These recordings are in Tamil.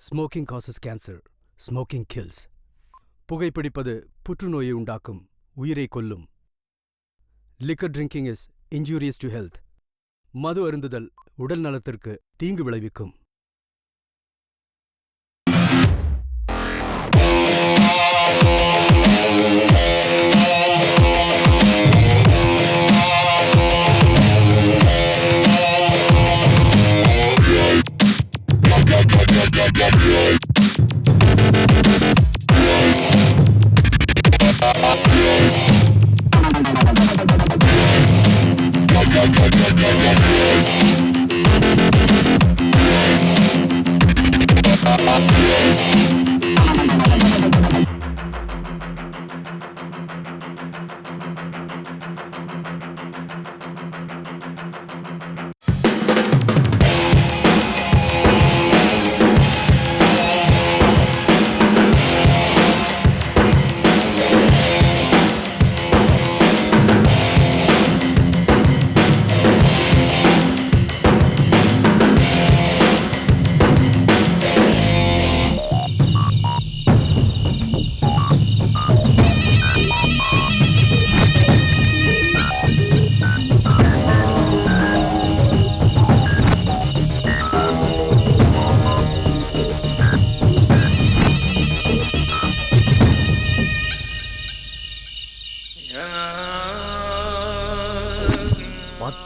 Smoking causes cancer. Smoking kills. புகைப்பிடிப்பது புற்றுநோயை உண்டாக்கும், உயிரை கொல்லும். Liquor drinking is injurious to health. மது அருந்துதல் உடல் நலத்திற்கு தீங்கு விளைவிக்கும்.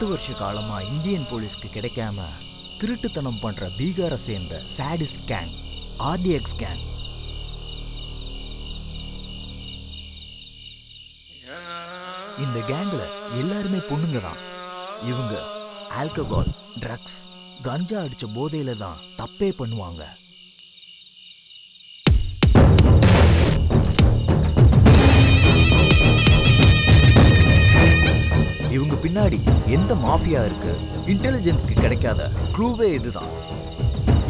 வருஷ காலமா இந்தியன் போலீஸ்க்கு கிடைக்காம திருட்டுத்தனம் பண்ற பீகாரை சேர்ந்த சாடிஸ்ட் கேங் ஆர்டிஎக்ஸ் கேங். இந்த கேங்ல எல்லாருமே பொண்ணுங்க தான். இவங்க ஆல்கஹால், ட்ரக்ஸ், கஞ்சா அடிச்ச போதையில தான் தப்பே பண்ணுவாங்க. இவங்க பின்னாடி எந்த மாஃபியா இருக்கு, இன்டெலிஜென்ஸ்க்கு கிடைக்காத க்ளூவே இதுதான்.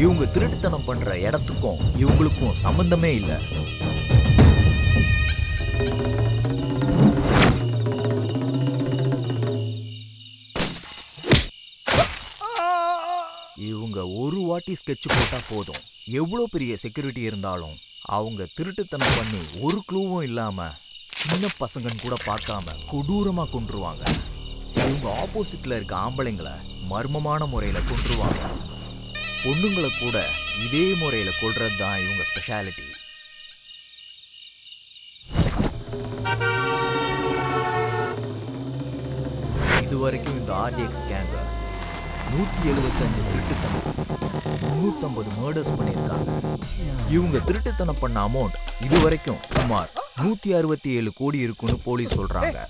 இவங்க திருட்டுத்தனம் பண்ற இடத்துக்கும் இவங்களுக்கும் சம்பந்தமே இல்லை. இவங்க ஒரு வாட்டி ஸ்கெட்ச் போட்டா போதும், எவ்வளோ பெரிய செக்யூரிட்டி இருந்தாலும் அவங்க திருட்டுத்தனம் பண்ணி ஒரு க்ளூவும் இல்லாம சின்ன பசங்கன்னு கூட பார்க்காம கொடூரமா கொன்றுவாங்க. இவங்க ஆப்போசிட்ல இருக்க ஆம்பளைங்களை மர்மமான முறையில கொன்றுவாங்க. பொண்ணுங்களை கூட இதே முறையில கொல்றது தான் இவங்க ஸ்பெஷாலிட்டி. இதுவரைக்கும் இந்த ஆர்டிஎக்ஸ் கேங்க 175 திருட்டுத்தனம், 350 மர்டர்ஸ் பண்ணியிருக்காங்க. இவங்க திருட்டுத்தனம் பண்ண அமௌண்ட் இதுவரைக்கும் சுமார் 167 கோடி இருக்குன்னு போலீஸ் சொல்றாங்க.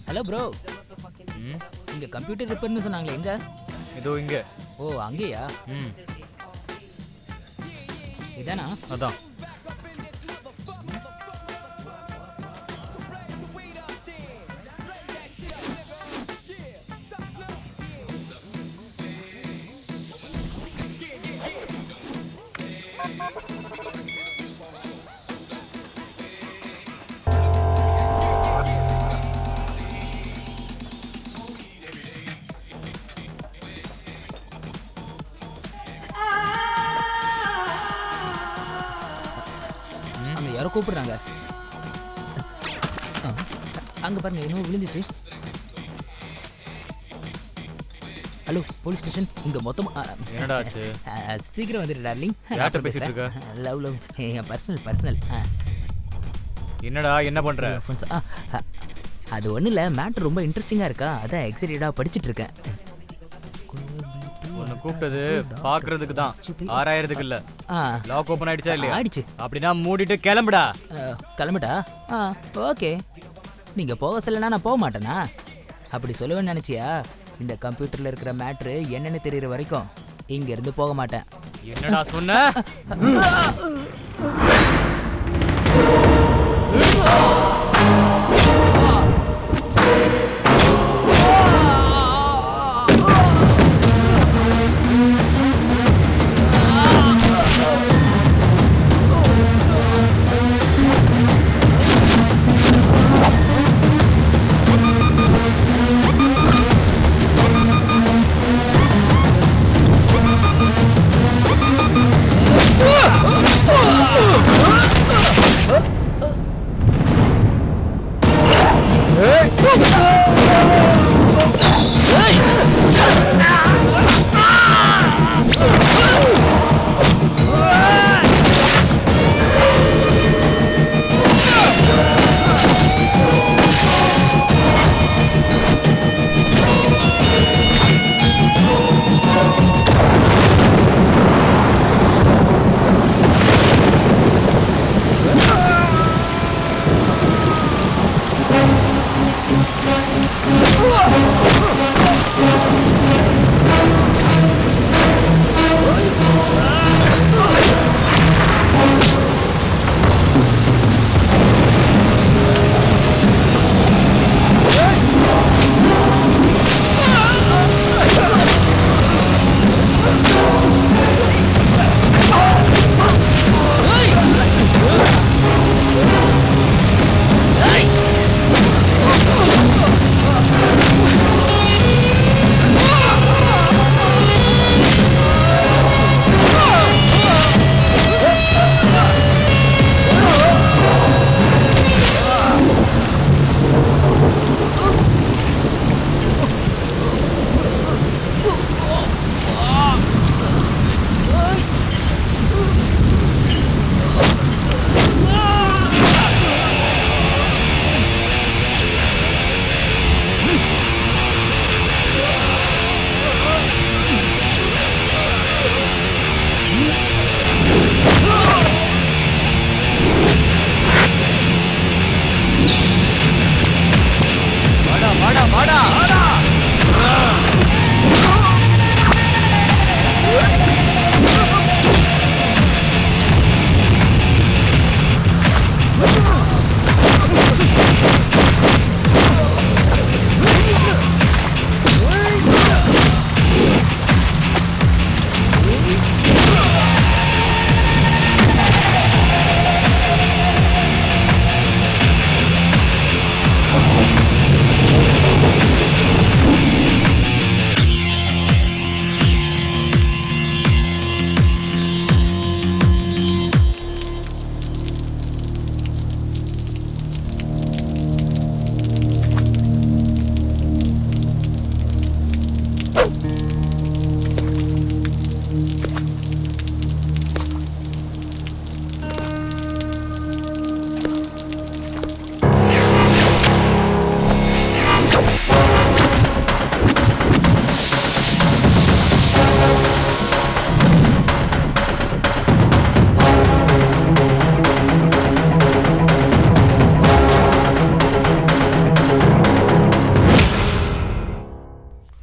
ஹலோ ப்ரோ, இங்க கம்ப்யூட்டர் ரிப்பேர்னு சொன்னாங்களே, எங்க? இதோ இங்க. ஓ அங்கேயா? ம் இதானா? அதான். அங்க யாரோ கூப்பிடுறாங்க. அங்க பாருங்க, என்ன விழுந்துச்சு. ஹலோ போலீஸ் ஸ்டேஷன், இங்க மொத்தமா என்னடா ஆச்சு? சீக்கிரம் வந்துடு டார்லிங். யார்கிட்ட பேசிட்டு இருக்க? லவ் லவ், என் பர்சனல். என்னடா என்ன பண்ற? அது ஒன்றும் இல்லை, மேட்ரு ரொம்ப இன்ட்ரெஸ்டிங்காக இருக்கா, அதான் எக்ஸைட்டடாக படிச்சுட்டு இருக்கேன். உன்னை கூப்பிட்டது பாக்குறதுக்கு தான், ஆராயறதுக்கு இல்ல. லாக் ஓபன் ஆயிடுச்சா இல்லையா? ஆயிடுச்சு. அப்படின்னா மூடிட்டு கிளம்புடா. கிளம்பிட்டா? ஓகே. நீங்கள் போக சொல்லனா நான் போக மாட்டேனா? அப்படி சொல்லுவேன்னு நினச்சியா? இந்த கம்ப்யூட்டரில் இருக்கிற மேட்ரு என்னன்னு தெரியுற வரைக்கும் இங்கேருந்து போக மாட்டேன். என்னடா சொன்ன?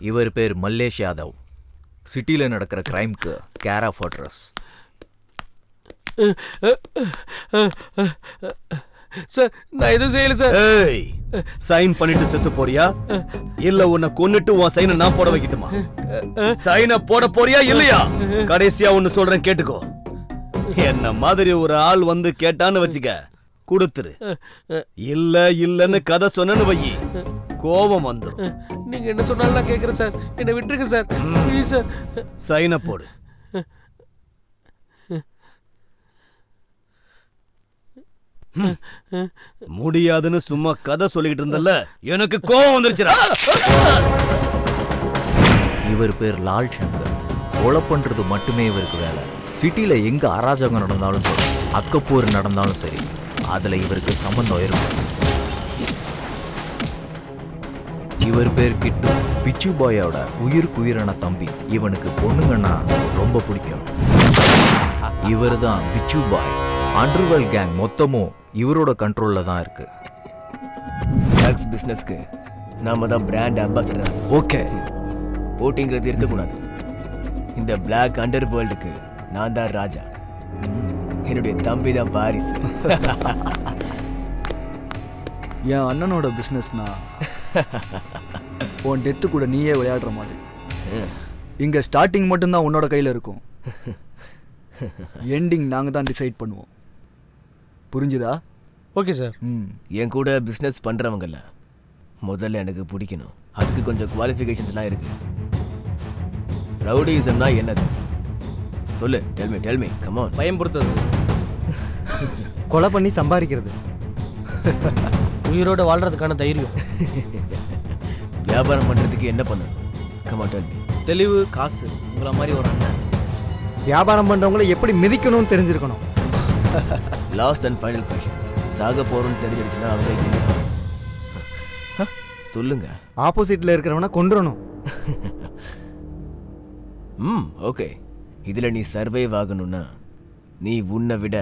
இவர் பேர் மல்லேஷ் யாதவ். சிட்டியில் நடக்கிற கிரைம்க்கு கேர் ஆஃப் அட்ரஸ். சார் நான் எதுவும் செய்யல சார். ஏய், சைன் பண்ணிட்டு செத்து போறியா இல்ல உன்னை கொன்னுட்டு உன் சைனை நான் போட வைக்கட்டுமா? சைனை போட போறியா இல்லையா? கடைசியா ஒன்னு சொல்றேன் கேட்டுக்கோ. என்ன மாதிரி ஒரு ஆள் வந்து கேட்டான்னு வச்சுக்க, கொடுத்துரு. இல்லன்னு கதை சொன்னு வை, கோபம் வந்துடும். நீங்க என்ன சொன்னாலும் நான் கேட்கறேன் சார். என்னை விட்டுருங்க சார், ப்ளீஸ் சார். சைனை போடு. முடியாதுன்னு சும்மா கதை சொல்லிக்கிட்டு இருந்தல்ல, எனக்கு கோபம் வந்துருச்சுடா. இவர் பேர் லால் சங்கர். கொலை பண்றது மட்டுமே இவருக்கு வேலை. சிட்டியில் எங்க அராஜகம் நடந்தாலும் சரி, அக்கப்போர் நடந்தாலும் சரி, அதுல இவருக்கு சம்பந்தம் இருக்கும். இவர் பேர் கிட்டு. பிச்சு பாயோட உயிருக்கு உயிரான தம்பி. இவனுக்கு பொண்ணுங்கன்னா ரொம்ப பிடிக்கும். இவர் தான் பிச்சு பாய். அண்டர்வேர்ல்ட் கேங் மொத்தமும் இவரோட கண்ட்ரோல்ல தான் இருக்கு. ட்ரக்ஸ் பிஸ்னஸ்க்கு நாம தான் பிராண்ட் அம்பாசிடர். ஓகே, போட்டிங்கிறது இருக்கக்கூடாது. இந்த பிளாக் அண்டர் வேர்ல்டுக்கு நான் தான் ராஜா. என்னுடைய தம்பி தான் வாரிசு. என் அண்ணனோட பிஸ்னஸ்னா உன் டெத்து கூட நீயே விளையாடுற மாதிரி. இங்க ஸ்டார்டிங் மட்டும்தான் உன்னோட கையில் இருக்கும், எண்டிங் நாங்கள் தான் டிசைட் பண்ணுவோம். புரிஞ்சுதா? Okay sir. என் கூட பிஸ்னஸ் பண்ணுறவங்கல்ல முதல்ல எனக்கு பிடிக்கணும். அதுக்கு கொஞ்சம் குவாலிஃபிகேஷன்ஸ்லாம் இருக்கு. ரவுடிசம்னா என்னது சொல்லு. Tell me come on. பயம்படுத்தது, கொலை பண்ணி சம்பாதிக்கிறது, உயிரோட வாழ்றதுக்கான தைரியம். வியாபாரம் பண்ணுறதுக்கு என்ன பண்ணணும்? Come on tell me. தெளிவு, காசு. உங்களை மாதிரி ஒரு அண்ணன். வியாபாரம் பண்றவங்களை எப்படி மிதிக்கணும்னு தெரிஞ்சிருக்கணும். Last and final question. சாக போறோம்னு தெரிஞ்சிருச்சுன்னா அவங்க என்ன பண்ணணும்? சொல்லுங்க. ஆப்போசிட்ல இருக்கிறவனை கொன்றணும். ஓகே. இதுல நீ சர்வைவ் ஆகணும்னா நீ உன்னை விட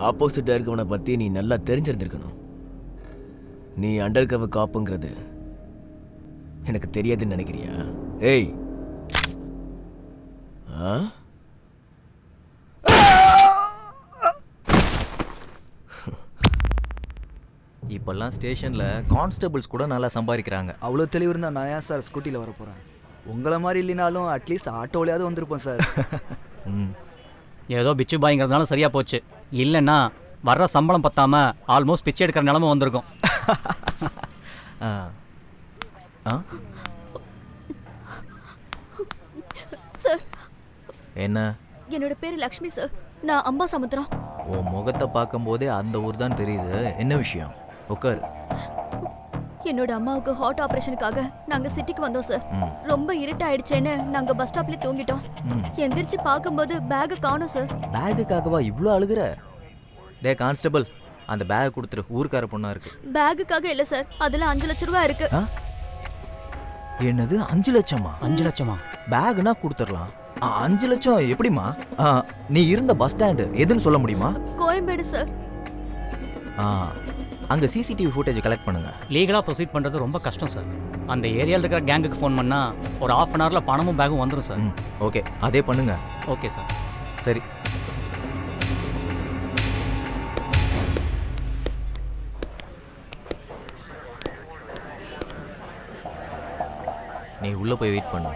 ஆப்போசிட்டா இருக்கவனை பத்தி நீ நல்லா தெரிஞ்சிருந்திருக்கணும். நீ அண்டர் கவர் காப்புங்கிறது எனக்கு தெரியாதுன்னு நினைக்கிறியா? ஏய், இப்பெல்லாம் ஸ்டேஷன்ல கான்ஸ்டபிள்ஸ் கூட நல்லா சம்பாதிக்கிறாங்க. அவ்வளோ தெளிவு இருந்தால் நான் ஏன் சார் ஸ்கூட்டியில் வர போகிறேன்? உங்களை மாதிரி இல்லைனாலும் அட்லீஸ்ட் ஆட்டோலையாவது வந்திருப்போம் சார். ஏதோ பிச்சு பாய்ங்கிறதுனால சரியா போச்சு. இல்லைன்னா வர்ற சம்பளம் பத்தாம ஆல்மோஸ்ட் பிச்சை எடுக்கிற நிலைமை வந்திருக்கும். சார், என்ன? என்னோட பேரு லக்ஷ்மி சார். நான் அம்பா சமுத்திரம். உன் முகத்தை பார்க்கும்போதே அந்த ஊர் தான் தெரியுது. என்ன விஷயம்? உட்காரு. என்னோட அம்மாவுக்கு ஹார்ட் ஆபரேஷனுக்காக நாங்க சிட்டிக்கு வந்தோம் சார். ரொம்ப இருட்டாயிடுச்சேன்னு நாங்க பஸ் ஸ்டாப்ல தூங்கிட்டோம். எந்திரிச்சு பார்க்கும்போது பேக் காணோம் சார். பேகுக்காகவா இவ்வளோ அழுகுற? டே கான்ஸ்டபிள், அந்த பேக் கொடுத்துரு. ஊருக்கார பொண்ணா இருக்கு. பேகுக்காக இல்ல சார், அதுல 5 லட்சம் ரூபாய் இருக்கு. என்னது 5 லட்சமா? 5 லட்சமா? பேக்னா கொடுத்துடலாம். 5 லட்சம் எப்படிமா? நீ இருந்த பஸ் ஸ்டாண்டு எதுன்னு சொல்ல முடியுமா? கோயம்பேடு சார். அங்கே சிசிடிவி ஃபுட்டேஜ் கலெக்ட் பண்ணுங்க. லீகலாக ப்ரொசீட் பண்ணுறது ரொம்ப கஷ்டம் சார். அந்த ஏரியாவில் இருக்கிற கேங்குக்கு ஃபோன் பண்ணால் ஒரு ½ அன் ஹவரில் பணமும் பேகும் வந்துடும் சார். ஓகே, அதே பண்ணுங்க. Okay sir. சரி. நீ உள்ளே போய் வெயிட் பண்ணு.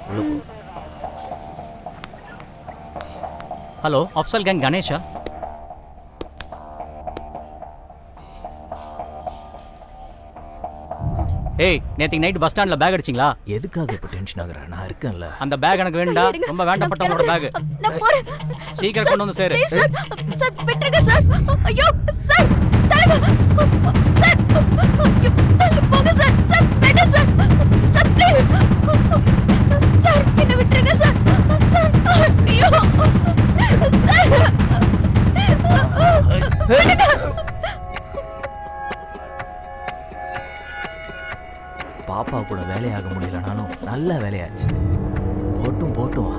உள்ள போ. Hello, Afzal gang Ganesha? ஏய், நேற்றுக்கு நைட் பஸ் ஸ்டாண்டில் பேக் அடிச்சிங்களா? எதுக்காக இப்போ டென்ஷன் ஆகுற? நான் இருக்கேன்ல. அந்த பேக் எனக்கு வேண்டாம். ரொம்ப வேண்டப்பட்டவங்களோட பேக். நான் போறேன். சீக்கிரம் கொண்டு வந்து சேரு. சார், சார் விட்டுருங்க சார். ஐயோ சார், தலைங்க சார். ஐயோ, போங்க சார். சார் விடுங்க சார். Sir please. சார் என்ன விட்டுருங்க சார். சார் ஐயோ சார். விடுங்க. பாப்பா கூட வேலையாக முடியலனாலும் நல்ல வேலையாச்சு. போட்டும்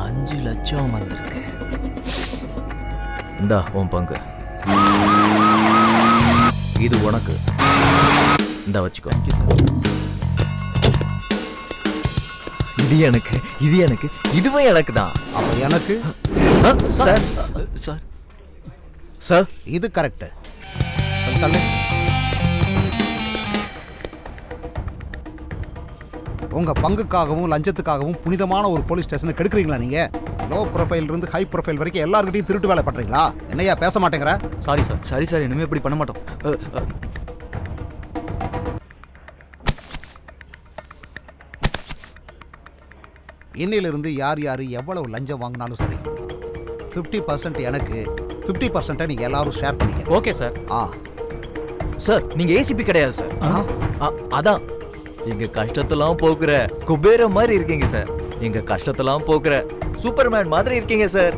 5 லட்சம் வந்திருக்கு. இந்தா உன் பங்கு. இது உனக்கு. இந்த வச்சுக்கோ. இது எனக்கு, இது எனக்கு, இதுவே எனக்கு தான். அப்ப எனக்கு சார் சார் சார் இது கரெக்ட். தள்ளு. உங்க பங்குக்காகவும் லஞ்சத்துக்காகவும் புனிதமான ஒரு போலீஸ் ஸ்டேஷனை கெடுக்குறீங்களா நீங்க? லோ ப்ரொஃபைல் இருந்து ஹை ப்ரொஃபைல் வரைக்கும் எல்லார்கிட்டையும் திருட்டு வேலை பண்றீங்களா? என்னையா பேச மாட்டேங்கிற? Sorry sir. சரி சார், இனிமே இப்படி பண்ண மாட்டோம். இன்னிலிருந்து யார் யார் எவ்வளவு லஞ்சம் வாங்கினாலும் சரி 50% எனக்கு, 50% நீங்க எல்லாரும் ஷேர் பண்ணிக்க. Okay sir. சார் நீங்க ஏசிபி கிடையாது சார். அதான் எங்க கஷ்டத்தெல்லாம் போக்குற குபேர மாதிரி இருக்கீங்க சார். எங்க கஷ்டத்தெல்லாம் போக்குற சூப்பர்மேன் மாதிரி இருக்கீங்க சார்.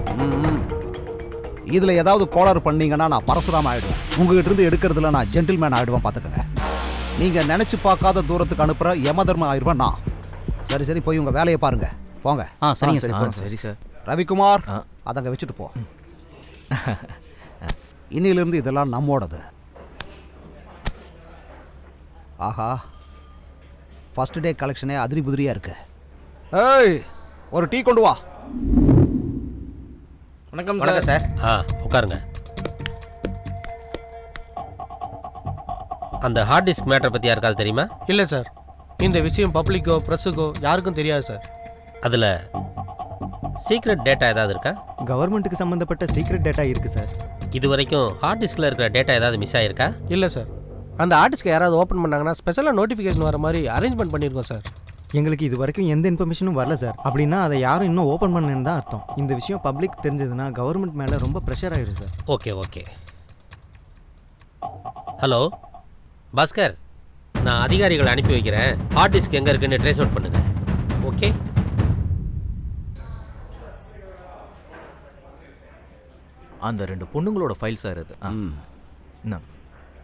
இதுல ஏதாவது கோளாறு பண்ணீங்கன்னா நான் பரசுராம ஆயிடுவேன். உங்ககிட்ட இருந்து எடுக்கிறதுல நான் ஜென்டில்மேன் ஆயிடுவேன், பாத்துக்கங்க. நீங்க நினைச்சு பார்க்காத தூரத்துக்கு அனுப்புற யமதர்மம் ஆயிடுவேன் நான். சரி சரி, போய் உங்க வேலையை பாருங்க, போங்க. சரிங்க சார். சரி சார். ரவிக்குமார், அதங்க வச்சுட்டு போ. இன்னிலிருந்து இதெல்லாம் நம்மோடது. ஆஹா, ஃபர்ஸ்ட் டே கலெக்ஷனே அதிரி புதிரியா இருக்கு. ஏய், ஒரு டீ கொண்டு வா. வணக்கம் சார். உட்காருங்க. அந்த ஹார்ட் டிஸ்க் மேட்டர் பற்றி யாருக்காவது தெரியுமா? இல்லை சார், இந்த விஷயம் பப்ளிக்கோ ப்ரெஸ்ஸுக்கோ யாருக்கும் தெரியாது சார். அதில் சீக்ரெட் டேட்டா ஏதாவது இருக்கா? கவர்மெண்ட்டுக்கு சம்மந்தப்பட்ட சீக்ரெட் டேட்டா இருக்குது சார். இது வரைக்கும் ஹார்ட் டிஸ்கில் இருக்கிற டேட்டா ஏதாவது மிஸ் ஆகிருக்கா? இல்லை சார், அந்த ஆர்டிஸ்க்கு யாராவது ஓப்பன் பண்ணாங்கன்னா ஸ்பெஷலாக நோட்டிஃபிகேஷன் வர மாதிரி அரேஞ்ச்மெண்ட் பண்ணியிருக்கோம் சார். எங்களுக்கு இது வரைக்கும் எந்த இன்ஃபர்மேஷனும் வரல சார். அப்படின்னா அதை யாரும் இன்னும் ஓப்பன் பண்ணேன்னு தான் அர்த்தம். இந்த விஷயம் பப்ளிக் தெரிஞ்சதுன்னா கவர்மெண்ட் மேலே ரொம்ப ப்ரெஷர் ஆகிடும் sir. Okay okay. Hello Bhaskar, நான் அதிகாரிகளை அனுப்பி வைக்கிறேன். ஹார்ட் டிஸ்க் எங்கே இருக்குன்னு ட்ரேஸ் அவுட் பண்ணுங்க. ஓகே. அந்த 2 பொண்ணுங்களோட ஃபைல் சார் இது.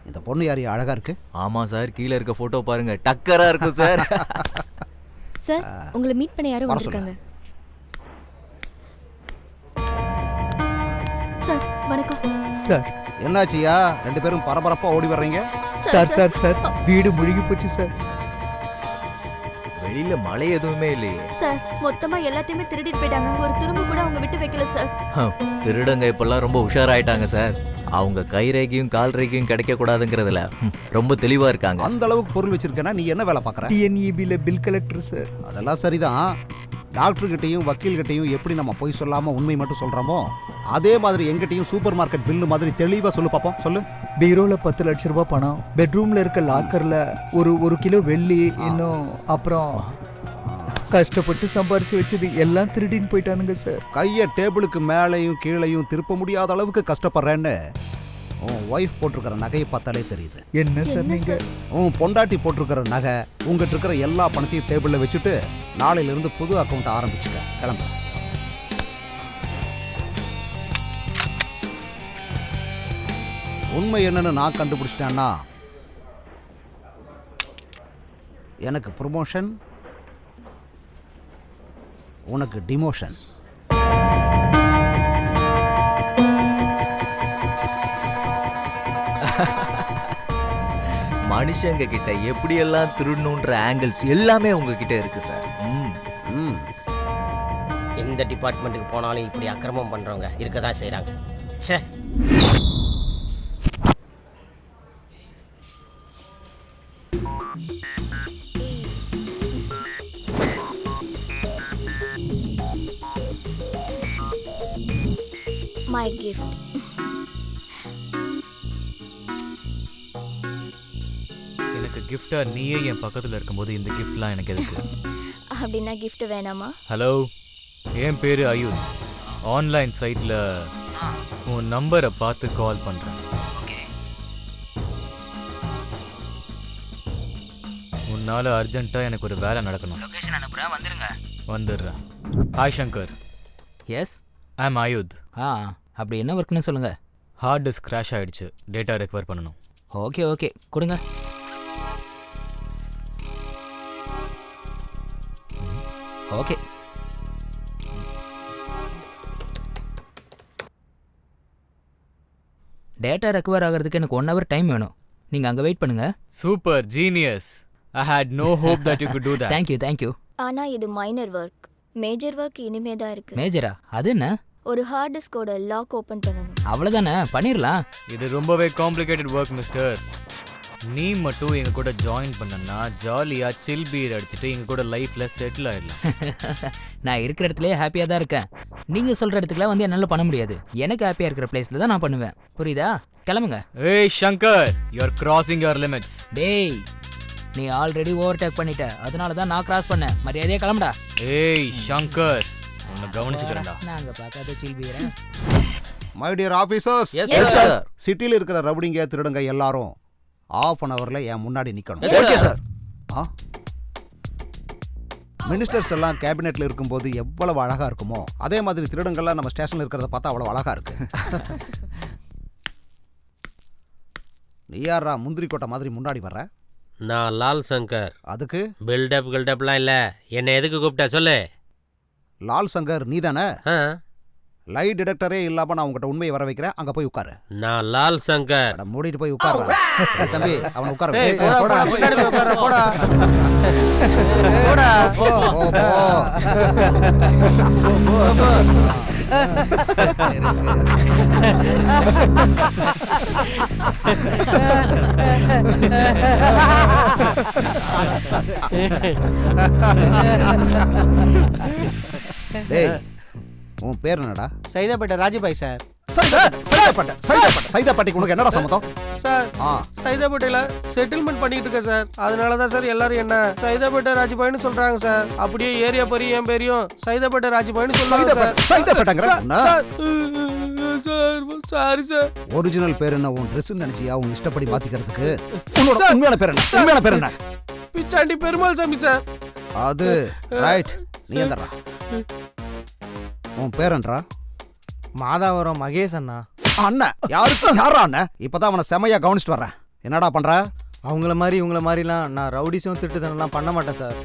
இந்த பொண்ணு யாரு அழகா இருக்கு? ஆமா சார், கீழே இருக்க போட்டோ பாருங்க, டக்கரா இருக்கு சார். சார், உங்களை மீட் பண்ண யாரும் வந்திருக்காங்க. சார் வணக்கம். சார் என்னாச்சியா, 2 பேரும் பரபரப்பா ஓடி வர்றீங்க? சார் சார் சார், வீடு முழுகி போச்சு சார். வெளியில மழை எதுவுமே இல்லையே சார். மொத்தமா எல்லாத்தையுமே திருடிட்டு போயிட்டாங்க. ஒரு துரும்பு கூட அவங்க விட்டு வைக்கல சார். திருடங்க இப்பெல்லாம் ரொம்ப உஷாராயிட்டாங்க சார். அவங்க கை ரேகையும் கால் ரேகையும் கிடைக்க கூடாதுங்கிறதுல ரொம்ப தெளிவா இருக்காங்க. அந்த அளவுக்கு பொருள் வச்சிருக்கேன்னா நீ என்ன வேலை பார்க்குற? டிஎன்இபியில் பில் கலெக்டர் சார். அதெல்லாம் சரிதான். டாக்டர்கிட்டையும் வக்கீல்கிட்டையும் எப்படி நம்ம பொய் சொல்லாமல் உண்மை மட்டும் சொல்கிறோமோ அதே மாதிரி எங்கிட்டையும் சூப்பர் மார்க்கெட் பில்லு மாதிரி தெளிவாக சொல்லு பார்ப்போம். சொல்லு. பீரோவில் 10 லட்ச ரூபாய் பணம், பெட்ரூமில் இருக்க லாக்கரில் ஒரு கிலோ வெள்ளி, இன்னும் அப்புறம் கஷ்டப்பட்டு சம்பாரிச்சு வச்சது எல்லாம் திருடின்னு போயிட்டானுங்க சார். கையை டேபிளுக்கு மேலேயும் கீழையும் திருப்ப முடியாத அளவுக்கு கஷ்டப்படுறேன்னு உன் ஒய்ஃப் போட்டிருக்கிற நகையை பார்த்தாலே தெரியுது. என்ன சார் நீங்க? உன் பொண்டாட்டி போட்டிருக்கிற நகை, உங்ககிட்ட இருக்கிற எல்லா பணத்தையும் டேபிளில் வச்சுட்டு நாளையிலிருந்து புது அக்கௌண்ட் ஆரம்பிச்சுக்க. கிளம்ப. உண்மை என்னன்னு நான் கண்டுபிடிச்சிட்டேன்னா எனக்கு ப்ரொமோஷன், உனக்கு டிமோஷன். மனுஷங்க கிட்ட எப்படியெல்லாம் திருடணுன்ற ஆங்கிள்ஸ் எல்லாமே உங்ககிட்ட இருக்கு சார். எந்த டிபார்ட்மெண்ட்டுக்கு போனாலும் இப்படி அக்கிரமம் பண்ணுறவங்க இருக்க தான் செய்கிறாங்க. சே, மை கிஃப்ட். எனக்கு கிஃப்டா நீயே என் பக்கத்தில் இருக்கும்போது இந்த கிஃப்ட்லாம் எனக்கு எதுக்கு? அப்படின்னா கிஃப்ட் வேணாமா? ஹலோ, என் பேர் அயுத். ஆன்லைன் சைட்டில் உன் நம்பரை பார்த்து கால் பண்ணுறேன். உன்னால் அர்ஜென்ட்டாக எனக்கு ஒரு வேலை நடக்கணும். லொகேஷன் அனுப்புகிறேன், வந்துடுங்க. வந்துடுறேன். ஹாய் சங்கர். எஸ், ஐ அம் அயுத். அப்படி என்ன ஒர்க்னு சொல்லுங்கள். ஹார்ட் டிஸ்க் கிராஷ் ஆகிடுச்சு, டேட்டா ரெக்கவர் பண்ணணும். ஓகே ஓகே, கொடுங்க. ஓகே. டேட்டா ரெக்கவர் ஆகிறதுக்கு எனக்கு 1 hour டைம் வேணும். நீங்கள் அங்கே வெயிட் பண்ணுங்க. Super, genius. I had no hope that you could do that. Thank you. ஆனா இது மைனர் ஒர்க். மேஜர் ஒர்க் இனிமே தான் இருக்கு. மேஜரா? அது என்ன? ஒரு ஹார்ட் டிஸ்கோட லாக் ஓபன் பண்ணணும். அவ்வளவுதானே, பண்ணிரலாம். இது ரொம்பவே காம்ப்ளிகேட்டட் ஒர்க் மிஸ்டர். நீ மட்டும் எங்க கூட ஜாயின் பண்ணனா ஜாலியா சில் பீர் அடிச்சுட்டு எங்க கூட லைஃப்ல செட்டில் ஆயிடலாம். நான் இருக்கிற இடத்துலயே ஹாப்பியா தான் இருக்கேன். நீங்க சொல்ற இடத்துக்குலாம் வந்து என்னால பண்ண முடியாது. எனக்கு ஹாப்பியா இருக்கிற பிளேஸ்ல தான் நான் பண்ணுவேன். புரியுதா? கிளம்புங்க. ஏய் Shankar, you are crossing your limits. டேய், நீ ஆல்ரெடி ஓவர்டேக் பண்ணிட்ட. அதனால தான் நான் கிராஸ் பண்ணேன். மரியாதையா கிளம்புடா. ஏய் சங்கர், உன்னை கவனிச்சுக்கிறேன்டா. நாங்க பார்க்காத சில் பீரேன். My dear officers, yes sir. சிட்டியில் இருக்கிற ரவுடிங்க திருடுங்க எல்லாரும் ½ அன் ஹவர்ல என் முன்னாடி நிக்கணும். Okay sir. மினிஸ்டர்ஸ் எல்லாம் கேபினெட்ல இருக்கும்போது எவ்வளவு அழகா இருக்குமோ அதே மாதிரி திருடங்கள்லாம் நம்ம ஸ்டேஷன்ல இருக்கிறத பார்த்தா அவ்வளவு அழகா இருக்கு. நீ யாரா முந்திரி கோட்டை மாதிரி முன்னாடி வர்ற? நான் லால் சங்கர். அதுக்கு பில்டப்லாம் இல்ல. என்னை எதுக்கு கூப்பிட்ட சொல்லு. லால் சங்கர் நீ தானே? லை டிடெக்டரே இல்லாம நான் உங்ககிட்ட உண்மையை வர வைக்கிறேன். அங்க போய் உட்காரு. நான் லால் சங்கர். மூடிட்டு போய் உட்காரு. தம்பி அவனை உட்கார வை. டேய், உன் பேர் என்னடா? சைதாப்பேட்டை ராஜபாய் சார். சைதாப்பேட்டைக்கு உனக்கு என்னடா சம்மதம்? சார், சைதாப்பேட்டையில செட்டில்மெண்ட் பண்ணிட்டு இருக்கேன் சார். அதனால தான் சார் எல்லாரும் என்ன சைதாப்பேட்டை ராஜபாய்னு சொல்றாங்க சார். அப்படியே ஏரியா பேரையும் என் பேரையும் சைதாப்பேட்டை ராஜபாய்னு சொல்றாங்க சார். சைதாப்பேட்டைங்கற? Sorry sir. ஒரிஜினல் பேர் என்ன? உன் ட்ரெஸ் நினைச்சியா உன் இஷ்டப்படி மாத்திக்கிறதுக்கு? உன்னோட உண்மையான பேர் என்ன? உண்மையான பேர் என்ன? பிச்சாண்டி பெருமாள் சாமி சார். அது ரைட். நீ என்னடா? உன் பேர் என்னடா? மாதாவரம் மகேஷ் அண்ணா. அண்ணன்? யாரா அண்ணன்? இப்பதான் அவனை செமையா கவனிச்சுட்டு வர்றேன். என்னடா பண்ற? அவங்கள மாதிரி இவங்கள மாதிரிலாம் நான் ரவுடிஸும் திருட்டுத்தனம்லாம் பண்ண மாட்டேன் சார்.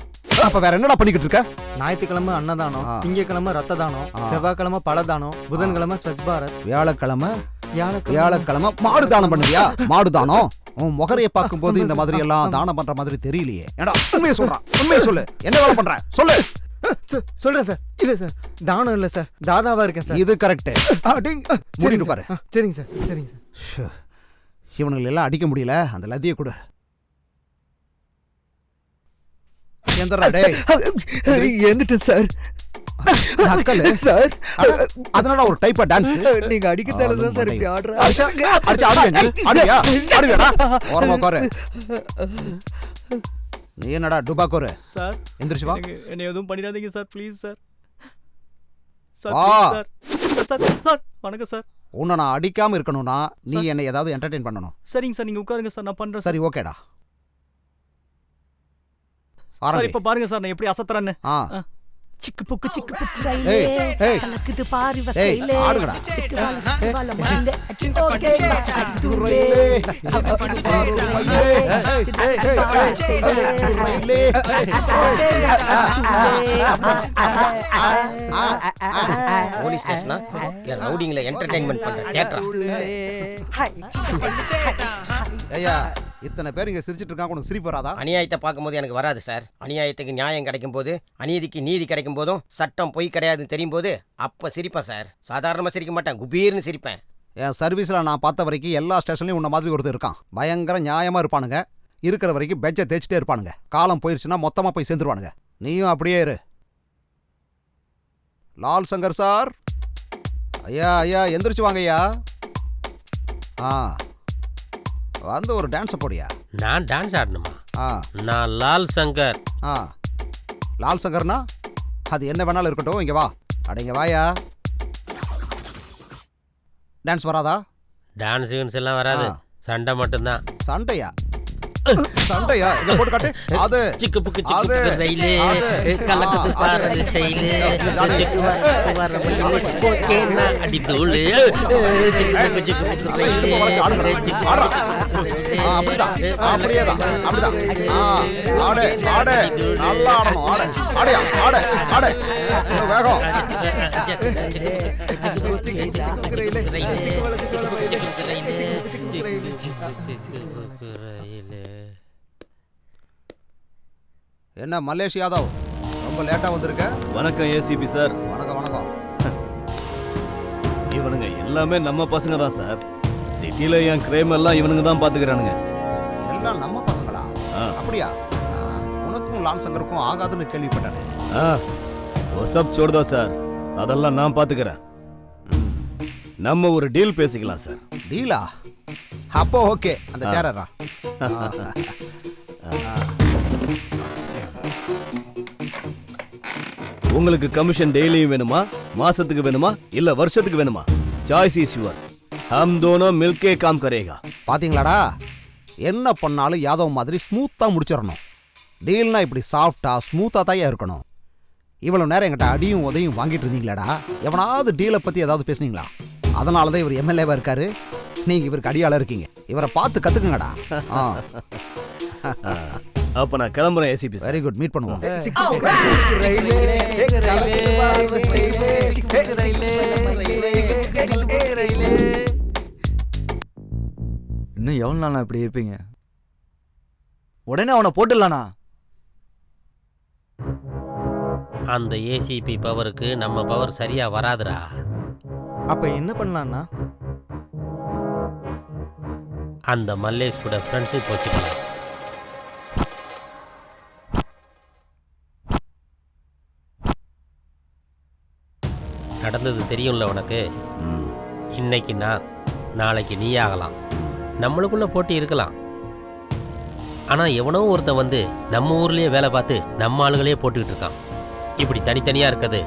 அப்ப வேற என்னடா பண்ணிக்கிட்டு இருக்க? ஞாயிற்றுக்கிழமை அன்னதானம், திங்கக்கிழமை ரத்த தானம், செவ்வாய்க்கிழமை பழதானம், புதன்கிழமை ஸ்வச் பாரத், வியாழக்கிழமை மாடு தானம் பண்ணுவியா? மாடு தானம்? உன் முகரையை பார்க்கும்போது இந்த மாதிரி எல்லாம் தானம் பண்ற மாதிரி தெரியலையே. ஏடா உண்மையை சொல்றான். உண்மையை சொல்லு. என்ன வேலை பண்ற சொல்லு. சொல்றேன் சார். இல்ல சார், தானம் இல்ல சார், தாதாவா இருக்கேன் சார். இது கரெக்ட். மூடிட்டு பாரு. சரிங்க சார், சரிங்க சார். இவனுங்களை எல்லாம் அடிக்க முடியல. அந்த லத்தியை கொடு. எழுந்துட்டேன் சார். சார் அதனால ஒரு டைப்பா டான்ஸ் நீங்க அடிக்கத்தால தான் சார் இப்படி ஆடுற. அடிச்சு ஆடுவியா? ஆடுவியாடா? ஓரமா உட்காரு. நீ என்னடா டுபாக்கோரு? சார் எந்திரிச்சு வா. என்ன எதுவும் பண்ணிடாதீங்க sir, please sir. Sir sir வணக்கம் சார். உன்னை நான் அடிக்காம இருக்கணும்னா நீ என்னை ஏதாவது என்டர்டெயின் பண்ணணும். சரிங்க சார், நீங்க உட்காருங்க சார், நான் பண்றேன். சரி ஓகேடா. சார் இப்ப பாருங்க சார் நான் எப்படி அசத்துறேன்னு. சிக்கு புக்கு ஸ்டைலே கலக்குது பாரு ஸ்டைலே ஆடுங்கடா. சிக்கு வால மண்டே ஓகே அட்டுரே போலீஸ் ஸ்டேஷனா இல்ல ரவுடிங்ல என்டர்டெயின்மென்ட் பண்ற தியேட்டரா? ஐயா இத்தனை பேர் இங்க சிரிச்சிட்டு இருக்காங்க, உனக்கு சிரிப்பு வராதா? அநியாயத்தை பார்க்கும்போது எனக்கு வராது சார். அநியாயத்துக்கு நியாயம் கிடைக்கும் போது, அநீதிக்கு நீதி கிடைக்கும் போதும், சட்டம் பொய் கிடையாதுன்னு தெரியும் போது அப்ப சிரிப்பேன் சார். சாதாரணமா சிரிக்க மாட்டேன், குபீர்னு சிரிப்பேன். என் சர்வீஸ்ல நான் பார்த்த வரைக்கும் எல்லா ஸ்டேஷன்லயும் உன்ன மாதிரி ஒருத்தர் இருக்கான். பயங்கர நியாயமா இருப்பானுங்க. இருக்கிற வரைக்கும் பெஞ்சை தேய்ச்சிட்டே இருப்பானுங்க. காலம் போயிருச்சுன்னா மொத்தமா போய் சேர்ந்துருவானுங்க. நீயும் அப்படியே இரு. லால் சங்கர் சார், ஐயா ஐயா எந்திரிச்சு வாங்க ஐயா. வந்து ஒரு டான்ஸ் போடியா. நான் டான்ஸ் ஆடணுமா? நான் லால் சங்கர். லால் சங்கர்னா அது என்ன வேணாலும் இருக்கட்டும். இங்க வா. அடங்க வாயா. டான்ஸ் வராதா? டான்ஸ் எல்லாம் வராது, சண்டை மட்டும்தான். சண்டையா? சண்டையா? இத போட்டு காட்டு. அது சிக்கு புக்கு சிக்கு ஸ்டைலே கலக்குது பாரு ஸ்டைலே சிக்கு வர ஓகே நான் அடி தூளு சிக்கு புக்கு ஸ்டைலே அப்படிதான் அப்படியேதான் அப்படிதான். ஆடு ஆடு நல்லா ஆடணும். ஆடு ஆடியா ஆடு ஆடு இன்னும் வேகம். என்ன மல்லேஷ் யாதவ், ரொம்ப லேட்டா வந்திருக்க. வணக்கம் ஏசிபி சார். வணக்கம் வணக்கம். இவனுங்க எல்லாமே நம்ம பசங்க தான் சார். சிட்டில என் கிரைம் எல்லாம் இவனுங்க தான் பாத்துக்கிறானுங்க. எல்லாம் நம்ம பசங்களா? அப்படியா? உனக்கும் லால் சங்கருக்கும் ஆகாதுன்னு கேள்விப்பட்டேன். சப் छोड़ दो சார், அதெல்லாம் நான் பாத்துக்கிறேன். நம்ம ஒரு டீல் பேசிக்கலாம் சார். டீலா? அப்போ ஓகே, அந்த சேரரா. உங்களுக்கு கமிஷன் டெய்லியும் வேணுமா, மாசத்துக்கு வேணுமா, இல்ல வருஷத்துக்கு வேணுமா? Choice is yours. हम दोनों मिलके काम करेगा. பாத்தீங்களாடா, என்ன பண்ணாலும் யாதவ் மாதிரி ஸ்மூத்தா முடிச்சிடணும். டீல்னா இப்படி சாஃப்டா ஸ்மூத்தா தான் இருக்கணும். இவ்வளவு நேரம் என்கிட்ட அடியும் உதையும் வாங்கிட்டு இருந்தீங்களாடா? எவனாவது டீலை பத்தி ஏதாவது பேசுனீங்களா? அதனால தான் இவர் எம்எல்ஏவா இருக்காரு. நீங்க இவருக்கு அடியாளா இருக்கீங்க. இவரை பார்த்து கத்துக்குங்கடா. அப்ப நான் கிளம்புறேன் ஏசிபி. வெரி குட், மீட் பண்ணுவோம். இன்னும் எவ்வளவு நாள் இப்படி இருப்பீங்க? உடனே அவனை போட்டுடலானா? அந்த ஏசிபி பவருக்கு நம்ம பவர் சரியா வராதுடா. அப்ப என்ன பண்ணலாம்னா, அந்த மல்லேஷ் கூட ஃப்ரெண்ட்ஷிப் வச்சுக்கலாம். நடந்தது தெரியும்ல உனக்கு. இன்னைக்கு நான், நாளைக்கு நீ ஆகலாம். நம்மளுக்குள்ள போட்டி இருக்கலாம். ஆனா எவனோ ஒருத்தன் வந்து நம்ம ஊர்லயே வேலை பார்த்து நம்ம ஆளுகளே போட்டுக்கிட்டு இருக்கான். இப்படி தனித்தனியா இருக்கிறது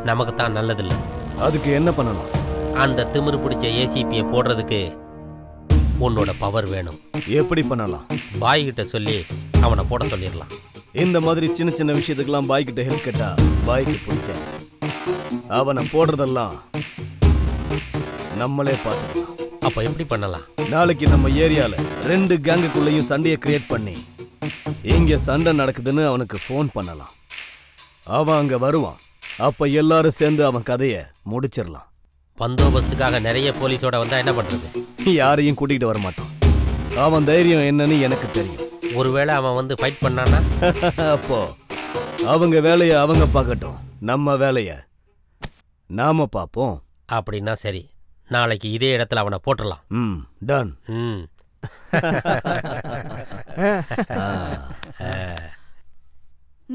நமக்கு தான் நல்லதில்லை. அதுக்கு என்ன பண்ணலாம்? அந்த திமிரு பிடிச்ச ஏசிபியை போடுறதுக்கு உன்னோட பவர் வேணும். எப்படி பண்ணலாம்? பாய் கிட்ட சொல்லி அவனை போட சொல்லிடலாம். இந்த மாதிரி சின்ன சின்ன விஷயத்துக்கெல்லாம் பாய் கிட்ட ஹெல்ப் கேட்டா பாய்க்கு பிடிக்க. அவனை போடுறதெல்லாம் நம்மளே பார்த்துக்கலாம். அப்ப எப்படி பண்ணலாம்? நாளைக்கு நம்ம ஏரியால 2 கேங்குக்குள்ளேயும் சண்டையை கிரியேட் பண்ணி இங்க சண்டை நடக்குதுன்னு அவனுக்கு ஃபோன் பண்ணலாம். அவன் அங்க வருவான். அப்ப எல்லாரும் சேர்ந்து அவன் கதையை முடிச்சிடலாம். பந்தோபஸ்துக்காக நிறைய போலீஸோட வந்தா என்ன பண்றது? யாரையும் கூட்டிகிட்டு வர மாட்டான். அவன் தைரியம் என்னன்னு எனக்கு தெரியும். ஒருவேளை அவன் வந்து ஃபைட் பண்ணானா? அப்போ அவங்க வேலையை அவங்க பார்க்கட்டும், நம்ம வேலையை நாம பார்ப்போம். அப்படின்னா சரி, நாளைக்கு இதே இடத்துல அவனை போட்டுடலாம். டன்.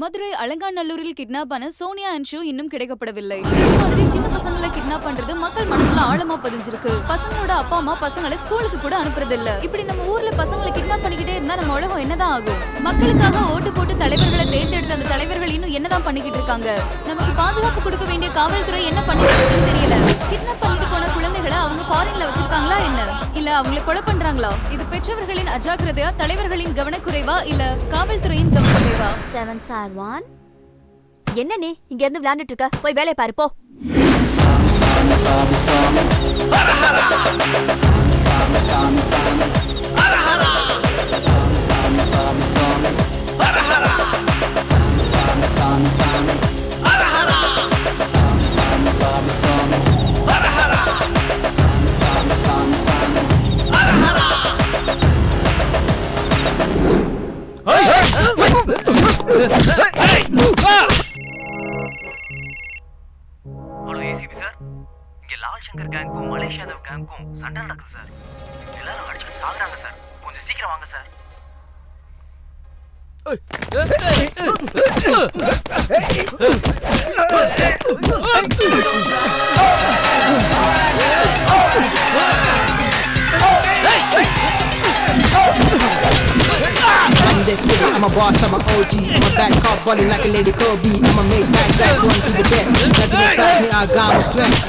மதுரை அலங்காநல்லூரில் கிட்னாப் ஆன சோனியா அண்ட் ஷூ இன்னும் கிடைக்கப்படவில்லை. மாதிரி சின்ன பசங்களை கிட்னாப் பண்றது மக்கள் மனசுல ஆழமா பதிஞ்சிருக்கு. பசங்களோட அப்பா அம்மா பசங்களை ஸ்கூலுக்கு கூட அனுப்புறது இல்ல. இப்படி நம்ம ஊர்ல பசங்களை கிட்னாப் பண்ணிக்கிட்டே இருந்தா நம்ம உலகம் என்னதான் ஆகும்? மக்களுக்காக ஓட்டு போட்டு தலைவர்களை தேர்ந்தெடுத்த அந்த தலைவர்கள் இன்னும் என்னதான் பண்ணிக்கிட்டு இருக்காங்க? நமக்கு பாதுகாப்பு கொடுக்க வேண்டிய காவல்துறை என்ன பண்ணிக்கிட்டு தெரியல. கிட்னாப் பண்ணிட்டு போன குழந்தைகளை அவங்க ஃபாரின்ல வச்சிருக்காங்களா என்ன? இல்ல அவங்களை கொலை பண்றாங்களா? இது பெற்றவர்களின் அஜாக்கிரதையா, தலைவர்களின் கவனக்குறைவா, இல்ல காவல்துறையின் கவனக்குறைவா? 7 1 என்ன நீ இங்க இருந்து விளையாண்டுட்டு இருக்க? போய் வேலைய பாரு போ. ஹலோ ஏசிபி சார், இங்க லால் சங்கர் கேங்க்கும் மலேஷ் யாதவ் கேங்க்கும் சண்டை நடக்குது சார். எல்லாரும் அடிச்சுட்டு சாகுறாங்க சார். கொஞ்சம் சீக்கிரம் வாங்க sir. I'm the city, I'm a boss, I'm a OG. I'm a bad cop, balling like a lady Kobe. I'ma make bad guys run to the death. Nothing can stop me, I got my strength.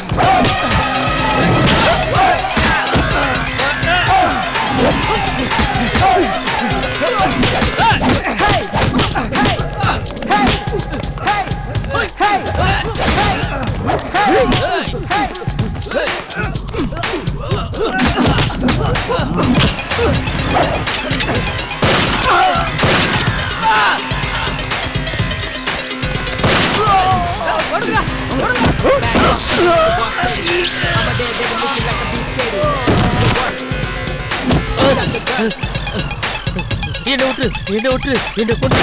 என்ன விட்டு என்ன கொண்டு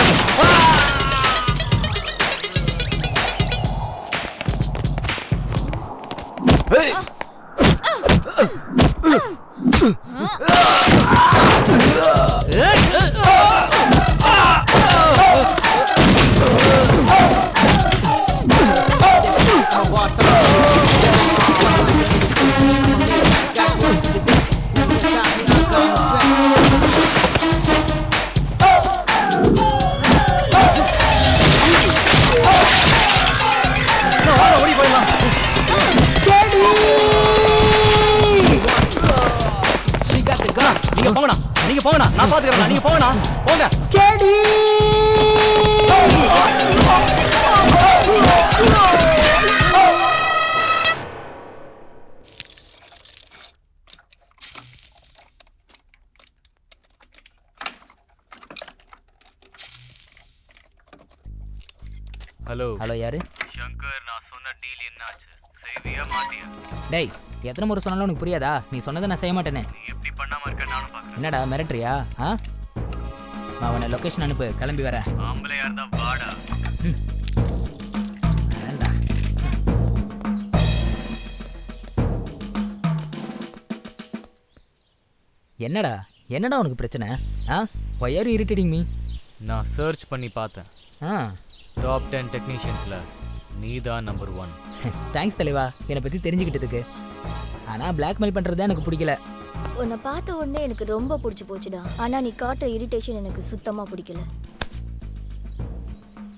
போகலாம் நீங்க போகலாம் போங்க. ஹலோ ஹலோ யாரு? சங்கர், நான் சொன்ன டீல் என்னாச்சு? செய்வியா மாட்டியா? டேய் எத்தனை முறை சொன்னாலும் உனக்கு புரியாதா? நீ சொன்னதை நான் செய்ய மாட்டேனே. நீ எப்படி பண்ணாம இருக்க நானும் பார்க்கறேன். என்னடா மிரட்டுறியா? அவனை லொகேஷன் அனுப்பு, கிளம்பி வரேன். ஆம்பளையா இருந்தா வாடா. வேண்டா. என்னடா என்னடா உனக்கு பிரச்சனை? why are you irritating me? நான் சர்ச் பண்ணி பார்த்தேன். டாப் 10 டெக்னீஷியன்ஸ்ல நீ தான் நம்பர் 1. தேங்க்ஸ் தலைவா, என்னை பற்றி தெரிஞ்சுக்கிட்டதுக்கு. ஆனால் பிளாக்மெயில் பண்ணுறது தான் எனக்கு பிடிக்கல. உன்னை பார்த்த உடனே எனக்கு ரொம்ப பிடிச்சி போச்சுடா. ஆனால் நீ காட்டுற இரிட்டேஷன் எனக்கு சுத்தமாக பிடிக்கல.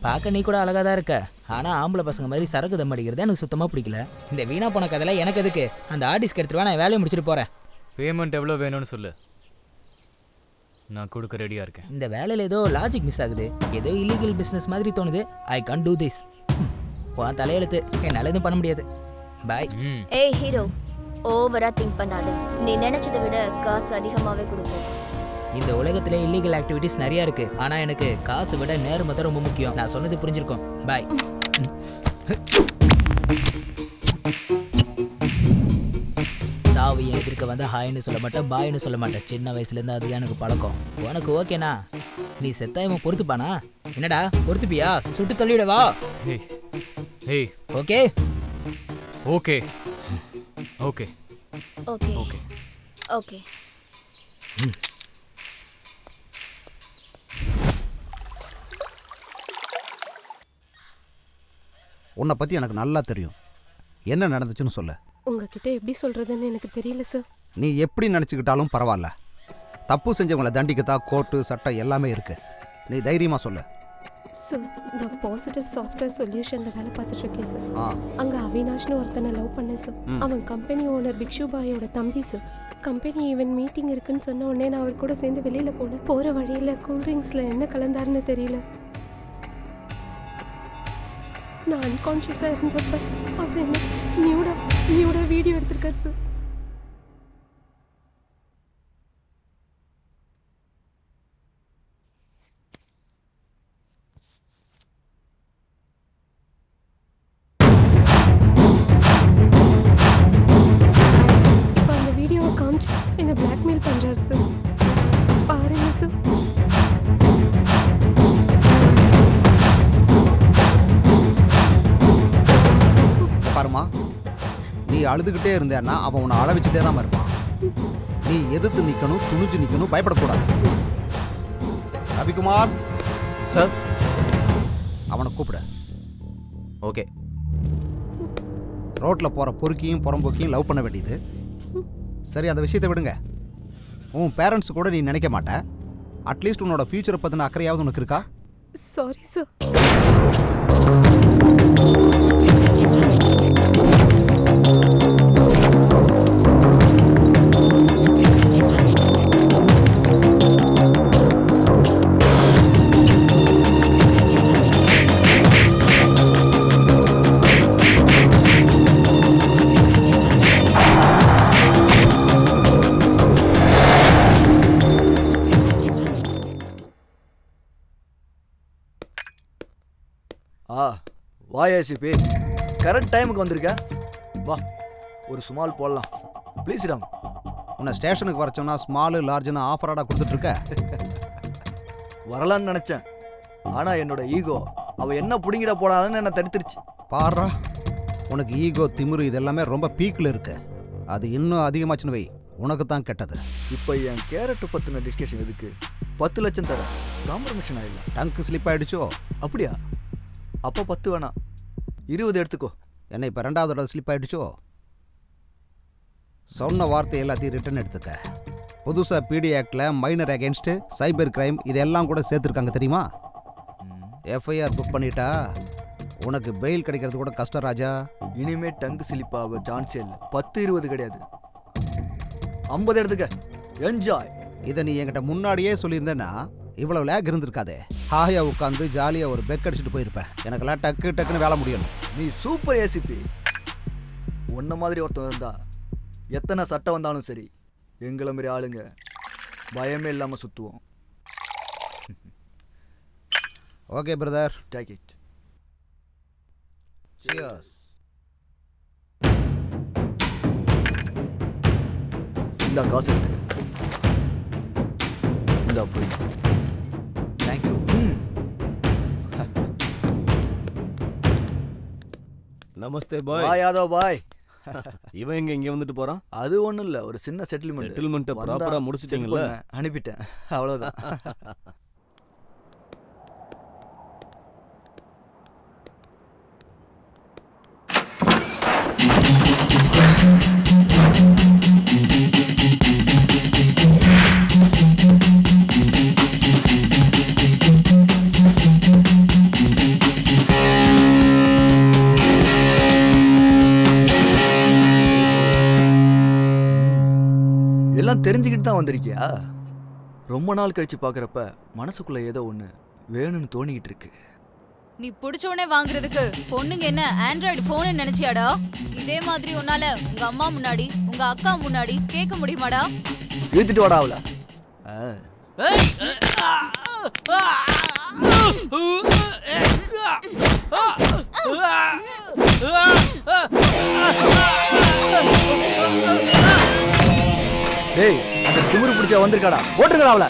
பார்க்க நீ கூட அழகாக தான் இருக்க, ஆனால் ஆம்பளை பசங்க மாதிரி சரக்கு தம் அடிக்கிறது எனக்கு சுத்தமாக பிடிக்கல. இந்த வீணா போன கதையில் எனக்கு எதுக்கு? அந்த ஆர்டிஸ்க்கு எடுத்துருவா, நான் வேலையை முடிச்சுட்டு போகிறேன். பேமெண்ட் எவ்வளோ வேணும்னு சொல்லு, நான் கொடுக்க ரெடியாக இருக்கேன். இந்த வேலையில் ஏதோ லாஜிக் மிஸ் ஆகுது. ஏதோ இல்லீகல் பிஸ்னஸ் மாதிரி தோணுது. ஐ கான் டூ திஸ். உன் தலையெழுத்து, என்னால் எதுவும் பண்ண முடியாது. பாய். ஏய் ஹீரோ, ஓவரா திங்க் பண்ணாத. நீ நினைச்சதை விட காசு அதிகமாகவே கொடுப்போம். இந்த உலகத்துல இல்லீகல் ஆக்டிவிட்டிஸ் நிறைய இருக்கு, ஆனா எனக்கு காசை விட நேர்மை தான் ரொம்ப முக்கியம். நான் சொன்னது புரிஞ்சிருக்கும். பாய். சாவி எதிர்க்க வந்து ஹாய்னு சொல்ல மாட்டேன், பாய்னு சொல்ல மாட்டேன். சின்ன வயசுல இருந்து அதுதான் எனக்கு பழக்கம். உனக்கு ஓகேனா? நீ செத்தா இவன் பொறுத்துப்பானா? என்னடா பொறுத்துப்பியா? சுட்டு தள்ளிவிடவா? ஏய் okay okay okay okay okay okay. உன்னை பற்றி எனக்கு நல்லா தெரியும். என்ன நடந்துச்சுன்னு சொல்லு. உங்ககிட்ட எப்படி சொல்கிறதுன்னு எனக்கு தெரியல சார். நீ எப்படி நினச்சிக்கிட்டாலும் பரவாயில்ல. தப்பு செஞ்சவங்களை தண்டிக்கத்தான் கோர்ட்டு சட்டம் எல்லாமே இருக்கு. நீ தைரியமாக சொல்லு. சார், நான் பாசிட்டிவ் சாஃப்ட்வேர் சொல்யூஷனில் வேலை பார்த்துட்ருக்கேன் சார். அங்கே அவினாஷ்னு ஒருத்தனை லவ் பண்ணேன் சார். அவன் கம்பெனி ஓனர் பிக்ஷு பாயோட தம்பி சார். கம்பெனி ஈவென்ட் மீட்டிங் இருக்குன்னு சொன்ன உடனே நான் அவர் கூட சேர்ந்து வெளியில் போனேன். போகிற வழியில் கூல்ட்ரிங்க்ஸில் என்ன கலந்தாருன்னு தெரியல. நான் அன்கான்ஷியஸாக இருந்தப்ப அவர் என்ன நியூடா வீடியோ எடுத்திருக்காரு சார். இப்போ அந்த வீடியோவை காமிச்சு என்னை பிளாக்மெயில் பண்ணுறாரு சார். பாருங்க சார். பாருமா, நீ அழுதுகிட்டே இருந்தேன்னா அவன் உன்னை அழ வச்சுட்டே தான் இருப்பான். நீ எதிர்த்து நிற்கணும், துணிஞ்சு நிற்கணும், பயப்படக்கூடாது. ரவிக்குமார் சார், அவனை கூப்பிட. ஓகே. ரோட்டில் போகிற பொறுக்கியும் புறம்போக்கியும் லவ் பண்ண வேண்டியது. சரி, அந்த விஷயத்தை விடுங்க. உன் பேரண்ட்ஸ் கூட நீ நினைக்க மாட்ட. அட்லீஸ்ட் உன்னோட ஃபியூச்சரை பற்றின அக்கறையாவது உனக்கு இருக்கா? Sorry sir. வா ஏசிபி, கரெக்ட் டைமுக்கு வந்திருக்க. வா, ஒரு ஸ்மால் போடலாம் ப்ளீஸ். ராம், உன்னை ஸ்டேஷனுக்கு வர சொன்னா ஸ்மாலு லார்ஜுன்னு ஆஃபராடா கொடுத்துட்ருக்க. வரலான்னு நினச்சேன், ஆனால் என்னோட ஈகோ அவள் என்ன பிடிங்கிட போடான்னு என்னை தடுத்துருச்சு. பாரா, உனக்கு ஈகோ திமிரு இதெல்லாமே ரொம்ப பீக்கில் இருக்கு. அது இன்னும் அதிகமாச்சுன்னு வை, உனக்கு தான் கெட்டது. இப்போ என் கேரட்டு பற்றின டிஸ்கஷன் எதுக்கு? 10 லட்சம் தர காம்ப்ரமைஷன் ஆகிடலாம். டங்கு ஸ்லிப் ஆகிடுச்சோ? அப்படியா? அப்போ 10 வேணாம், 20 எடுத்துக்கோ. என்ன இப்போ 2வது தடவை ஸ்லிப் ஆகிடுச்சோ? சொன்ன வார்த்தை எல்லாத்தையும் ரிட்டர்ன் எடுத்துக்க. புதுசாக பிடி ஆக்டில் மைனர் அகேன்ஸ்ட்டு சைபர் கிரைம் இதெல்லாம் கூட சேர்த்துருக்காங்க தெரியுமா? எஃப்ஐஆர் புக் பண்ணிட்டா உனக்கு பெயில் கிடைக்கிறது கூட கஷ்டம் ராஜா. இனிமே டங்கு ஸ்லிப்பாக சான்ஸே இல்லை. 10 20 கிடையாது, 50 எடுத்துக்க. என்ஜாய். இதை நீ என்கிட்ட முன்னாடியே சொல்லியிருந்தேன்னா இவ்வளவு லேக் இருந்திருக்காதே. ஹாயா உட்காந்து ஜாலியா ஒரு பெக் அடிச்சுட்டு போயிருப்பேன். எனக்கெல்லாம் டக்குன்னு வேலை முடியணும். நீ சூப்பர் ஏசிபி. உன்ன மாதிரி ஒருத்தன் இருந்தா எத்தனை சட்டம் வந்தாலும் சரி எங்களை மாதிரி ஆளுங்க பயமே இல்லாம சுத்துவோம். Okay brother, take it. Cheers. இந்த காசு எடுத்துக்க. இந்த போய். தேங்க்யூ. நமஸ்தே பாய். பாய் யாதவ் பாய். இவன் இங்க வந்துட்டு போறான்? அது ஒண்ணும் இல்ல, ஒரு சின்ன செட்டில்மெண்ட் ப்ராப்பரா முடிச்சிட்டீங்களா? அனுப்பிட்டேன், அவ்வளவுதான். எல்லாம் தெரிஞ்சுக்கிட்டு தான் வந்திருக்கியா? ரொம்ப நாள் கழிச்சு பாக்குறப்ப மனசுக்குள்ள ஏதோ ஒண்ணு வேணும்னு தோணிக்கிட்டு இருக்கு. நீ பிடிச்சோடனே வாங்குறதுக்கு பொண்ணுங்க என்ன ஆண்ட்ராய்டு போன் நினைச்சியாடா? இதே மாதிரி உன்னால உங்க அம்மா முன்னாடி உங்க அக்கா முன்னாடி கேட்க முடியுமாடா? இழுத்துட்டு வாடா அவள. டேய், அந்த திமிரு பிடிச்ச வந்திருக்காடா, போட்டுருக்கடா அவள.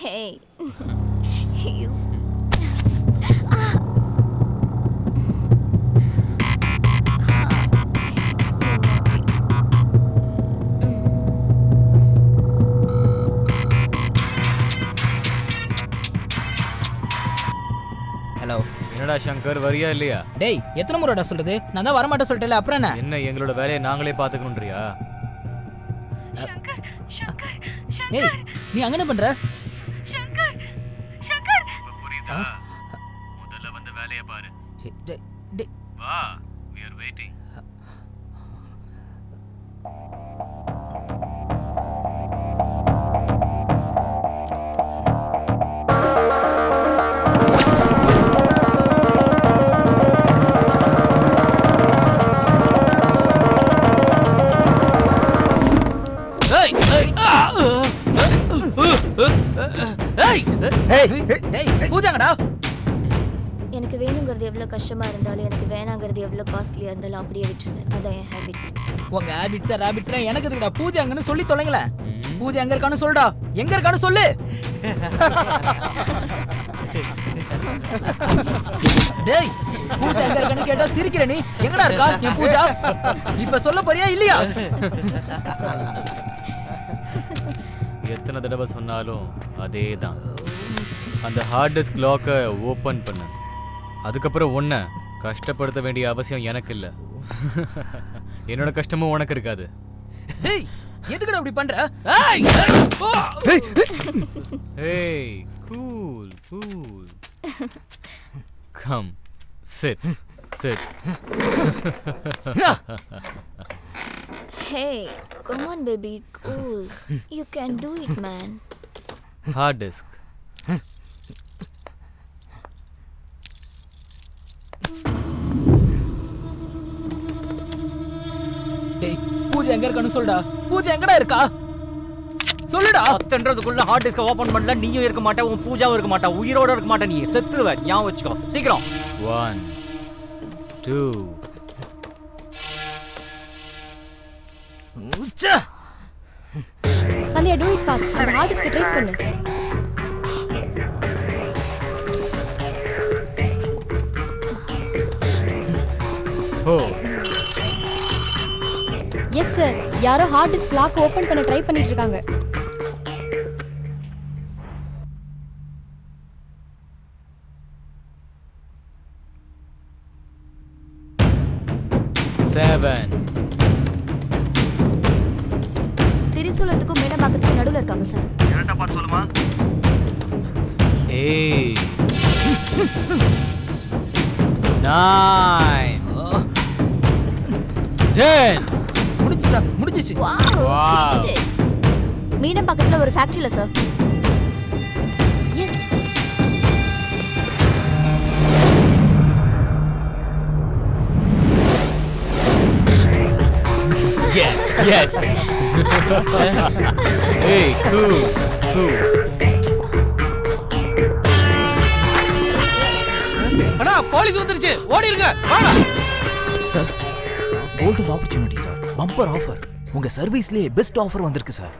Hey. You. ஹலோ. என்னடா சங்கர், வரியா இல்லையா? டேய், எத்தனை முறைடா சொல்றது? நான் தான் வரமாட்டேன் சொல்லிட்டேல, அப்புறம் என்ன? என்ன எங்களோட வேலையை நாங்களே பாத்துக்கணும்ன்றியா? ஏய், நீ அங்க என்ன பண்ற? புரியுதா? முதல்ல வந்து வேலையை பாரு. வா, we are waiting. பூஜாங்கடா. எனக்கு வேணுங்கிறது எவ்வளோ கஷ்டமா இருந்தாலும் எனக்கு வேணாங்கிறது எவ்வளோ காஸ்ட்லியா இருந்தாலும் அப்படியே விட்டுருவேன். அதான் என் ஹேபிட். உங்க ஹேபிட்ஸ்லாம் எனக்கு இருக்குடா. பூஜாங்கன்னு சொல்லி தொலைங்களேன். பூஜை எங்க இருக்கான்னு சொல்லுடா. எங்க இருக்கான்னு சொல்லு. டேய், பூஜா எங்க இருக்கான்னு கேட்டா சிரிக்கிற நீ. எங்கடா இருக்கா என் பூஜா? இப்ப சொல்ல போறியா இல்லையா? எத்தனை தடவை சொன்னாலும் அதே தான். அந்த ஹார்ட் டிஸ்க் லாக்கை ஓப்பன் பண்ண. அதுக்கப்புறம் ஒன்றை கஷ்டப்படுத்த வேண்டிய அவசியம் எனக்கு இல்லை. என்னோட கஷ்டமும் உனக்கு இருக்காது. டேய், எதுக்குடா அப்படி பண்ற? ஏய், cool cool. Come sit sit. Hey, come on baby, cool. You can do it, man. Hard disk. டேய், பூஜை எங்க இருக்கான்னு சொல்லுடா. பூஜை எங்கடா இருக்கா? சொல்லுடா. அத்தன்றதுக்குள்ள ஹார்ட் டிஸ்கை ஓபன் பண்ணல. நீயும் இருக்க மாட்டே, உன் பூஜாவும் இருக்க மாட்டா, உயிரோட இருக்க மாட்டே. நீ செத்துருவ. ஞாபகம் வச்சுக்கோ. சீக்கிரம். 1 2 சந்தியா, do it fast. அந்த ஹார்ட் டிஸ்க் ட்ரேஸ் பண்ணு. எஸ் சார், யாரோ ஹார்ட் டிஸ்க் லாக் ஓபன் பண்ண ட்ரை பண்ணிட்டு இருக்காங்க. திரிசூலத்துக்கும் மேடமாக்கத்துக்கும் நடுவில் இருக்காங்க சார். என்னடா பார்த்து சொல்லுமா? ஏய் 9 10. முடிஞ்சிச்சு. வாவ். மீனம் பக்கத்துல ஒரு ஃபேக்டரியில sir. Yes, yes. Hey, cool, cool. அண்ணா, போலீஸ் வந்துருச்சு. ஓடிருங்க. வாடா. Sir, golden opportunity sir. Bumper offer. உங்க சர்வீஸ்லயே பெஸ்ட் ஆஃபர் வந்திருக்கு சார்.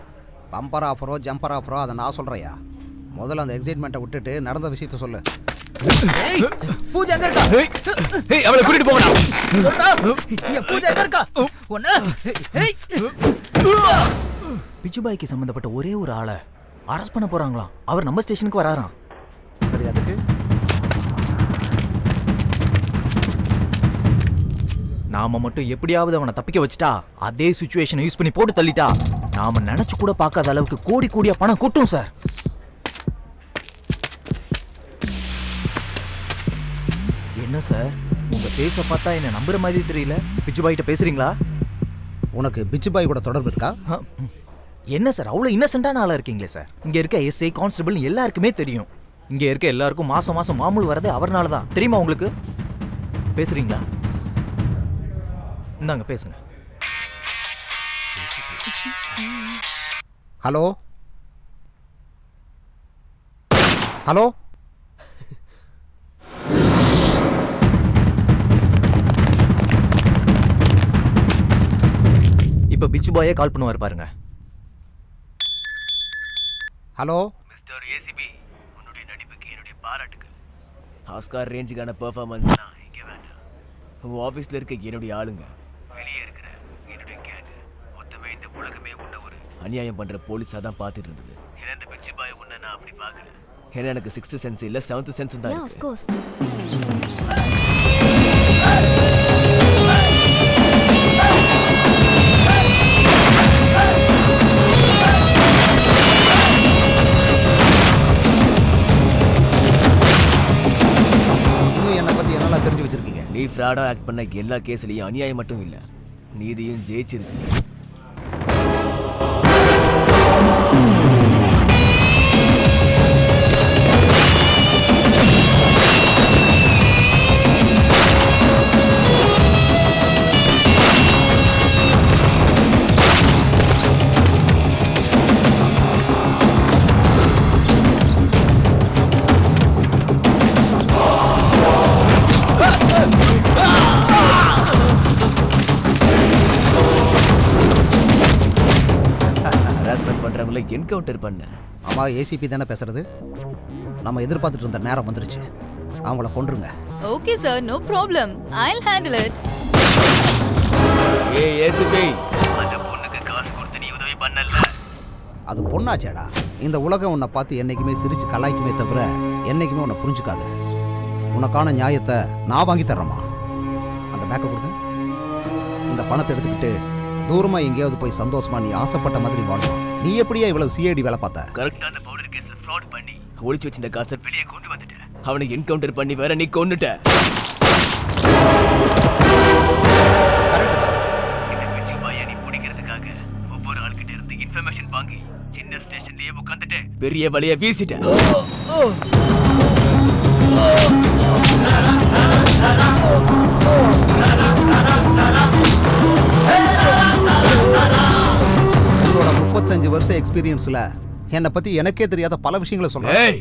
பம்பர் ஆஃபரோ ஜம்பர் ஆஃபரோ அதை நான் சொல்றையா. முதல்ல அந்த எக்ஸைட்மெண்ட்டை விட்டுட்டு நடந்த விஷயத்த சொல்லு. பூஜா எங்க இருக்கா? ஏய், அவளை கூட்டிட்டு போங்கடா. சொல்றா. என் பூஜா எங்க இருக்கா? ஒண்ணு. ஏய். பிச்சுபாய்க்கு சம்பந்தப்பட்ட ஒரே ஒரு ஆளை அரெஸ்ட் பண்ண போறாங்களாம். அவர் நம்ம ஸ்டேஷனுக்கு வராராம். சரி, அதுக்கு நாம மட்டும் எப்படியாவது அவனை தப்பிக்க வச்சுட்டா, அதே சிச்சுவேஷனை யூஸ் பண்ணி போட்டு தள்ளிட்டா, நாம நினைச்சு கூட பார்க்காத அளவுக்கு கோடி கோடியா பணம் கொட்டும் சார். என்ன சார், உங்க பேச பார்த்தா என்ன நம்புற மாதிரி தெரியல. பிச்சுபாய் கிட்ட பேசுறீங்களா? உனக்கு பிச்சுபாய் கூட தொடர்பு இருக்கா? என்ன சார், அவ்வளவு இன்னசென்ட்டான ஆளா இருக்கீங்களே சார். இங்க இருக்க எஸ்ஐ கான்ஸ்டபிள் எல்லாருக்குமே தெரியும். இங்க இருக்க எல்லாருக்கும் மாசம் மாசம் மாமூல் வரதே அவர்னால தான். தெரியுமா உங்களுக்கு? பேசுறீங்களா? இந்தாங்க பேசுங்க. Hello hello. இப்ப பிச்சு பாயே கால் பண்ணுவார் பாருங்க. ஹலோ மிஸ்டர் ஏசிபி, உன்னுடைய நடிப்புக்கு என்னுடைய பாராட்டுகள். ஆஸ்கார் ரேஞ்சுக்கான பெர்ஃபார்மன்ஸ் இங்கே வேண்டாம். உன் ஆஃபீஸில் இருக்க என்னுடைய ஆளுங்க, வெளியே இருக்கிற என்னுடைய கேங், மொத்தமே இந்த உலகமே உன்ன ஒரு அநியாயம் பண்ணுற போலீஸாக தான் பார்த்துட்டு இருந்தது. ஏன்னா இந்த பிச்சு பாய் உன்னை நான் அப்படி பார்க்கல. ஏன்னா எனக்கு 6th சென்ஸ் இல்லை 7th சென்ஸும் தான் இருக்கு. தெரிஞ்சு வச்சிருக்கீங்க. நீ ஃப்ராடா ஆக்ட் பண்ண எல்லா கேஸ்லயும் அநியாயம் மட்டும் இல்ல, நீதியும் ஜெயிச்சிருக்கு. என்கவுண்டர் பண்ண. ஆமா, ஏசிபி தானே பேசுறது. நம்ம எதிர்பார்த்துட்டு இருந்த நேரம் வந்துருச்சு. அவங்கள கொன்றுங்க. Okay sir, no problem. I'll handle it. ஏய் ஏசிபி, அந்த பொண்ணுக்கு காசு கொடுத்து நீ உதவி பண்ணல. அது பொண்ணாச்சேடா. இந்த உலகம் உன்னை பார்த்து என்னைக்குமே சிரிச்சு கலாய்க்குமே தவிர என்னைக்குமே உன்னை புரிஞ்சுக்காது. உனக்கான நியாயத்தை நான் வாங்கி தர்றேம்மா. அந்த பேக்கை கொடுங்க. இந்த பணத்தை எடுத்துக்கிட்டு தூரமா எங்கேயாவது போய் சந்தோஷமா நீ ஆசைப்பட்ட மாதிரி வாழும். நீ எப்படியா இவ்வளவு சிஐடி வேலை பார்த்த? கரெக்டா அந்த பவுடர் கேஸ்ல ஃப்ராட் பண்ணி ஒளிச்சு வச்சிருந்த காசை வெளியே கொண்டு வந்துட்ட. அவனை என்கவுண்டர் பண்ணி வேற நீ கொன்னுட்ட. இந்த பிச்சு பாயை நீ பிடிக்கிறதுக்காக ஒவ்வொரு ஆள்கிட்ட இருந்து இன்ஃபர்மேஷன் வாங்கி சின்ன ஸ்டேஷன்லயே உட்காந்துட்டு பெரிய வலைய வீசிட்ட. உங்களோட 35 வருஷம் எக்ஸ்பீரியன்ஸ்ல என்னை பத்தி எனக்கே தெரியாத பல விஷயங்களை சொல்றேன்.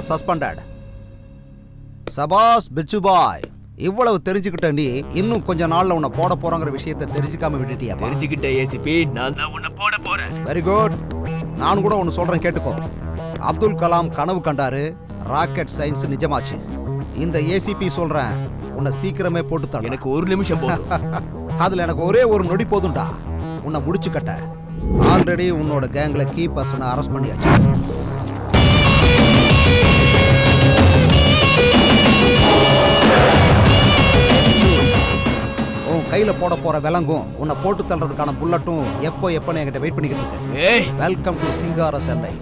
சஸ்பெண்டட். சபாஸ் பிச்சு பாய், இவ்வளவு தெரிஞ்சுக்கிட்ட நீ இன்னும் கொஞ்ச நாள்ல உன்னை போட போறங்கிற விஷயத்தை தெரிஞ்சுக்காம விட்டுட்டியா? தெரிஞ்சுக்கிட்ட ஏசிபி, நான் தான் உன்னை போட போறேன். Very good. நான் கூட ஒன்னு சொல்றேன் கேட்டுக்கோ. அப்துல் கலாம் கனவு கண்டாரு, ராக்கெட் சயின்ஸ் நிஜமாச்சு. இந்த ஏசிபி சொல்றேன், உன்னை சீக்கிரமே போட்டு தர. எனக்கு ஒரு நிமிஷம் போதும். அதுல எனக்கு ஒரே ஒரு நொடி போதும்டா உன்னை முடிச்சு கட்ட. ஆல்ரெடி உன்னோட கேங்ல கீ பர்சனை அரெஸ்ட் பண்ணியாச்சு. கையில போட போற விலங்கும் உன்னை போட்டு தள்ளுறதுக்கான புல்லட்டும் எப்பன்னு என்கிட்ட வெயிட் பண்ணிக்கிட்டு இருக்கு. வெல்கம் டு சிங்கார சென்னை.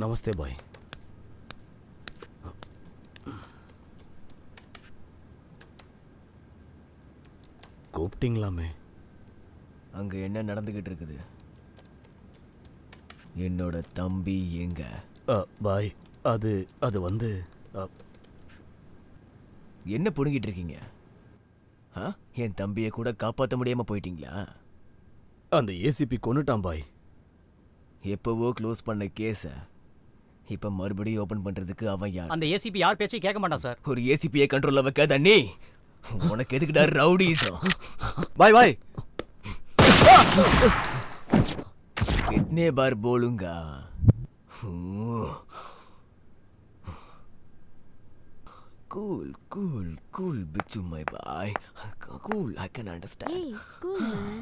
நமஸ்தே பாய். கூப்பிட்டீங்களாமே? அங்க என்ன நடந்துகிட்டு இருக்குது? என்னோட தம்பி எங்க? பாய், அது வந்து என்ன புடுங்கிட்டு இருக்கீங்க? என் தம்பியை கூட காப்பாற்ற முடியாம போயிட்டீங்களா? அந்த ஏசிபி கொன்னுட்டான் பாய். எப்பவோ க்ளோஸ் பண்ண கேஸ இப்ப மறுபடியும் ஓபன் பண்றதுக்கு அவன் யார்? அந்த ஏசிபி யார் பேச்சையும் கேட்க மாட்டான் சார். ஒரு ஏசிபியை கண்ட்ரோல்ல வைக்காத நீ. உனக்கு எதுக்குடா ரவுடிசம்? பாய் பாய், कितने बार बोलूंगा? Cool, cool, cool, Bichu, my boy. Cool, I can understand. Hey, cool, man.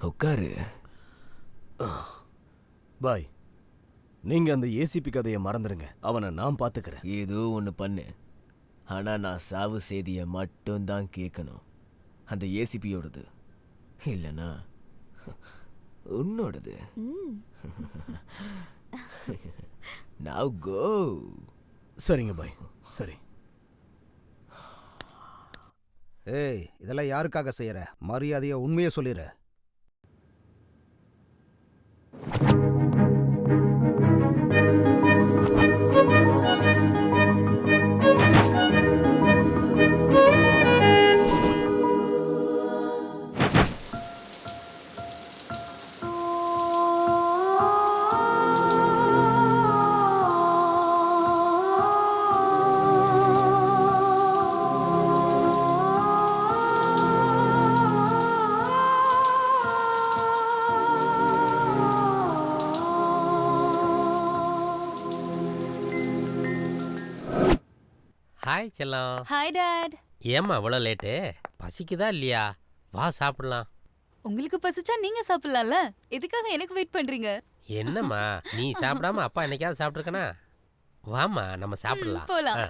உட்காரு. பாய், நீங்க அந்த ஏசிபி கதையை மறந்துருங்க. அவனை நான் பாத்துக்கிறேன். ஏதோ ஒன்று பண்ணு, ஆனா நான் சாவு செய்தியை மட்டும்தான் கேட்கணும். அந்த ஏசிபியோடது இல்லைன்னா உன்னோடது. Now go. சரிங்க பாய், சரி. ஏய், இதெல்லாம் யாருக்காக செய்யற? மரியாதையை உண்மையை சொல்லிடு. ஹாய் செல்லம். Hi dad. ஏம்மா இவ்வளோ லேட்டு? பசிக்குதா இல்லையா? வா சாப்பிடலாம். உங்களுக்கு பசிச்சா நீங்க சாப்பிடலாம்ல, எதுக்காக எனக்கு வெயிட் பண்றீங்க? என்னம்மா நீ சாப்பிடாம அப்பா என்னைக்காவது சாப்பிட்ருக்கனா? வாம்மா நம்ம சாப்பிடலாம். போலாம்.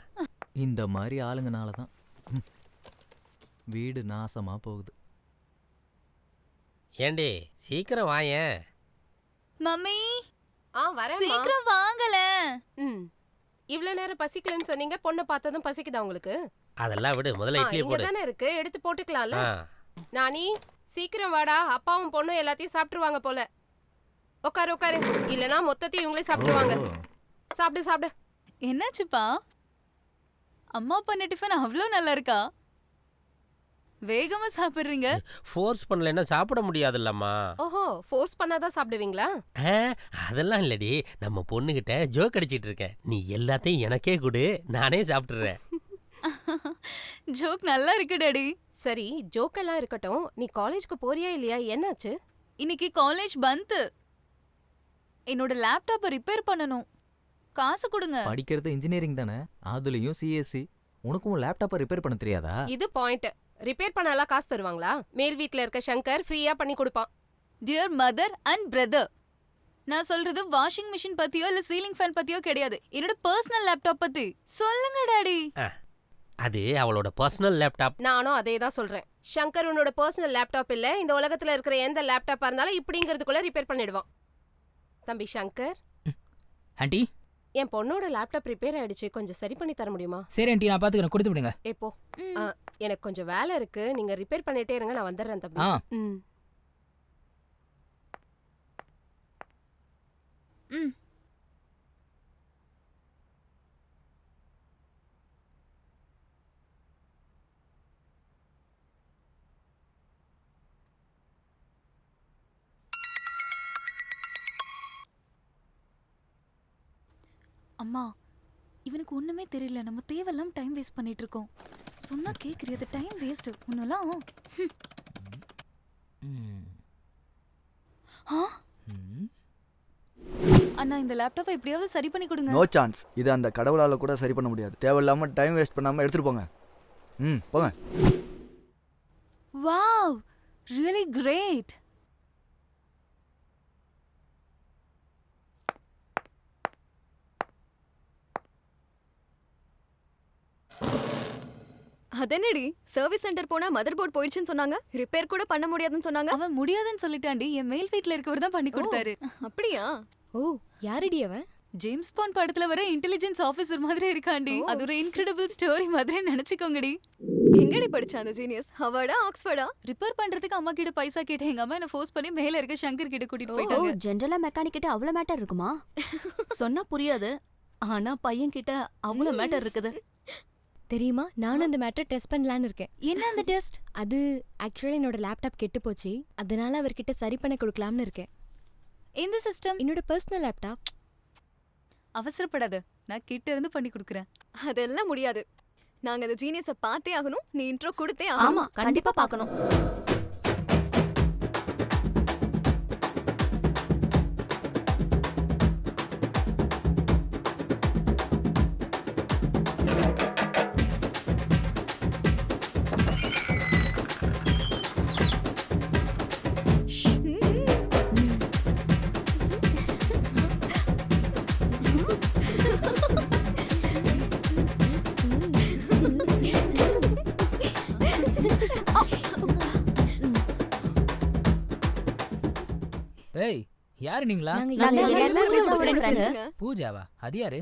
இந்த மாதிரி ஆளுங்கனால தான் வீடு நாசமா போகுது. ஏண்டி சீக்கிரம் வாயேன். மம்மி வரேன். சீக்கிரம் வாங்கல. இவ்ளோ நேரம் பசிக்கலன்னு சொன்னீங்க, பொண்ணை பார்த்ததும் பசிக்குதா உங்களுக்கு? அதெல்லாம் விடு, முதல்ல இட்லி இங்க போடு. தானே இருக்கு, எடுத்து போட்டுக்கலாம்ல. ஆ. நானி சீக்கிரம் வாடா, அப்பாவும் பொண்ணும் எல்லாத்தையும் சாப்பிட்டுருவாங்க போல. உட்காரு உட்காரு, இல்லனா மொத்தத்தையும் இவங்களே சாப்பிடுவாங்க. சாப்பிடு சாப்பிடு. என்னாச்சுப்பா? அம்மா பண்ண டிஃபன் அவ்வளோ நல்லா இருக்கா? வேகமா சாப்பிடுறீங்க. ஃபோர்ஸ் பண்ணலைன்னா சாப்பிட முடியாதுல்லம்மா. ஓஹோ, ஃபோர்ஸ் பண்ணாதான் சாப்பிடுவீங்களா? அதெல்லாம் இல்லடி, நம்ம பொண்ணுகிட்ட ஜோக் அடிச்சிட்டு இருக்கேன். நீ எல்லாத்தையும் எனக்கே கொடு, நானே சாப்பிட்டுறேன். ஜோக் நல்லா இருக்கு டாடி. சரி, ஜோக் எல்லாம் இருக்கட்டும், நீ காலேஜ்க்கு போறியா இல்லையா? என்னாச்சு? இன்னைக்கு காலேஜ் பந்த். என்னோட லேப்டாப்பை ரிப்பேர் பண்ணணும். காசு கொடுங்க. படிக்கிறது இன்ஜினியரிங் தானே, அதுலயும் சிஎஸ்சி. உனக்கும் லேப்டாப்பை ரிப்பேர் பண்ண தெரியாதா? இது பாயிண்ட். ரிப்பேர் பண்ணலாம் காசு தருவாங்களா? மேல் வீட்ல இருக்க சங்கர் ஃப்ரீயா பண்ணி கொடுப்பான். டியர் மதர் அண்ட் பிரதர், நான் சொல்றது வாஷிங் மிஷின் பத்தியோ இல்ல சீலிங் ஃபேன் பத்தியோ கிடையாது. என்னோட பர்சனல் லேப்டாப் பத்தி சொல்லுங்க டாடி. அது அவளோட பர்சனல் லேப்டாப். நானும் அதே தான் சொல்றேன். சங்கர் உன்னோட பர்சனல் லேப்டாப் இல்ல, இந்த உலகத்துல இருக்கிற எந்த லேப்டாப்பா இருந்தாலும் இப்படிங்கிறதுக்குள்ள ரிப்பேர் பண்ணிடுவான். தம்பி சங்கர், ஆண்டி என் பொண்ணோட லேப்டாப் ரிப்பேர் ஆயிடுச்சு, கொஞ்சம் சரி பண்ணி தர முடியுமா? சரி ஆண்டி, நான் பாத்துக்கிறேன், கொடுத்து விடுங்க. எப்போ? எனக்கு கொஞ்சம் வேலை இருக்கு, நீங்க ரிப்பேர் பண்ணிட்டே இருங்க, நான் வந்துடுறேன் தம்பி. அம்மா, இவனுக்கு ஒண்ணுமே தெரியல. நம்ம தேவையில்லாம டைம் வேஸ்ட் பண்ணிட்டு இருக்கோம். சொன்னா கேக்குறியது டைம் வேஸ்ட். உன்னெல்லாம் அண்ணா, இந்த லேப்டாப்பை எப்படியாவது சரி பண்ணி கொடுங்க. No chance. இது அந்த கடவுளால கூட சரி பண்ண முடியாது. தேவையில்லாம டைம் வேஸ்ட் பண்ணாம எடுத்துட்டு போங்க. போங்க. Wow, really great. அதனடி சர்வீஸ் சென்டர் போனா மதர் போர்ட் போயிடுச்சுன்னு சொன்னாங்க, ரிப்பேர் கூட பண்ண முடியாதுன்னு சொன்னாங்க. அவன் முடியாதுன்னு சொல்லிட்டாண்டி. என் மேல் வீட்ல இருக்கவர் தான் பண்ணி கொடுத்தாரு. அப்படியா? ஓ, யாரடி அவன்? ஜேம்ஸ் பாண்ட் படத்துல வர இன்டெலிஜென்ஸ் ஆபீசர் மாதிரி இருக்காண்டி. அது ஒரு இன்கிரெடிபிள் ஸ்டோரி மாதிரி நினைச்சுக்கோங்கடி. எங்கடி படிச்சா அந்த ஜீனியஸ்? ஹார்வர்டா ஆக்ஸ்ஃபோர்டா? ரிப்பேர் பண்றதுக்கு அம்மா கிட்ட பைசா கேட்டேன். எங்க அம்மா என்ன ஃபோர்ஸ் பண்ணி மேல இருக்க சங்கர் கிட்ட கூட்டிட்டு போயிட்டாங்க. ஜெனரலா மெக்கானிக் கிட்ட அவ்வளவு மேட்டர் இருக்குமா? சொன்னா புரியாது, ஆனா பையன் கிட்ட அவ்வளவு மேட்டர் இருக்குது. தெரியுமா, நானும் அந்த மேட்டர் டெஸ்ட் பண்ணலான்னு இருக்கேன். என்ன அந்த டெஸ்ட்? அது ஆக்சுவலா என்னோட லேப்டாப் கெட்டு போச்சு, அதனால அவர்கிட்ட சரி பண்ண கொடுக்கலாம்னு இருக்கேன். இந்த சிஸ்டம் என்னோட பர்சனல் லேப்டாப். அவசரப்படாத, நான் கிட்ட இருந்து பண்ணி கொடுக்குறேன். அதெல்லாம் முடியாது. நாங்க அந்த ஜீனியஸை பார்த்தே ஆகணும். நீ இன்ட்ரோ கொடுத்தே ஆகணும். ஆமா, கண்டிப்பா பார்க்கணும். ஏய், யாரு நீங்களா? பூஜாவா? அது யாரு?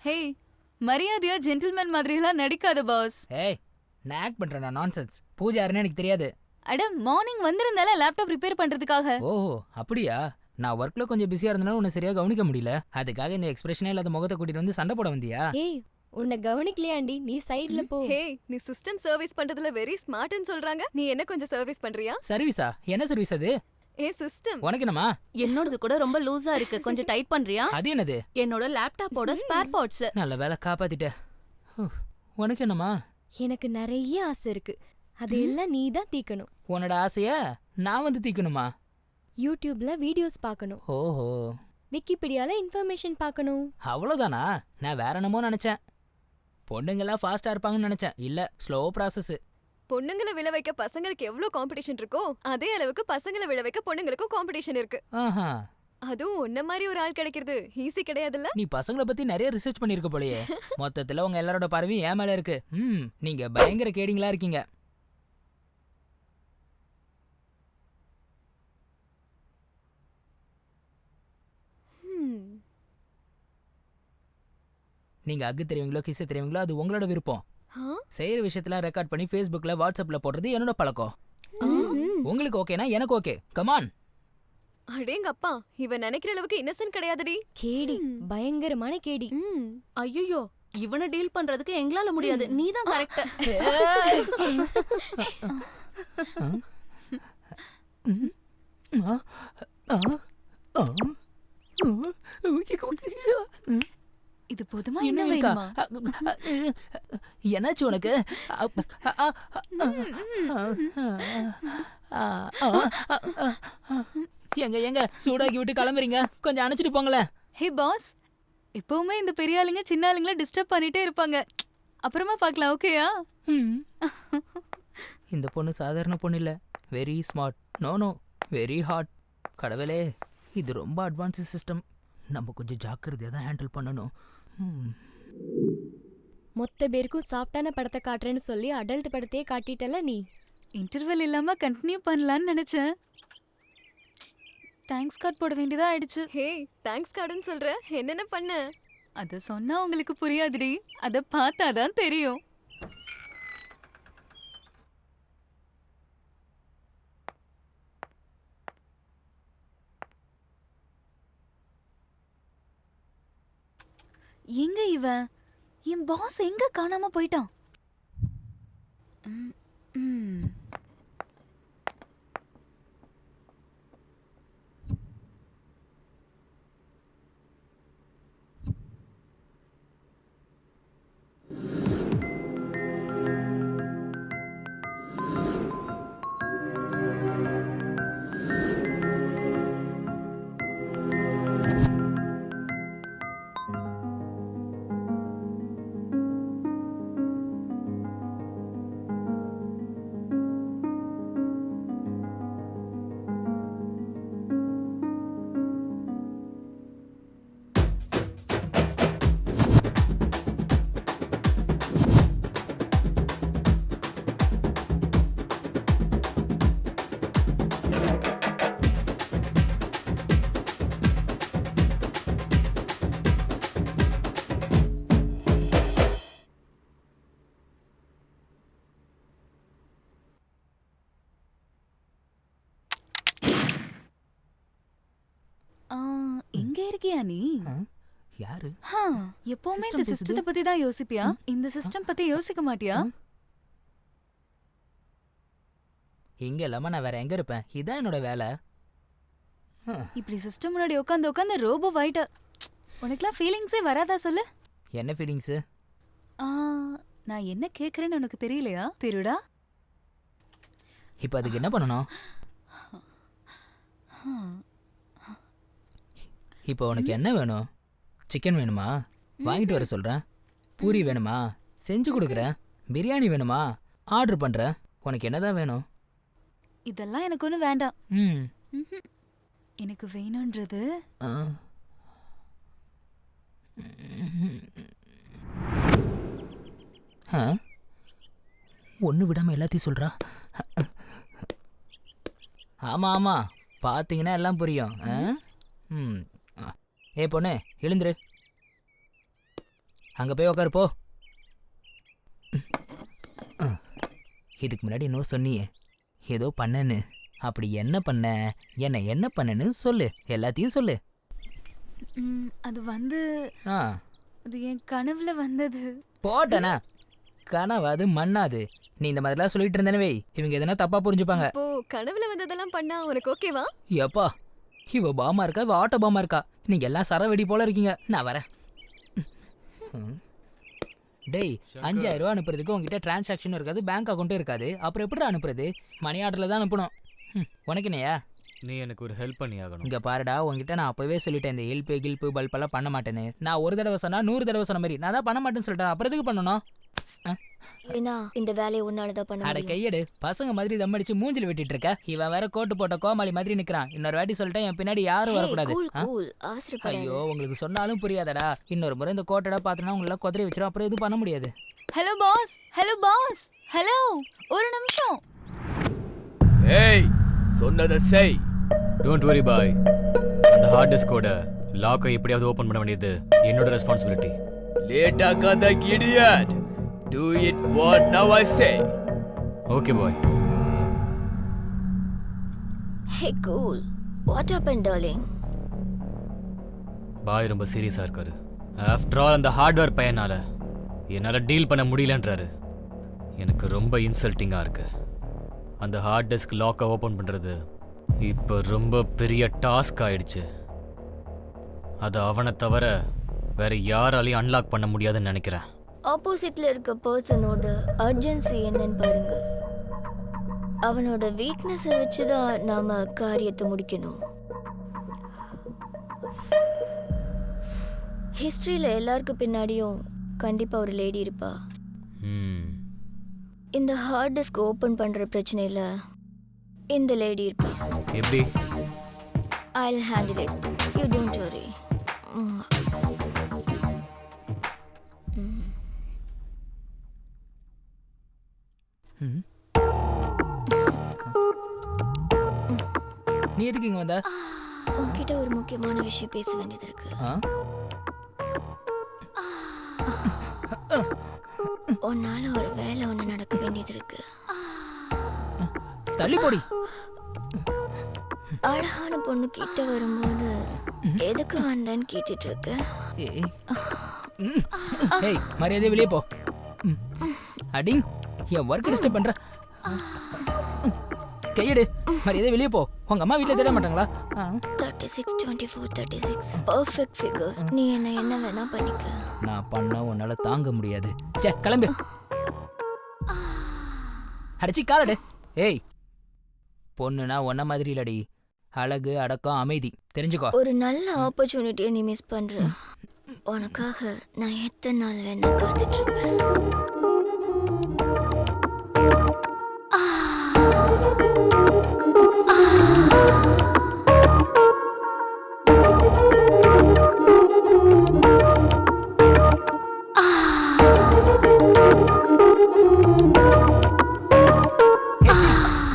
ஹே, மரியாதையா ஜென்டில்மேன் மாதிரி எல்லாம் நடிக்காத பாஸ். ஏய், நான் ஆக்ட் பண்றேனா? நான்சென்ஸ். பூஜா யாருன்னு எனக்கு தெரியாது. அட, மார்னிங் வந்திருந்தால லேப்டாப் ரிப்பேர் பண்றதுக்காக. ஓஹோ, அப்படியா? நான் ஒர்க்ல கொஞ்சம் பிஸியா இருந்தனால உன்னை சரியா கவனிக்க முடியல. அதுக்காக இந்த எக்ஸ்பிரஷனே இல்லாத முகத்தை கூட்டிட்டு வந்து சண்டை போட வந்தியா? ஏய், உன்னை கவனிக்கலையாண்டி, நீ சைடுல போ. ஹே, நீ சிஸ்டம் சர்வீஸ் பண்றதுல வெரி ஸ்மார்ட்னு சொல்றாங்க. நீ என்ன கொஞ்சம் சர்வீஸ் பண்றியா? சர்வீஸா? என்ன சர்வீஸ் அது? ஏ சிஸ்டம். உனக்கு என்னமா? என்னோடது கூட ரொம்ப லூசா இருக்கு, கொஞ்சம் டைட் பண்றியா? அது என்னது? என்னோட லேப்டாப்போட ஸ்பேர் பார்ட்ஸ். நல்ல வேலை காப்பாத்திட்ட. உனக்கு என்னமா? எனக்கு நிறைய ஆசை இருக்கு, அதெல்லாம் நீ தான் தீக்கணும். உன்னோட ஆசையா நான் வந்து தீக்கணுமா? யூடியூப்ல வீடியோஸ் பார்க்கணும். ஓஹோ. விக்கிபீடியால இன்ஃபர்மேஷன் பார்க்கணும். அவ்வளவுதானா? நான் வேற என்னமோ நினைச்சேன். பொண்ணுங்கெல்லாம் ஃபாஸ்டா இருப்பாங்கன்னு நினைச்சேன். இல்ல, ஸ்லோ ப்ராசஸ். பொண்ணுங்களை விழ வைக்க பசங்களுக்கு எவ்வளவு காம்படிஷன் இருக்கோ அதே அளவுக்கு பசங்களை விழ வைக்க பொண்ணுங்களுக்கும் காம்படிஷன் இருக்கு. ஆஹா, அதுவும் உன்ன மாதிரி ஒரு ஆள் கிடைக்கிறது ஈஸி கிடையாதுல்ல. நீ பசங்களை பத்தி நிறைய ரிசர்ச் பண்ணிருக்க போலயே. மொத்தத்துல உங்க எல்லாரோட பார்வையும் என் மேல இருக்கு. நீங்க பயங்கர கேடிங்களா இருக்கீங்க. நீங்க அக்கு தெரியுங்களோ கிஸ் தெரியுங்களோ அது உங்களோட விருப்பம். செய்யற விஷயத்துல ரெக்கார்ட் பண்ணி ஃபேஸ்புக்ல வாட்ஸ்அப்ல போடுறது என்னோட பழக்கம். உங்களுக்கு ஓகேனா எனக்கு ஓகே. கமான். அடேங்க அப்பா, இவன் நினைக்கிற அளவுக்கு இன்னசென்ட் கிடையாதுடி. கேடி, பயங்கரமான கேடி. ஐயோ, இவனை டீல் பண்றதுக்கு எங்களால முடியாது. நீதான் கரெக்ட். இது போதுமா என்ன வேணுமா? என்னாச்சு உனக்கு? எங்க சூடாக்கி விட்டு கிளம்புறீங்க? கொஞ்சம் அணைச்சிட்டு போங்களேன். ஹே பாஸ், எப்பவுமே இந்த பெரிய ஆளுங்க சின்ன ஆளுங்களை டிஸ்டர்ப் பண்ணிட்டே இருப்பாங்க. அப்புறமா பார்க்கலாம், ஓகேயா? இந்த பொண்ணு சாதாரண பொண்ணு இல்ல, very smart. No very hard. கடவுளே, இது ரொம்ப அட்வான்ஸ் சிஸ்டம். நம்ம கொஞ்சம் ஜாக்கிரதையா தான் ஹேண்டில் பண்ணணும். மொத்த பேருக்கும் சாஃப்டான படத்தை காட்டுறேன்னு சொல்லி அடல்ட் படத்தையே காட்டிட்டல நீ. இன்டர்வெல் இல்லாம கண்டினியூ பண்ணலான்னு நினைச்சேன். தேங்க்ஸ் கார்டு போட வேண்டியதா ஆயிடுச்சு. ஹே, தேங்க்ஸ் கார்டுன்னு சொல்ற, என்னென்ன பண்ண? அத சொன்னா உங்களுக்கு புரியாதுடி, அத பார்த்தாதான் தெரியும். எங்க இவன்? என் பாஸ் எங்க காணாம போயிட்டான்? எங்க இருக்கியா நீ? யாரு? எப்பவுமே இந்த சிஸ்டத்தை பத்தி தான் யோசிப்பியா? இந்த சிஸ்டம் பத்தி யோசிக்க மாட்டியா? இங்க இல்லாம நான் வேற எங்க இருப்பேன்? இதான் என்னோட வேலை. இப்படி சிஸ்டம் முன்னாடி உட்காந்து உட்காந்து ரோபோ ஆயிட்ட. உனக்குலாம் ஃபீலிங்ஸே வராதா சொல்லு? என்ன ஃபீலிங்ஸ்? நான் என்ன கேக்குறேன்னு உனக்கு தெரியலையா? திருடா, இப்போ அதுக்கு என்ன பண்ணணும்? இப்போ உனக்கு என்ன வேணும்? சிக்கன் வேணுமா? வாங்கிட்டு வர சொல்கிறேன். பூரி வேணுமா? செஞ்சு கொடுக்குறேன். பிரியாணி வேணுமா? ஆர்டர் பண்ணுறேன். உனக்கு என்னதான் வேணும்? இதெல்லாம் எனக்கு ஒன்றும் வேண்டாம். எனக்கு வேணுன்றது ஒன்று விடாமல் எல்லாத்தையும் சொல்கிறா. ஆமாம் ஆமாம், பார்த்தீங்கன்னா எல்லாம் புரியும். ஏ பொண்ணு, எழுந்துரு. அங்கே போய் உக்காரு போ. இதுக்கு முன்னாடி இன்னும் சொன்னியே ஏதோ பண்ணன்னு. அப்படி என்ன பண்ண? என்ன பண்ணன்னு சொல்லு. எல்லாத்தையும் சொல்லு. அது வந்து அது என் கனவுல வந்தது. போட்டனா? கனவாது மண்ணாது. நீ இந்த மாதிரிலாம் சொல்லிட்டு இருந்தனவே, இவங்க எதனா தப்பா புரிஞ்சுப்பாங்க. இப்போ கனவுல வந்ததெல்லாம் பண்ணா உனக்கு ஓகேவா? எப்பா, இவ பாமா இருக்கா, இவ ஆட்டோ பாமா இருக்கா. நீங்க எல்லாம் சரவெடி போல இருக்கீங்க. நான் வரேன். டேய், 5000 ரூபா அனுப்புறதுக்கு உங்ககிட்ட டிரான்சாக்ஷனும் இருக்காது, பேங்க் அக்கௌண்ட்டும் இருக்காது. அப்புறம் எப்படிடா அனுப்புறது? மணி ஆர்டரில் தான் அனுப்பணும். உனக்கு என்னையா? நீ எனக்கு ஒரு ஹெல்ப் பண்ணி ஆகணும். இங்க பாருடா, உங்ககிட்ட நான் அப்பவே சொல்லிட்டேன் இந்த ஹெல்ப் கில்ப்பு பல்பெல்லாம் பண்ண மாட்டேன்னு. நான் ஒரு தடவை சொன்னா 100 தடவை சொன்ன மாதிரி. நான் தான் பண்ண மாட்டேன்னு சொல்லிட்டேன், அப்புறம் எதுக்கு பண்ணணும்? ஏன்னா இந்த வேலையை உன்னாலதான் பண்ண அட முடியும். கையெடு, பசங்க மாதிரி தம் அடிச்சு மூஞ்சில வெட்டிட்டு இருக்க. இவன் வேற கோட்டு போட்ட கோமாளி மாதிரி நிக்கிறான். இன்னொரு வாட்டி சொல்லிட்டேன், என் பின்னாடி யாரும் வரக்கூடாது. ஐயோ, உங்களுக்கு சொன்னாலும் புரியாதடா. இன்னொரு முறை இந்த கோட்டடா பாத்தனா உங்கள குதிரை வச்சிரும், அப்புறம் எதுவும் பண்ண முடியாது. Hello boss, hello boss, hello, ஒரு நிமிஷம். ஏய், சொன்னதை செய். டோன்ட் வரி பாய். அந்த ஹார்ட் டிஸ்கோட லாக்கை எப்படியாவது ஓபன் பண்ண வேண்டியது என்னோட ரெஸ்பான்சிபிலிட்டி. லேட் ஆகாத idiot. Do it what now I say. Okay boy. Hey cool. What happened darling? பாய் ரொம்ப சீரியஸா இருக்காரு. ஆஃப்டர் ஆல் அந்த ஹார்ட்வேர் பையனால என்னால டீல் பண்ண முடியலன்றாரு. எனக்கு ரொம்ப இன்சல்ட்டிங்கா இருக்கு. அந்த ஹார்ட் டிஸ்க் லாக்கை ஓபன் பண்றது இப்போ ரொம்ப பெரிய டாஸ்க் ஆயிடுச்சு. அது அவனை தவிர வேற யாராலையும் அன்லாக் பண்ண முடியாதுன்னு நினைக்கிறேன். ஆப்போசிட்ல இருக்க பர்சனோட அர்ஜென்சி என்னன்னு பாருங்க. அவனோட வீக்னஸை வச்சுதான் நாம காரியத்தை முடிக்கணும். ஹிஸ்டரியில எல்லாருக்கு பின்னாடியும் கண்டிப்பா ஒரு லேடி இருப்பா. இந்த ஹார்ட் டிஸ்க் ஓபன் பண்ற பிரச்சனையில இந்த லேடி இருப்பா. எப்படி? I'll handle it. You don't worry. நீ எதுக்கு இங்க வந்த? உன்கிட்ட ஒரு முக்கியமான விஷயம் பேச வேண்டியது இருக்கு. உன்னால ஒரு வேலை ஒண்ணு நடக்க வேண்டியது இருக்கு. தள்ளி போடி. அழகான பொண்ணு கிட்ட வரும்போது எதுக்கு வந்தேன்னு கேட்டுட்டு இருக்க? ஏய், மரியாதை வெளியே போ. அடிங், என் ஒர்க் டிஸ்டர்ப் பண்ற. கையெடு, மரியாதை வெளியே போ. உங்க அம்மா வீட்டுல தேட மாட்டாங்களா? 36 24 36 பெர்ஃபெக்ட் ஃபிகர். நீ என்ன வேணா பண்ணிக்க. நான் பண்ண உன்னால தாங்க முடியாது. சே, கிளம்பு. அடிச்சு காலடு. ஏய், பொண்ணுனா ஒன்ன மாதிரி இல்லடி. அழகு, அடக்கம், அமைதி, தெரிஞ்சுக்கோ. ஒரு நல்ல ஆப்பர்ச்சுனிட்டியை நீ மிஸ் பண்ற. உனக்காக நான் எத்தனை நாள் வேணா காத்துட்டு இருப்பேன்.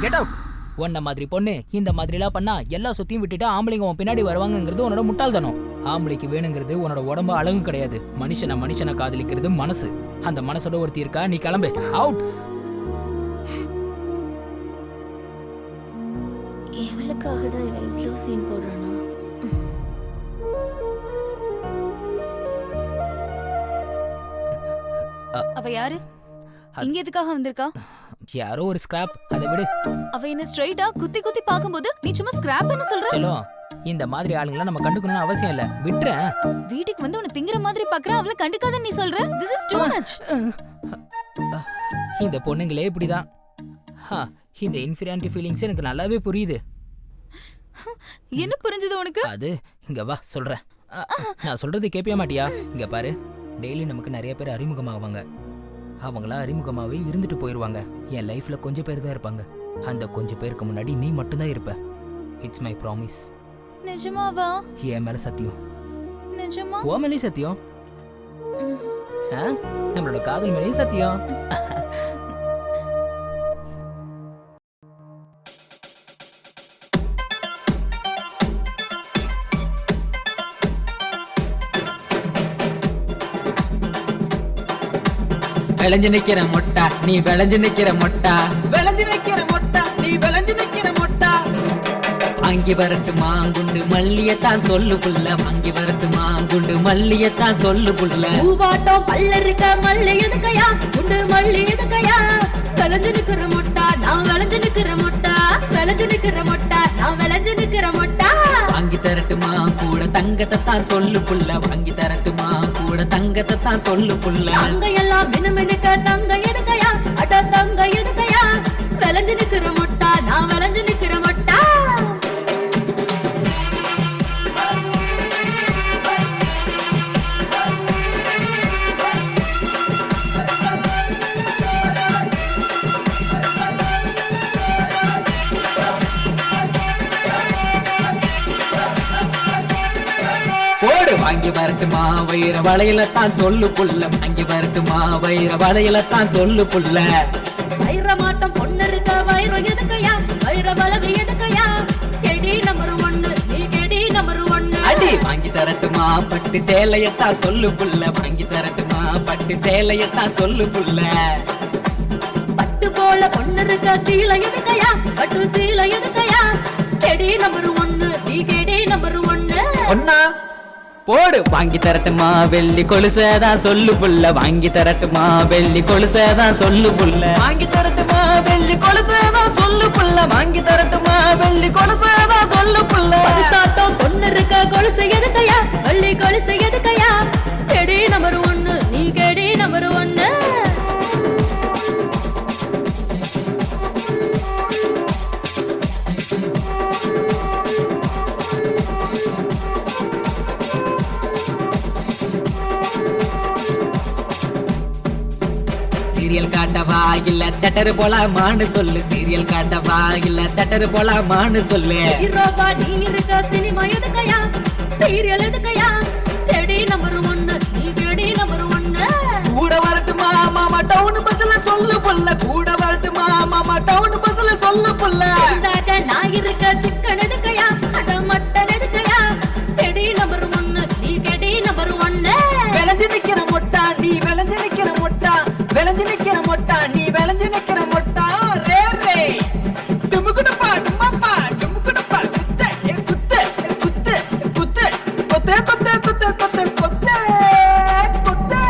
Get out. உன்ன மாதிரி பொண்ணு இந்த மாதிரிலாம் பண்ணா எல்லா சுத்தியும் விட்டுட்டு ஆம்பளைங்க உன் பின்னாடி வருவாங்கங்கிறது உன்னோட முட்டாள்தனம். ஆம்பளைக்கு வேணுங்கிறது உன்னோட உடம்பு அழகும் கிடையாது. மனுஷனை காதலிக்கிறது மனசு. அந்த மனசோட ஒருத்தி இருக்கா, நீ கிளம்பு. அவுட். எவளுக்காக தான் இவன் இவ்வளோ சீன் போடுறானா? அவ யாரு? இங்க எதுக்காக வந்திருக்கா? யாரோ ஒரு ஸ்கிராப், அதை விடு. அவ என்ன ஸ்ட்ரைட்டா குத்தி குத்தி பாக்கும்போது நீ சும்மா ஸ்கிராப்னு சொல்ற? சலோ, இந்த மாதிரி ஆளுங்கள நம்ம கண்டுக்கணும்னு அவசியம் இல்ல, விட்டுறேன். வீட்டுக்கு வந்து உன்னை திங்கிற மாதிரி பாக்குற, அவளை கண்டுக்காத நீ சொல்ற? This is too much. இந்த பொண்ணுங்களே இப்படிதான். இந்த இன்ஃபீரியாரிட்டி ஃபீலிங்ஸ் எனக்கு நல்லாவே புரியுது. என்ன புரிஞ்சது உனக்கு? அது இங்க வா சொல்றேன். நான் சொல்றது கேட்பியா மாட்டியா? இங்க பாரு, டெய்லி நமக்கு நிறைய பேர் அறிமுகமாவாங்க. அவங்களா அறிமுகமாவே இருந்துட்டு போயிடுவாங்க. என் லைஃப்ல கொஞ்சம் பேர் தான் இருப்பாங்க. அந்த கொஞ்சம் பேருக்கு முன்னாடி நீ மட்டும்தான் இருப்ப. It's my promise. நிஜமாவா? என் மேல சத்தியம். நிஜமா? ஓ மேலே சத்தியம். நம்மளோட காதல் மேலே சத்தியம். விளைஞ்சு நிக்கிற மொட்டா நீ விளைஞ்சு நிக்கிற மொட்டா, விளைஞ்சு நிக்கிற மொட்டா நீ விளைஞ்சு நிக்கிற மொட்டா. வாங்கி வரட்டுமா குண்டு மல்லியத்தான் சொல்லு புள்ள, வாங்கி வரட்டுமா குண்டு மல்லியத்தான் சொல்லு புள்ள. பூவாட்டம் பல்ல இருக்க மல்லி எதுக்கையா, குண்டு மல்லி எதுக்கையா. விளைஞ்சு நிக்கிற மொட்டா நான் விளைஞ்சு நிக்கிற மொட்டா, விளைஞ்சு நிக்கிற மொட்டா நான் விளைஞ்சு நிக்கிற மொட்டா. வாங்கி தரட்டுமா கூட தங்கத்தை தான் சொல்லு புள்ள, வாங்கி தரட்டுமா கூட தங்கத்தை தான் சொல்லு புள்ள. தங்க எல்லாம் மினுமினுக்க தங்க எடுக்கையா, அட தங்க எடுக்கையா. விளைஞ்சு நிக்கிற மொட்டா நான் விளைஞ்சு நிக்கிற மொட்டா. வாங்கி வரட்டுமா வைர வளையல தான் சொல்லு புள்ள வாங்கி வரட்டுமா வைர வளையல தான் சொல்லு புள்ள வைர மாட்டம் பொண்ணு இருக்க வைரம் எதுக்கையா வைர வளவு எதுக்கையா கெடி நம்பர் 1 நீ கெடி நம்பர் 1 அடி வாங்கி தரட்டுமா பட்டு சேலையத்தான் சொல்லு புள்ள வாங்கி தரட்டுமா பட்டு சேலையத்தான் சொல்லு புள்ள பட்டு போல பொண்ணு இருக்க சீலை எதுக்கையா பட்டு சீலை எதுக்கையா கெடி நம்பர் 1 நீ கெடி நம்பர் 1 ஒன்னா போடு வாங்கி தரட்டுமா வெள்ளி கொலுசதான் சொல்லு புள்ள வாங்கி தரட்டுமா வெள்ளி கொலுசதான் சொல்லு புள்ள வாங்கி தரட்டுமா வெள்ளி கொலுசதான் சொல்லு புள்ள வாங்கி தரட்டுமா வெள்ளி கொலுசதான் சொல்லு புள்ள சாத்தம் பொண்ணு இருக்க கொலுசு எதுக்கையா வெள்ளி கொலுசு எதுக்கையா கெடி நம்பர் 1 நீ கெடி நம்பர் 1 சீரியல் காட்டவா இல்ல தட்டரு போலாமான்னு சொல்லு சீரியல் காட்டவா இல்ல தட்டரு போலாமான்னு சொல்லு ஹீரோவா நீ இருக்க சினிமா எதுக்கையா சீரியல் எதுக்கையா கெடி நம்பர் 1 நீ கெடி நம்பர் 1 கூட வரட்டுமா மாமா டவுன் பஸ்ல சொல்லு புள்ள கூட வரட்டுமா மாமா டவுன் பஸ்ல சொல்லு புள்ள நான் இருக்க சிக்கன் எதுக்கையா அட மட்டன் எதுக்கையா கெடி நம்பர் 1 நீ கெடி நம்பர் 1 விளைஞ்சு நிக்கிற மொட்டா நீ விளைஞ்சு நிக்கிற மொட்டா விளைஞ்சு நிக்கிற மொட்டா நீ விளைஞ்சு நிக்கிற மொட்டா ரே ரே டுமுகுடுப்பா டும்மப்பா டுமுகுடுப்பா குத்து குத்து குத்து குத்து கொத்தே கொத்தே கொத்தே கொத்தே கொத்தே கொத்தே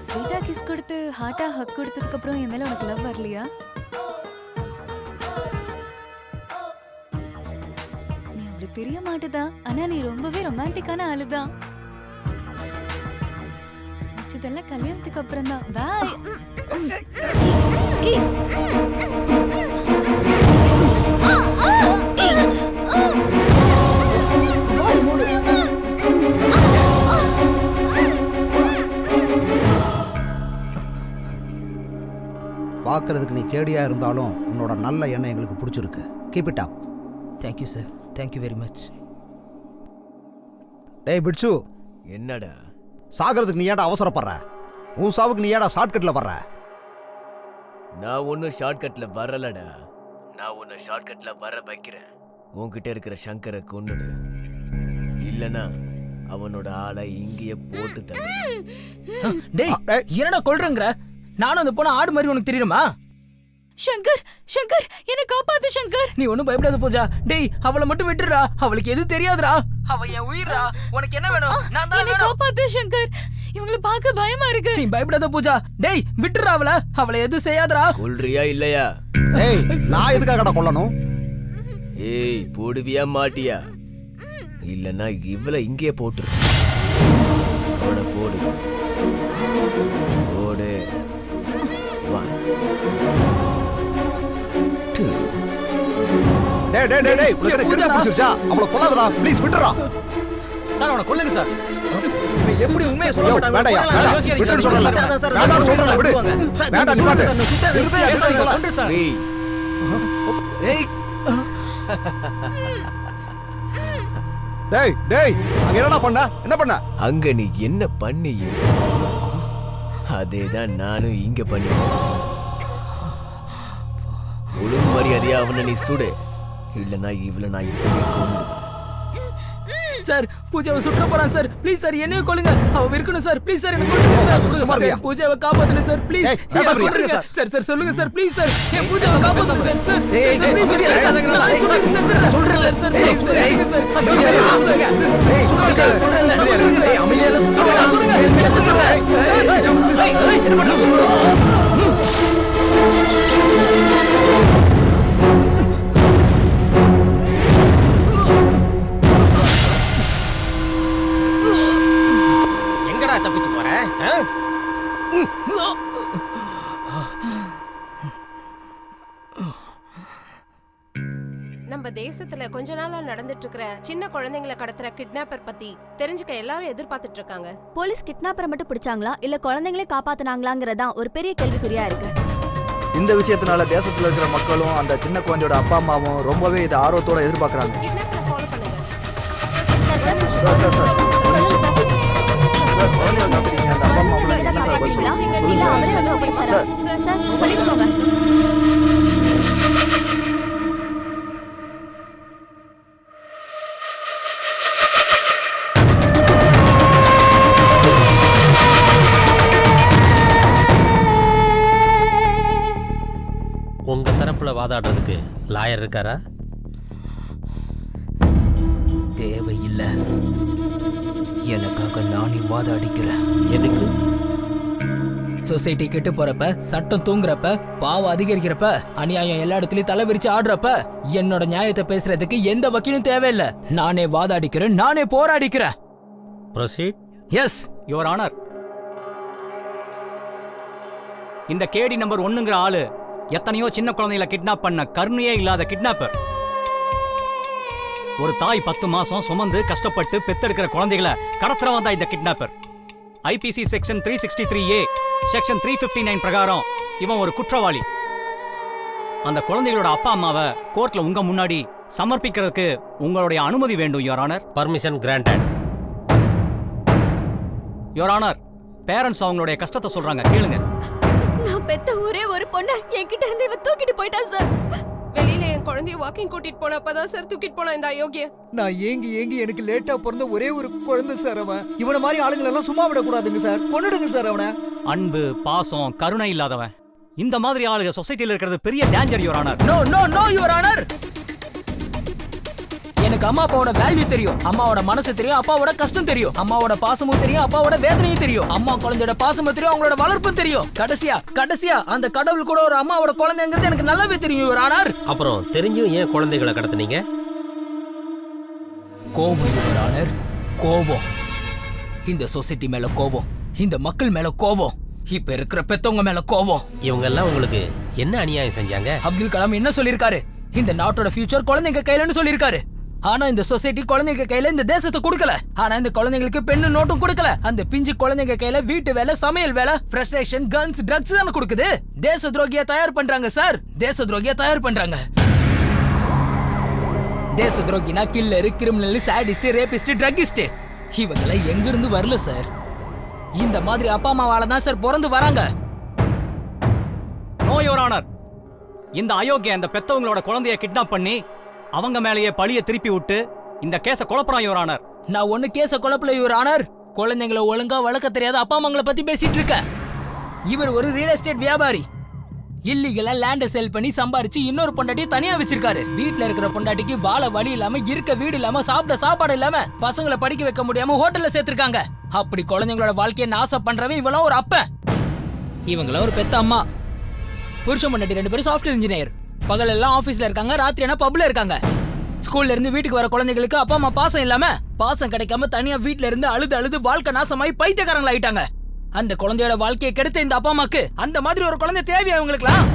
ஸ்வீட்டா கிஸ் கொடுத்து ஹார்ட்டா ஹக் கொடுத்ததுக்கு அப்புறம் என் மேல உனக்கு லவ் வரலையா? நீ அப்படி தெரிய மாட்டேதா, ஆனா நீ ரொம்பவே ரொமான்டிக்கான ஆளுதான். இதெல்லாம் கல்யாணத்துக்கு அப்புறம் தான். பாய். பார்க்கறதுக்கு நீ கேடியா இருந்தாலும் உன்னோட நல்ல எண்ணம் எங்களுக்கு பிடிச்சிருக்கு. Keep it up. Thank you sir, thank you very much. டேய் பிட்சு, என்னடா சாகிறதுக்கு நீ ஏடா அவசரப்படுற? உன் சாவுக்கு நீ ஏடா ஷார்ட்கட்ல வர்ற? நான் ஒன்றும் ஷார்ட்கட்ல வரலடா. நான் உன்னை ஷார்ட்கட்ல வர வைக்கிறேன். உன்கிட்ட இருக்கிற சங்கரை கொன்னுடு, இல்லனா அவனோட ஆளை இங்கேயே போட்டு தர. டேய் என்னடா கொல்றங்கற? நானும் அந்த போன ஆடு மாதிரி உனக்கு தெரியுமா? சங்கர், சங்கர் என்ன காப்பாத்து சங்கர். நீ ஒண்ணும் பயப்படாத பூஜா. டேய் அவளை மட்டும் விட்டுறா, அவளுக்கு எதுவும் தெரியாதுடா. அவ என் உயிரா. உனக்கு என்ன வேணும்? நான் தான் என்ன காப்பாத்து சங்கர். இவங்களை பார்க்க பயமா இருக்கு. நீ பயப்படாத பூஜா. டேய் விட்டுறா அவளை, அவளை எதுவும் செய்யாதடா. கொல்றியா இல்லையா? டேய் நான் எதுக்காகடா கொல்லணும்? ஏய் போடுவியா மாட்டியா? இல்லனா இவளை இங்கே போட்டுரு. போடு போடு போடு. 1 2. டேய் டேய் டேய், உனக்கு கிறுக்கு பிடிச்சிருச்சா? அவளை கொல்லாதடா, ப்ளீஸ் விட்டுறா. சார் அவனை கொல்லுங்க சார். இவன் எப்படி உண்மையை சொல்ல மாட்டாங்க? வேண்டாயா, விட்டுன்னு சொல்றல. வேண்டாம்னு சொல்றல, விடு. வேண்டாம் நிப்பாட்டு. சொல்றேன் சார். டேய் டேய் டேய், அங்க என்னடா பண்ண? என்ன பண்ண? அங்க நீ என்ன பண்ணியே அதேதான் நானும் இங்க பண்ணிட்டேன். ஒழுங்கு மரியாதையா அவனை நீ சுடு, இல்லனா இவளை நான் இப்படியே கொன்னுடுவேன். சார் பூஜாவை சுற்ற போறான் சார். ப்ளீஸ் சார் என்னைய கொல்லுங்க அவ இருக்கணும் சார் ப்ளீஸ் சார் என்ன கொல்லுங்க சார் சார் பூஜாவை காப்பாத்துங்க சார் ப்ளீஸ் சார் சார் சொல்லுங்க சார் ப்ளீஸ் சார் என் பூஜாவை காப்பாத்துங்க சார் சார் சொல்றேன் சார் ப்ளீஸ் எங்கடா தப்பிச்சு போற? நம்ம தேசத்துல கொஞ்ச நாளா நடந்துட்டு இருக்கிற சின்ன குழந்தைங்களை கடத்துற கிட்னாப்பர் பத்தி தெரிஞ்சுக்க எல்லாரும் எதிர்பார்த்துட்டு இருக்காங்க. போலீஸ் கிட்னாப்பரை மட்டும் பிடிச்சாங்களா இல்ல குழந்தைங்களே காப்பாத்துனாங்களாங்கறதா ஒரு பெரிய கேள்விக்குறியா இருக்கு. இந்த விஷயத்தினால தேசத்துல இருக்கிற மக்களும் அந்த சின்ன குழந்தையோட அப்பா அம்மாவும் ரொம்பவே இதை ஆர்வத்தோட எதிர்பார்க்கறாங்க. கிட்னாப்பரை ஃபாலோ பண்ணுங்க. உங்க தரப்புல வாதாடுறதுக்கு லாயர் இருக்காரா? தேவையில்லை, எனக்காக நானே வாதாடிக்கிறேன். எதுக்கு? சொசைட்டி கெட்டு போறப்ப, சட்டம் தூங்குறப்ப, பாவம் அதிகரிக்கிறப்ப, அநியாயம் எல்லா இடத்துலயும் தலை விரிச்சு ஆடுறப்ப என்னோட நியாயத்தை பேசுறதுக்கு எந்த வக்கீலும் தேவையில்லை. நானே வாதாடிக்கிறேன், நானே போராடிக்கிறேன். ப்ரொசீட். எஸ் யுவர் ஆனர், இந்த கேடி நம்பர் 1ங்கிற ஆளு எத்தனையோ சின்ன குழந்தைகளை கிட்னாப் பண்ண கருணையே இல்லாத கிட்னாப்பர். ஒரு தாய் 10 மாசம் சுமந்து கஷ்டப்பட்டு பெத்தெடுக்கிற குழந்தைகளை கடத்துறவன் தான் இந்த kidnapper. IBC section 363A section 359 பிரகாரம் இவன் ஒரு குற்றவாளி. அந்த குழந்தைகளோட அப்பா அம்மாவை கோர்ட்ல உங்க முன்னாடி சமர்ப்பிக்கிறதுக்கு உங்களுடைய அனுமதி வேண்டும் your honour. Permission granted. Your honour, parents அவங்களுடைய கஷ்டத்தை சொல்றாங்க, கேளுங்க. நான் பெத்த ஒரே ஒரு பொண்ணை என்கிட்ட இருந்து இவ தூக்கிட்டு போயிட்டா சார். வெளியில என் குழந்தைய வாக்கிங் கூட்டிட்டு போனப்பதான் சார் தூக்கிட்டு போனா இந்த அயோக்கிய. நான் ஏங்கி எனக்கு லேட்டா பிறந்த ஒரே ஒரு குழந்தை சார் அவன். இவனை மாதிரி ஆளுங்களை எல்லாம் சும்மா விடக்கூடாதுங்க சார், கொன்னுடுங்க சார் அவனை. அன்பு, பாசம், கருணை இல்லாதவன் இந்த மாதிரி ஆளுங்க சொசைட்டில இருக்கிறது பெரிய danger your honour. No no no your honour. எனக்கு அம்மா அப்பாவோட வேல்யூ தெரியும், அம்மாவோட மனசு தெரியும், அப்பாவோட கஷ்டம் தெரியும், அம்மாவோட பாசமும் தெரியும், அப்பாவோட வேதனையும் தெரியும், அம்மா குழந்தையோட பாசமும் தெரியும், அவங்களோட வளர்ப்பும் தெரியும். கடைசியா அந்த கடவுள் கூட ஒரு அம்மாவோட குழந்தைங்கிறது எனக்கு நல்லாவே தெரியும் யுவர் ஆனர். அப்புறம் தெரிஞ்சும் ஏன் குழந்தைகளை கடத்துனீங்க? கோபம் யுவர் ஆனர், கோபம். இந்த சொசைட்டி மேல கோபம், இந்த மக்கள் மேல கோபம், இப்ப இருக்கிற பெத்தவங்க மேல கோபம். இவங்க எல்லாம் உங்களுக்கு என்ன அநியாயம் செஞ்சாங்க? அப்துல் கலாம் என்ன சொல்லிருக்காரு? இந்த நாட்டோட ஃபியூச்சர் குழந்தைங்க கையிலன்னு சொல்லிருக்காரு. ஆனா இந்த சொசைட்டி குழந்தைங்க கையில இந்த தேசத்தை கொடுக்கல. ஆனா இந்த குழந்தைங்களுக்கு பெண்ணு நோட்டும் கொடுக்கல. அந்த பிஞ்சு குழந்தைங்க கையில வீட்டு வேலை, சமையல் வேலை, ஃப்ரஸ்ட்ரேஷன், கன்ஸ், ட்ரக்ஸ் தான் கொடுக்குது. தேச துரோகியா தயார் பண்றாங்க சார், தேச துரோகியா தயார் பண்றாங்க. தேச துரோகினா killer, criminal, sadist, rapist, druggist இவங்கள எங்க இருந்து வரல சார். இந்த மாதிரி அப்பா அம்மாவால தான் சார் பிறந்து வராங்க. நோ யுவர் ஆனர், இந்த அயோக்கிய அந்த பெத்தவங்களோட குழந்தைய கிட்னாப் பண்ணி அவங்க மேலேயே பழிய திருப்பி விட்டு இந்த கேஸ குழப்பறான் யுவர் ஆனர். நான் ஒண்ணு கேஸ குழப்பல யுவர் ஆனர். குழந்தைங்களை ஒழுங்கா வளர்க்க தெரியாத அப்பா அம்மாங்களை பத்தி பேசிட்டு இருக்க. இவர் ஒரு ரியல் எஸ்டேட் வியாபாரி. இல்லீகலா லேண்ட சேல் பண்ணி சம்பாரிச்சு இன்னொரு பொண்டாட்டியை தனியா வச்சிருக்காரு. வீட்டுல இருக்கிற பொண்டாட்டிக்கு வாழ வழி இல்லாம, இருக்க வீடு இல்லாம, சாப்பிட சாப்பாடு இல்லாம, பசங்களை படிக்க வைக்க முடியாம ஹோட்டல்ல சேர்த்திருக்காங்க. அப்படி குழந்தைங்களோட வாழ்க்கையை நாசம் பண்றவன் இவெல்லாம் ஒரு அப்பன், இவங்கள ஒரு பெத்த அம்மா. புருஷன் பொண்டாட்டி 2 பேரும் சாஃப்ட்வேர் இன்ஜினியர். பகல் எல்லாம் ஆபீஸ்ல இருக்காங்க, ராத்திரி ஆனா பப்ல இருக்காங்க. ஸ்கூல்ல இருந்து வீட்டுக்கு வர குழந்தைகளுக்கு அப்பா அம்மா பாசம் இல்லாம, பாசம் கிடைக்காம தனியா வீட்டுல இருந்து அழுது வாழ்க்கை நாசமாயி பைத்தியக்காரங்களா ஆயிட்டாங்க. அந்த குழந்தையோட வாழ்க்கையை கெடுத்த இந்த அப்பா அம்மாக்கு அந்த மாதிரி ஒரு குழந்தை தேவையா இவங்களுக்குலாம்?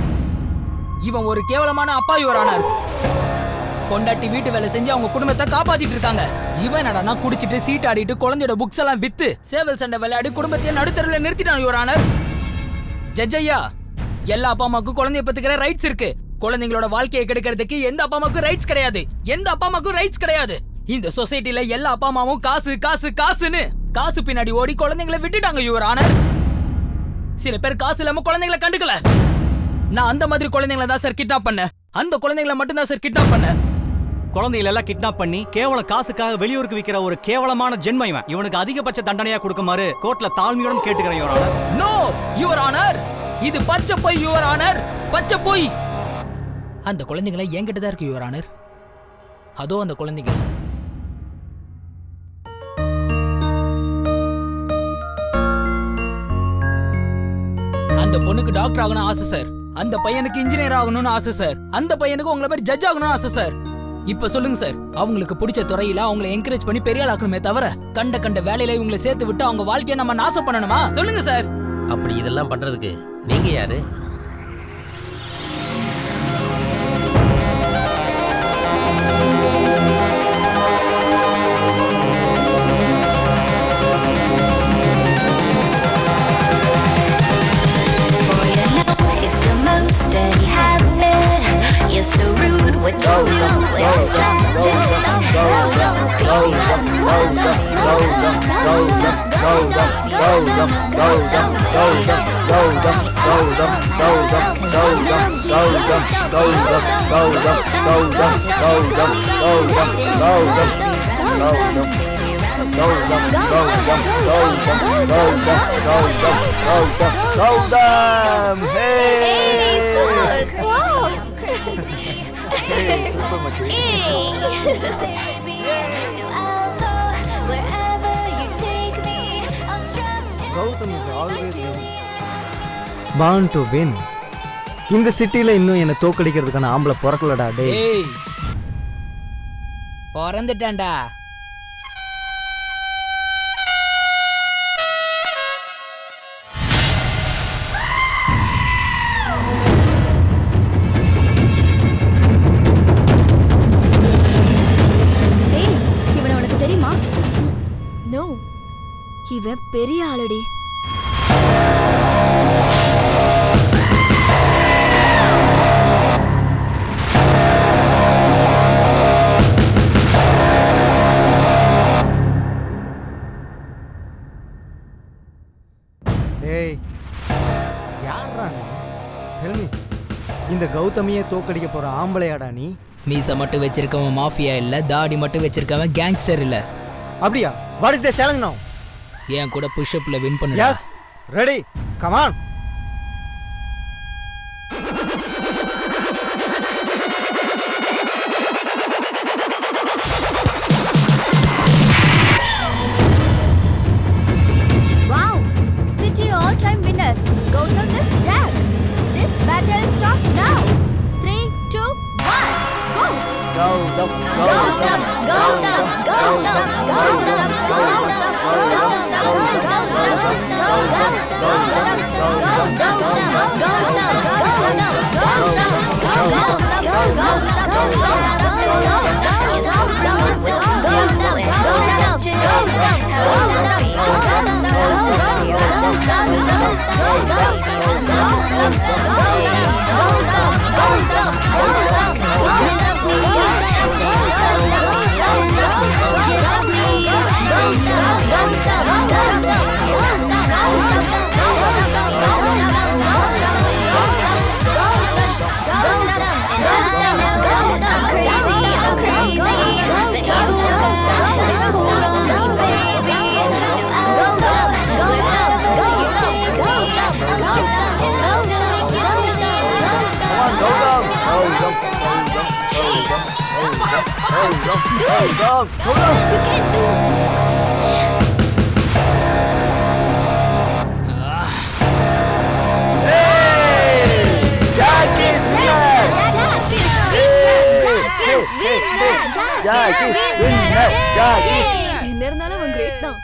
இவன் ஒரு கேவலமான அப்பா யுவர் ஆனர். பொண்டாட்டி வீட்டு வேலை செஞ்சு அவங்க குடும்பத்தை காப்பாத்திட்டு இருக்காங்க. இவன் என்னடா குடிச்சிட்டு சீட் ஆடிட்டு குழந்தையோட புக்ஸ் எல்லாம் வித்து சேவல் சண்டை விளையாடி குடும்பத்தையே நடுத்தருவில் நிறுத்திட்டான் யுவர் ஆனர். ஜட்ஜ் ஐயா, எல்லா அப்பா அம்மாவுக்கும் குழந்தைய பத்துக்கிற ரைட்ஸ் இருக்கு. குழந்தைங்களோட வாழ்க்கையை கெடுக்கிறதுக்கு எந்த அப்பா அம்மாவுக்கும் ரைட்ஸ் கிடையாது, எந்த அப்பா அம்மாவுக்கும் ரைட்ஸ் கிடையாது. இந்த சொசைட்டில எல்லா அப்பா அம்மாவும் காசு காசு காசுன்னு காசு பின்னாடி ஓடி குழந்தைங்களை விட்டுட்டாங்க யுவர் ஆனர். சில பேர் காசு இல்லாம குழந்தைங்களை கண்டுக்கல. நான் அந்த மாதிரி குழந்தைங்களை தான் சார் கிட்னாப் பண்ணேன். அந்த குழந்தைங்களை மட்டும் தான் சார் கிட்னாப் பண்ணேன். குழந்தைகள் எல்லாம் கிட்னாப் பண்ணி கேவலம் காசுக்காக வெளியூருக்கு விக்கிற ஒரு கேவலமான ஜென்மம் இவன். இவனுக்கு அதிகபட்ச தண்டனையா கொடுக்குமாறு கோர்ட்ல தாழ்மையுடன் கேட்டுக்கிறேன் your honour. No your honour, இது பச்சை பொய் யுவர் ஆனர், பச்சை பொய். அந்த குழந்தைங்களை என்கிட்ட தான் இருக்கு யுவர் ஆனர். அதோ அந்த குழந்தைங்க. அந்த பொண்ணுக்கு டாக்டர் ஆகணும்னு ஆசை சார். அந்த பையனுக்கு இன்ஜினியர் ஆகணும்னு ஆசை சார். அந்த பையனுக்கு உங்களை மாதிரி ஜட்ஜ் ஆகணும்னு ஆசை சார். இப்ப சொல்லுங்க சார், அவங்களுக்கு பிடிச்ச துறையில அவங்களை என்கரேஜ் பண்ணி பெரிய ஆள் ஆக்கணுமே தவிர கண்ட வேலையில இவங்களை சேர்த்து விட்டு அவங்க வாழ்க்கையை நம்ம நாசம் பண்ணணுமா? சொல்லுங்க சார். அப்படி இதெல்லாம் பண்றதுக்கு நீங்க யாரு? Born to win. இந்த சிட்டில இன்னும் என்ன தோக்கடிக்கிறதுக்கான ஆம்பளை பிறக்கலடா டேய். ஏய் பிறந்துட்டேன்டா. ஏய், இவனை உனக்கு தெரியுமா? நோ, இவன் பெரிய ஆளடி. டேய் யாரா நீ? Tell me. இந்த கௌதமியை தோக்கடிக்க போற ஆம்பளையாடா நீ? மீசை மட்டும் வச்சிருக்கவன் மாஃபியா இல்ல, தாடி மட்டும் வச்சிருக்கவன் கேங்ஸ்டர் இல்ல. அப்படியா? வாட் இஸ் தி சேலஞ்ச் நவ? ஏன் கூட புஷ் அப்ல வின் பண்ணுடா. Yes ready come on. Wow, city all-time winner. Gautam is dead. This battle stops now. 3, 2, 1, go. Gautam, Gautam, Gautam, Gautam, Gautam, என்ன இருந்தாலும் அவன் கிரேட் தான்.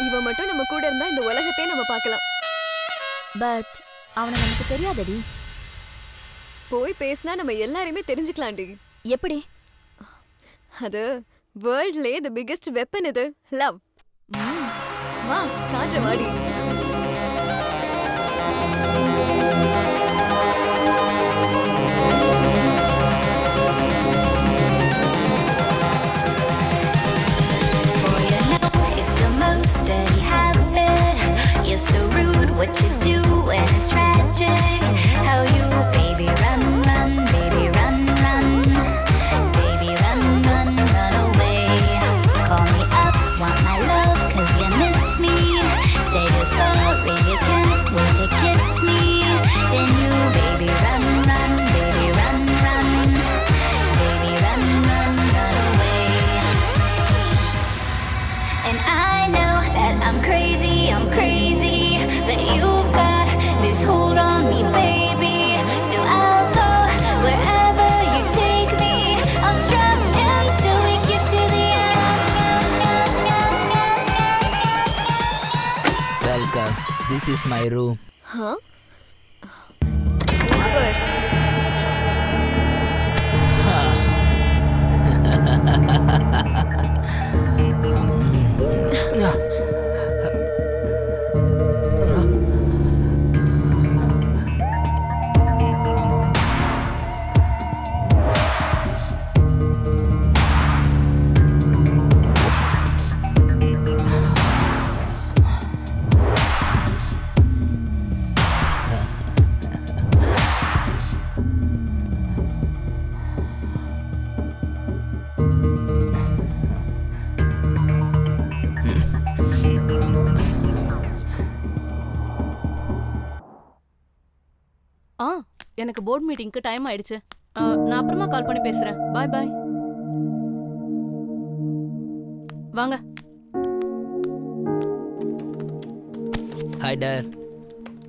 இவன் மட்டும் நம்ம கூட இருந்தா இந்த உலகத்தை நம்ம பார்க்கலாம். பட் அவனை நமக்கு தெரியாதடி. போய் பேசினா நம்ம எல்லாரையுமே தெரிஞ்சுக்கலாம்டி. எப்படி? அது வேர்ல்ட்லயே தி பிகெஸ்ட் வெப்பன் இது, லவ். வா காற்று வாடி. What you do when it's tragic? How you, baby, run, run, baby, run, run, baby, sorry, you can't wait to kiss me. Then you, baby, run, run, baby, run, run. Baby, run, run, run away. And I know that I'm crazy, but you've got this hold on me, baby. So I'll go wherever you take me. I'll strap until we get to the end. Welcome. This is my room. Huh? Super. எனக்கு போர்ட் மீட்டிங்க்கு டைம் ஆயிடுச்சு. நான் அப்புறமா கால் பண்ணி பேசுறேன். பாய் பாய். வாங்க. Hi dad.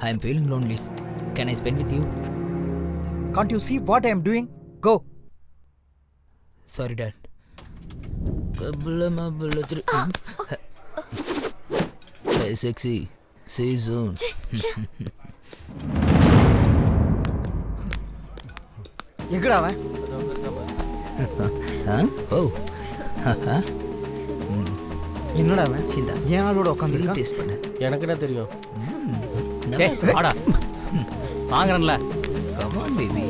I am feeling lonely. Can I spend with you? Can't you see what I am doing? Go. Sorry dad. Hey sexy. See you soon. எங்கடா அவன்? என்னடா அவன்? ஏன் ஆளோட உட்காந்து டேஸ்ட் பண்ணு. எனக்கு என்ன தெரியும்? டேய் வாடா. வாங்குறேன்ல. Come on baby.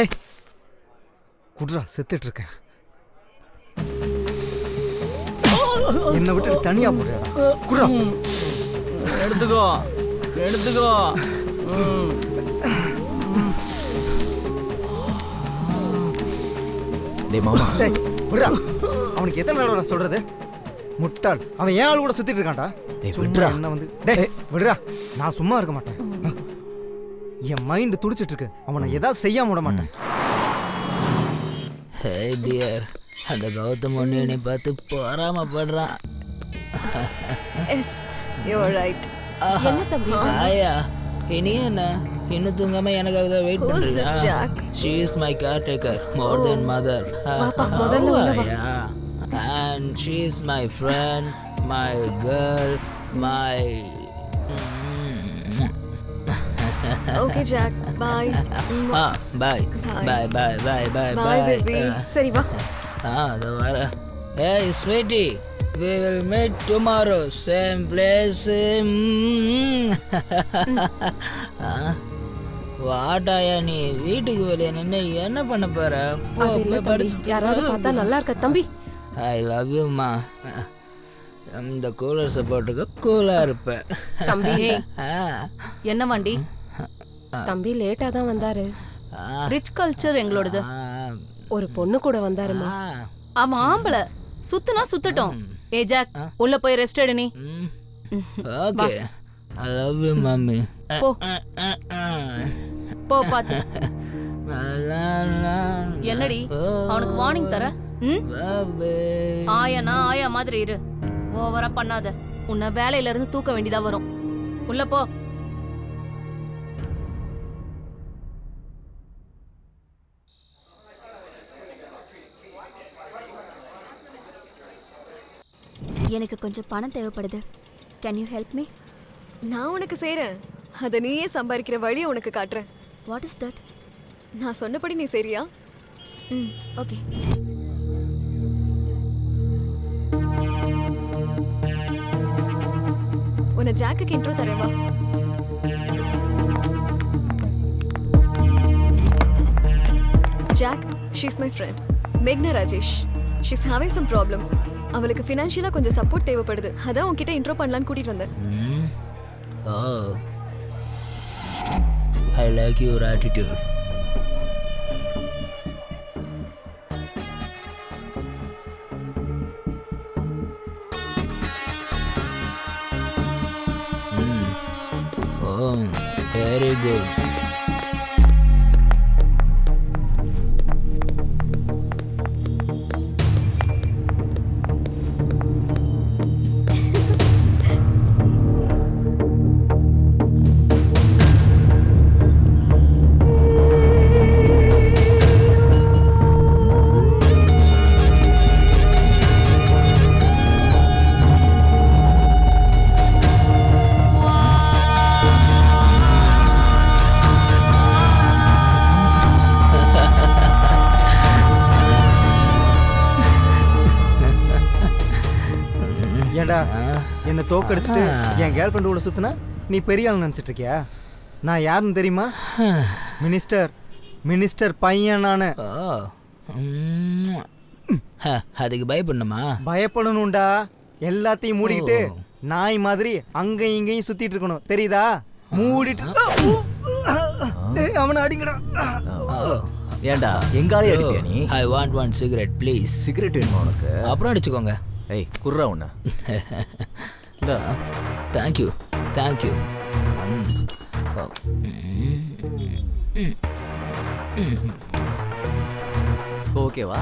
ஏய் குடுறா, செத்துட்டு இருக்கேன். என்ன விட்டு தனியா போடுறா. குடுறா. எடுத்துக்கோ. டேய் மாமா. டேய் விடுடா. அவனுக்கு எத்தனை தடவை சொல்றது? முட்டாள். அவன் ஏன் ஆள் கூட சுத்திட்டு இருக்கான்டா? டேய் விடுடா. என்ன வந்து டேய் விடுடா. நான் சும்மா இருக்க மாட்டேன். என் மைண்ட் துடிச்சிட்டு இருக்கு. அவனை ஏதாவது செய்யாம விட மாட்டேன். Hey dear. அந்த கௌதம் ஒன்று என்னை பார்த்து பொறாமப்படுறான். Yes you are right. என்ன தம்பி? ஆயா இனி என்ன இன்னும் தூங்காம எனக்காக தான் வெயிட் Who's this பண்றீங்க? Jack? She is my caretaker more than mother. வாப்பா, முதல்ல உள்ள வா. Yeah. And she is my friend, my girl, my Okay Jack, bye. bye. Bye bye bye bye Bye baby. சரி வா. அது வர. Hey sweetie, we will meet tomorrow same place. வாட்டாயா நீ வீட்டுக்கு வெளியே நின்று என்ன பண்ண போற? அது இல்ல தம்பி, யாராவது பார்த்தா நல்லா இருக்க தம்பி. ஐ லவ் யூ மா. இந்த கூலர் சப்போர்ட்டுக்கு கூலா இருப்பேன். தம்பி என்ன வண்டி? தம்பி லேட்டா தான் வந்தாரு. ரிச் கல்ச்சர் எங்களோடது. ஒரு பொண்ணு கூட வந்தாருமா. ஆமா ஆம்பளை சுத்துனா சுத்தட்டும். ஏ ஜாக் உள்ள போய் ரெஸ்ட் எடு நீ. Okay I love you mummy. போ போ பாத்து. என்னடி அவனுக்கு வார்னிங் தர? ஆயானா ஆயா மாதிரி இரு. ஓவரா பண்ணாத. உன்னை வேலையில இருந்து தூக்க வேண்டியதா வரும். உள்ள போ. எனக்கு கொஞ்சம் பணம் தேவைப்படுது. Can you help me? நான் உனக்கு செய்றேன். அதை நீயே சம்பாதிக்கிற வழியை உனக்கு காட்டுறேன். What is that? நான் சொன்னபடி நீ சரியா? ஓகே. உன்னை ஜாக்குக்கு இன்ட்ரோ தரேன் வா. Jack, she's my friend. மேக்னா Rajesh. She's having some problem. அவளுக்கு ஃபினான்ஷியலா கொஞ்சம் சப்போர்ட் தேவைப்படுது. அதான் உன்கிட்ட இன்ட்ரோ பண்ணலாம்னு கூட்டிட்டு வந்தேன். Oh, I like your attitude. Very good. ஏண்டா என்னை தோக்கடிச்சிட்டு என் கேர்ள் ஃப்ரெண்டு கூட சுத்தினா நீ பெரிய ஆள் நினச்சிட்டு இருக்கியா? நான் யாருன்னு தெரியுமா? மினிஸ்டர் பையன் நான். அதுக்கு பயப்படணுமா? பயப்படணும்டா. எல்லாத்தையும் மூடிக்கிட்டு நாய் மாதிரி அங்கேயும் இங்கேயும் சுத்திட்டு இருக்கணும், தெரியுதா? மூடிட்டு அவனை அடிங்கடா. ஏண்டா எங்காலே அடிப்பியா நீ? I want one cigarette please. Cigarette வேணுமா உனக்கு? அப்புறம் அடிச்சுக்கோங்க. ஏய் குர்ரா உன்ன. Thank you thank you. ஓகேவா?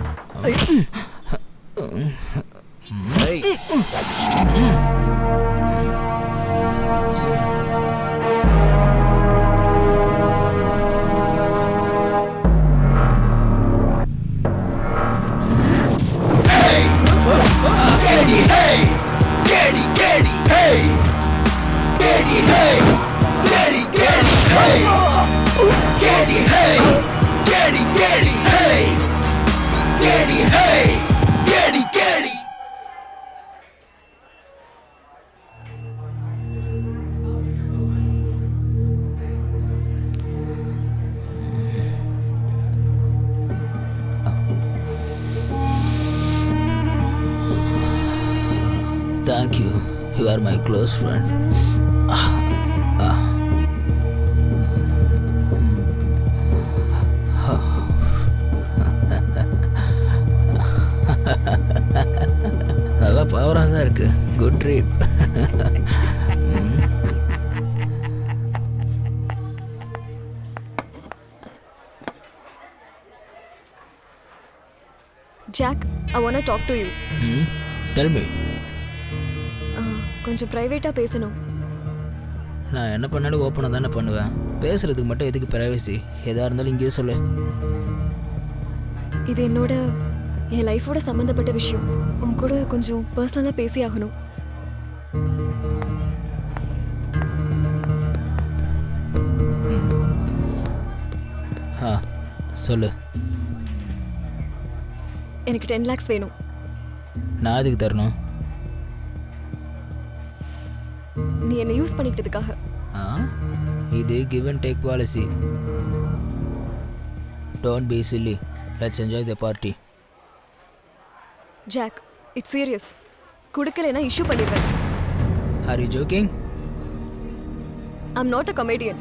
Thank you. You are my close friend. நல்லா பவராக தான் இருக்கு. Good trip. Jack, I want to talk to you. Tell me. கொஞ்சம் பிரைவேட்டா பேசணும். நான் என்ன பண்ணாலும் ஓப்பனாக தானே பண்ணுவேன். பேசுறதுக்கு மட்டும் எதுக்கு பிரைவசி? எதாக இருந்தாலும் இங்கேயே சொல்லு. இது என்னோட என் லைஃபோட சம்மந்தப்பட்ட விஷயம். உன் கூட கொஞ்சம் பர்சனலாக பேசி ஆகணும். சொல்லு. எனக்கு 10 lakhs வேணும். நான் எதுக்கு தரணும்? நீ என்ன யூஸ் பண்ணிக்கிட்டதுக்காக. இது give and take policy. Don't be silly. Let's enjoy the party. Jack, it's serious. கொடுக்கலைன்னா இஷ்யூ பண்ணிடுவேன். Are you joking? I'm not a comedian.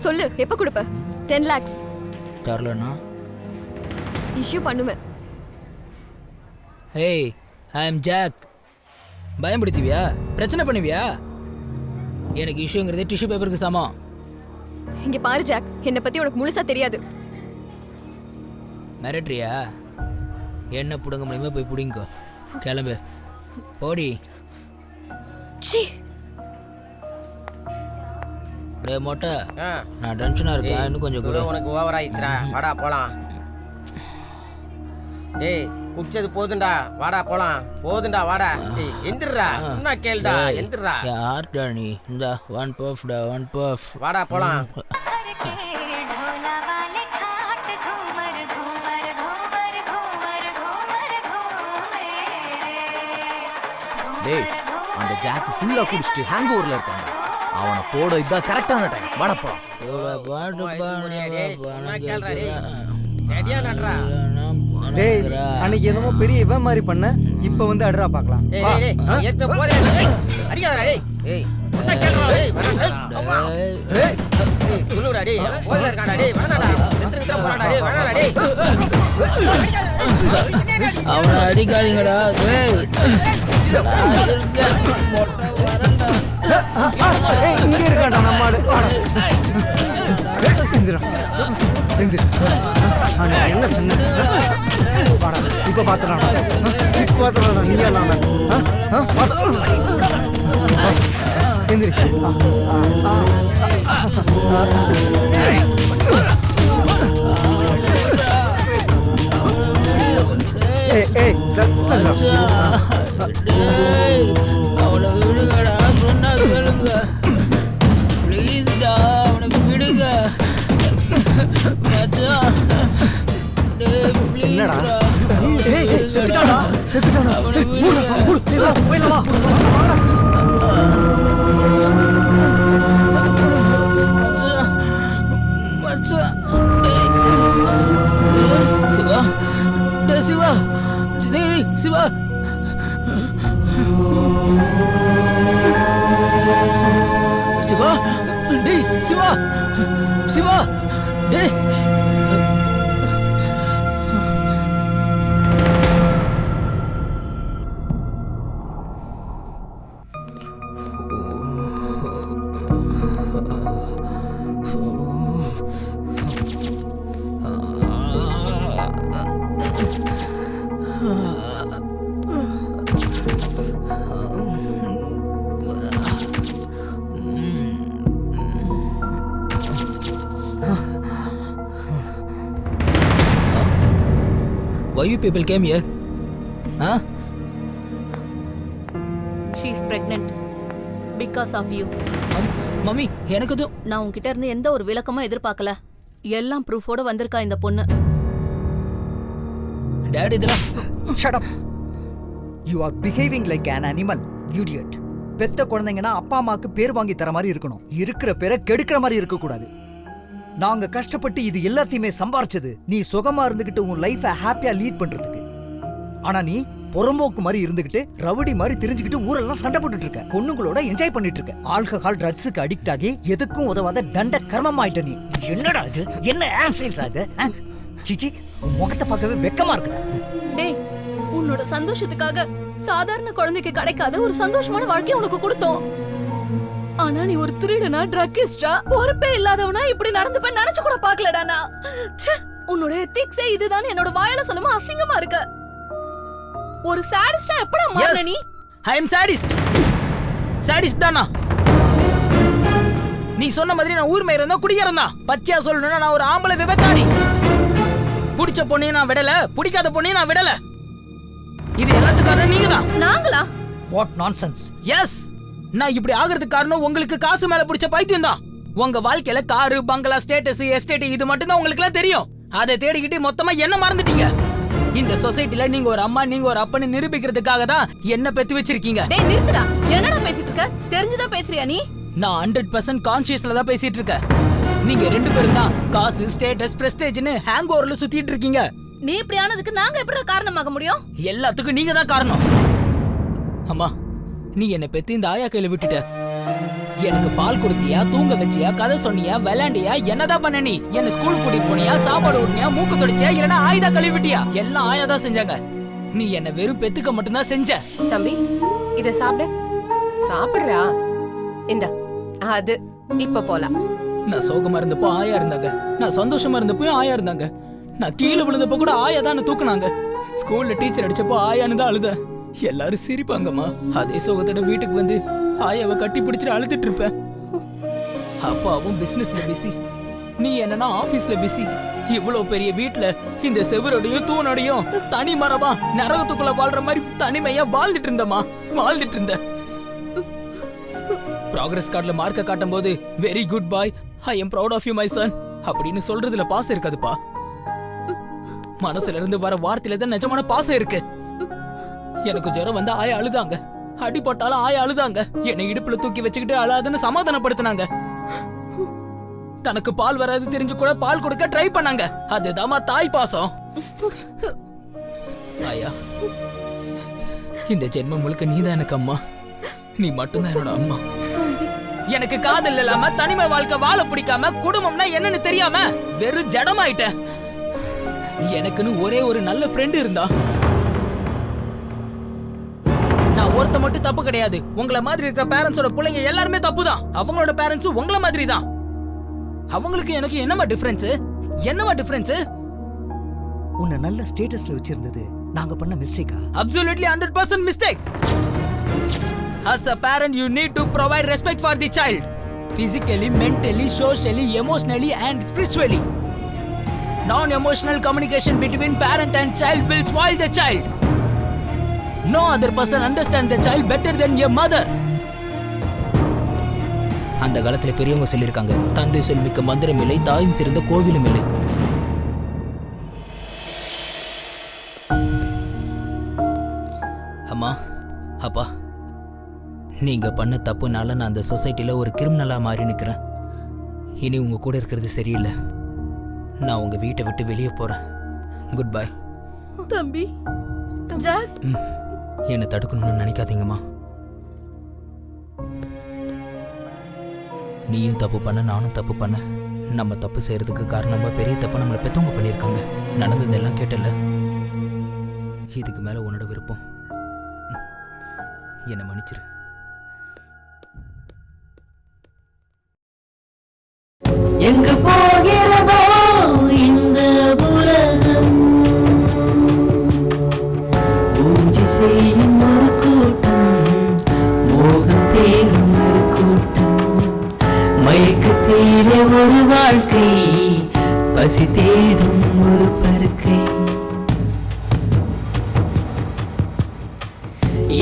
சொல்லு, எப்போ கொடுப்ப? 10 lakhs. தரலனா இஷ்யூ பண்ணுவேன். Hey, I am Jack. பயன்படுத்துவியா? பிரச்சனை பண்ணுவியா? எனக்கு இஷ்யூங்கிறது டிஷ்யூ பேப்பருக்கு சமம். இங்க பாரு ஜாக், என்னை பத்தி உனக்கு முழுசா தெரியாது. மிரட்ரியா? என்ன புடுங்க முடியுமா போய் புடிங்கோ. கிளம்பு, போடி. டே மொட்டை, நான் டென்ஷனா இருக்கேன். இன்னும் கொஞ்சம் கூட. உனக்கு ஓவர் ஆயிடுச்சுடா. வாடா போலாம். டேய் குடிச்சது போதுண்டா, வாடா போலாம். போதுண்டா வாடா. டேய் எந்திரடா. என்ன கேளுடா, எந்திரடா. யார்டா நீ? இந்த ஒன் பஃப் டா, ஒன் பஃப். வாடா போலாம். டேய் அந்த ஜாக் ஃபுல்லா குடிச்சிட்டு ஹேங் ஓவர்ல இருக்கான்டா. அவனை போட இதான் கரெக்டான டைம். வாடா போலாம். டேய் அன்னைக்கு என்னமோ பெரிய இவன் மாதிரி பண்ண, இப்போ வந்து அட்ரா பார்க்கலாம். அவனை அடிக்காதீங்கடா. இங்க இருக்காண்டா நம்ம ஆளு. என்ன சொன்ன வாடா இப்ப பாத்துறாடா இப்ப பாத்துறாடா நீயா நானா எந்திரி அவனை விடுங்கடா சொன்னா சொல்லுங்க ப்ளீஸ்டா அவனை விடுங்க மச்சான் என்னடா செத்துட்டானா அவனை விடுங்க போயிடலாம் சிவா டேய் சிவா டேய் சிவா சிவா டேய் சிவா சிவா டேய் Why you people came here? Huh? She is pregnant because of you. Mummy எனக்கு அது நான் உன்கிட்ட இருந்து எந்த ஒரு விளக்கமும் எதிர்பார்க்கல. எல்லாம் ப்ரூஃபோட வந்திருக்கா இந்த பொண்ணு. டாட் இதெல்லாம் shut up. You are behaving like an animal, idiot. பெத்த குழந்தைங்கன்னா அப்பா அம்மாக்கு பேர் வாங்கி தர மாதிரி இருக்கணும். இருக்கிற பேரை கெடுக்கிற மாதிரி இருக்க கூடாது. நாங்க கஷ்டப்பட்டு இது எல்லாத்தையுமே சம்பாரிச்சது நீ சுகமா இருந்துகிட்டு உன் லைஃபை ஹாப்பியா லீட் பண்றதுக்கு. ஆனா நீ பொறம்போக்கு மாதிரி இருந்துகிட்டு ரவுடி மாதிரி தெரிஞ்சுக்கிட்டு ஊரெல்லாம் சண்டை போட்டுட்டு இருக்க. பொண்ணுங்களோட என்ஜாய் பண்ணிட்டு இருக்க. ஆல்கஹால் ட்ரக்ஸுக்கு அடிக்ட் ஆகி எதுக்கும் உதவாத தண்ட கர்மம் ஆயிட்ட நீ. என்னடா இது? என்ன ஆன்சைல்டா இது? சிச்சி முகத்தை பார்க்கவே வெக்கமா இருக்குடா. டேய் உன்னோட சந்தோஷத்துக்காக சாதாரண குழந்தைக்கு கிடைக்காத ஒரு சந்தோஷமான வாழ்க்கையை உனக்கு கொடுத்தோம். ஆனா நீ ஒரு திருடனா ட்ரக்கிஸ்டா பொறுப்பே இல்லாதவனா இப்படி நடந்துப்ப நினைச்சு கூட பாக்கலடா நான். உன்னோட எத்திக்ஸே இதுதான் என்னோட வாயால சொல்லுமா அசிங்கமா இருக்கு. ஒரு சாடிஸ்டா எப்படா மாறன நீ? ஐ அம் சாடிஸ்ட். சாடிஸ்ட் தானா? நீ சொன்ன மாதிரி நான் ஊர் மேயர் இருந்தா குடிக்கிறேன் தான். பச்சையா சொல்லணும்னா நான் ஒரு ஆம்பளை விபச்சாரி. பிடிச்ச பொண்ணையும் நான் விடல, பிடிக்காத பொண்ணையும் நான் விடல. இது எல்லாத்துக்காரனும் நீங்க தான். நாங்களா? What nonsense. எஸ், நான் இப்படி ஆகிறதுக்கு காரணம் உங்களுக்கு காசு மேல பிடிச்ச பைத்தியம் தான். உங்க வாழ்க்கையில காரு பங்களா ஸ்டேட்டஸ் எஸ்டேட் இது மட்டும் தான் உங்களுக்கு எல்லாம் தெரியும். அதை தேடிக்கிட்டு மொத்தமா என்ன மறந்துட்டீங்க. இந்த சொசைட்டில நீங்க ஒரு அம்மா நீங்க ஒரு அப்பன்னு நிரூபிக்கிறதுக்காக தான் என்ன பெத்து வச்சிருக்கீங்க. டேய் நிறுத்துடா. என்னடா பேசிட்டு இருக்க? தெரிஞ்சுதான் பேசுறியா நீ? நான் 100% கான்ஷியஸ்ல தான் பேசிட்டு இருக்கேன். நீங்க ரெண்டு பேரும் தான் காசு ஸ்டேட்டஸ் பிரஸ்டேஜ்னு ஹேங் ஓவர்ல சுத்திட்டு இருக்கீங்க. நீ இப்படி ஆனதுக்கு நாங்க எப்படி காரணமாக முடியும்? எல்லாத்துக்கும் நீங்க தான் காரணம். அம்மா நீ என்ன பெத்து இந்த ஆயா கையில விட்டுட்ட. எனக்கு பால் கொடுத்தியா, தூங்க வச்சியா, கதை சொன்னியா, விளையாண்டியா, என்னதான் பண்ண நீ? என்ன ஸ்கூலுக்கு கூட்டிட்டு போனியா, சாப்பாடு ஊட்டினியா, மூக்கு தொடிச்சியா, இல்லனா ஆயுதா கழுவி விட்டியா? எல்லாம் ஆயா தான் செஞ்சாங்க. நீ என்ன வெறும் பெத்துக்க மட்டும் தான் செஞ்ச. தம்பி இத சாப்பிடு. சாப்பிடுறா. இந்த அது இப்ப போலாம். நான் சோகமா இருந்தப்போ ஆயா இருந்தாங்க, நான் சந்தோஷமா இருந்தப்போ ஆயா இருந்தாங்க, நான் கீழே விழுந்தப்போ கூட ஆயா தான் தூக்குனாங்க, ஸ்கூல்ல டீச்சர் அடிச்சப்போ ஆயான்னு தான் அழுத. எல்லாரும் சிரிப்பாங்கம்மா. அதே சோகத்தோட வீட்டுக்கு வந்து ஆயாவை கட்டி பிடிச்சிட்டு அழுதுட்டு இருப்பேன். அப்பாவும் பிசினஸ்ல பிஸி, நீ என்னன்னா ஆபீஸ்ல பிஸி. இவ்வளவு பெரிய வீட்டுல இந்த செவரோடையும் தூணோடையும் தனி மரமா நரகத்துக்குள்ள வாழ்ற மாதிரி தனிமையா வாழ்ந்துட்டு இருந்தமா வாழ்ந்துட்டு இருந்த. ப்ராக்ரஸ் கார்டுல மார்க்க காட்டும் போது very good boy, I am proud of you my son அப்படின்னு சொல்றதுல பாசம் இருக்காதுப்பா. மனசுல இருந்து வர வார்த்தையில தான் நிஜமான பாசம் இருக்கு. எனக்கு ஜுரம் வந்து ஆயா அழுதாங்க, அடிபட்டாலும் ஆயா அழுதாங்க, என்னை இடுப்புல தூக்கி வச்சுக்கிட்டு அழாதுன்னு சமாதானப்படுத்தினாங்க. தனக்கு பால் வராது தெரிஞ்சு கூட பால் கொடுக்க ட்ரை பண்ணாங்க. அதுதாமா தாய் பாசம். ஆயா இந்த ஜென்மம் முழுக்க நீதான் எனக்கு அம்மா, நீ மட்டும்தான் என்னோட அம்மா. எனக்கு காதல் இல்லாம தனிமை வாழ்க்கை வாழ பிடிக்காம குடும்பம்னா என்னன்னு தெரியாம வெறும் ஜடமாயிட்டேன். எனக்குன்னு ஒரே ஒரு நல்ல ஃப்ரெண்ட் இருந்தா. நான் ஒருத்த மட்டும் தப்பு கிடையாது. உங்களை மாதிரி இருக்கிற பேரண்ட்ஸோட பிள்ளைங்க எல்லாருமே தப்பு தான். அவங்களோட பேரண்ட்ஸும் உங்களை மாதிரி தான். அவங்களுக்கு எனக்கு என்னமா டிஃபரன்ஸ்? என்னமா டிஃபரன்ஸ்? உன்னை நல்ல ஸ்டேட்டஸ்ல வச்சிருந்தது நாங்க பண்ண மிஸ்டேக்கா? Absolutely 100% mistake. As a parent, you need to provide respect for the child. Physically, mentally, socially, emotionally and spiritually. Non-emotional communication between parent and child will spoil the child. No other person understands the child better than your mother. அந்த காலத்துல பெரியவங்க சொல்லியிருக்காங்க, தந்தை சொல் மிக்க மந்திரம் இல்லை, தாயும் சிறந்த கோவிலும் இல்லை. அம்மா, அப்பா, நீங்க பண்ண தப்புனால நான் அந்த சொசைட்டில ஒரு கிரிமினலா மாறி நிக்கிறேன். இனி உங்க கூட இருக்கிறது சரியில்லை. நான் உங்க வீட்டை விட்டு வெளியே போறேன். Good bye. தம்பி ஜாக், என்னை தடுக்கணும்னு நினைக்காதீங்கம்மா. நீயும் தப்பு பண்ண, நானும் தப்பு பண்ண. நம்ம தப்பு செய்யறதுக்கு காரணமா பெரிய தப்பை நம்மளை பெத்தவங்க பண்ணியிருக்காங்க. நடந்ததெல்லாம் கேட்டல. இதுக்கு மேல உன்னோட விருப்பம். என்னை மன்னிச்சிரு. எங்கு போகிறதோ இந்த உலகம், பூஜை செய்யும் ஒரு கூட்டம், மோகம் தேடும் ஒரு கூட்டம், மயக்கத்திலே ஒரு வாழ்க்கை, பசி தேடும் ஒரு பருக்கை.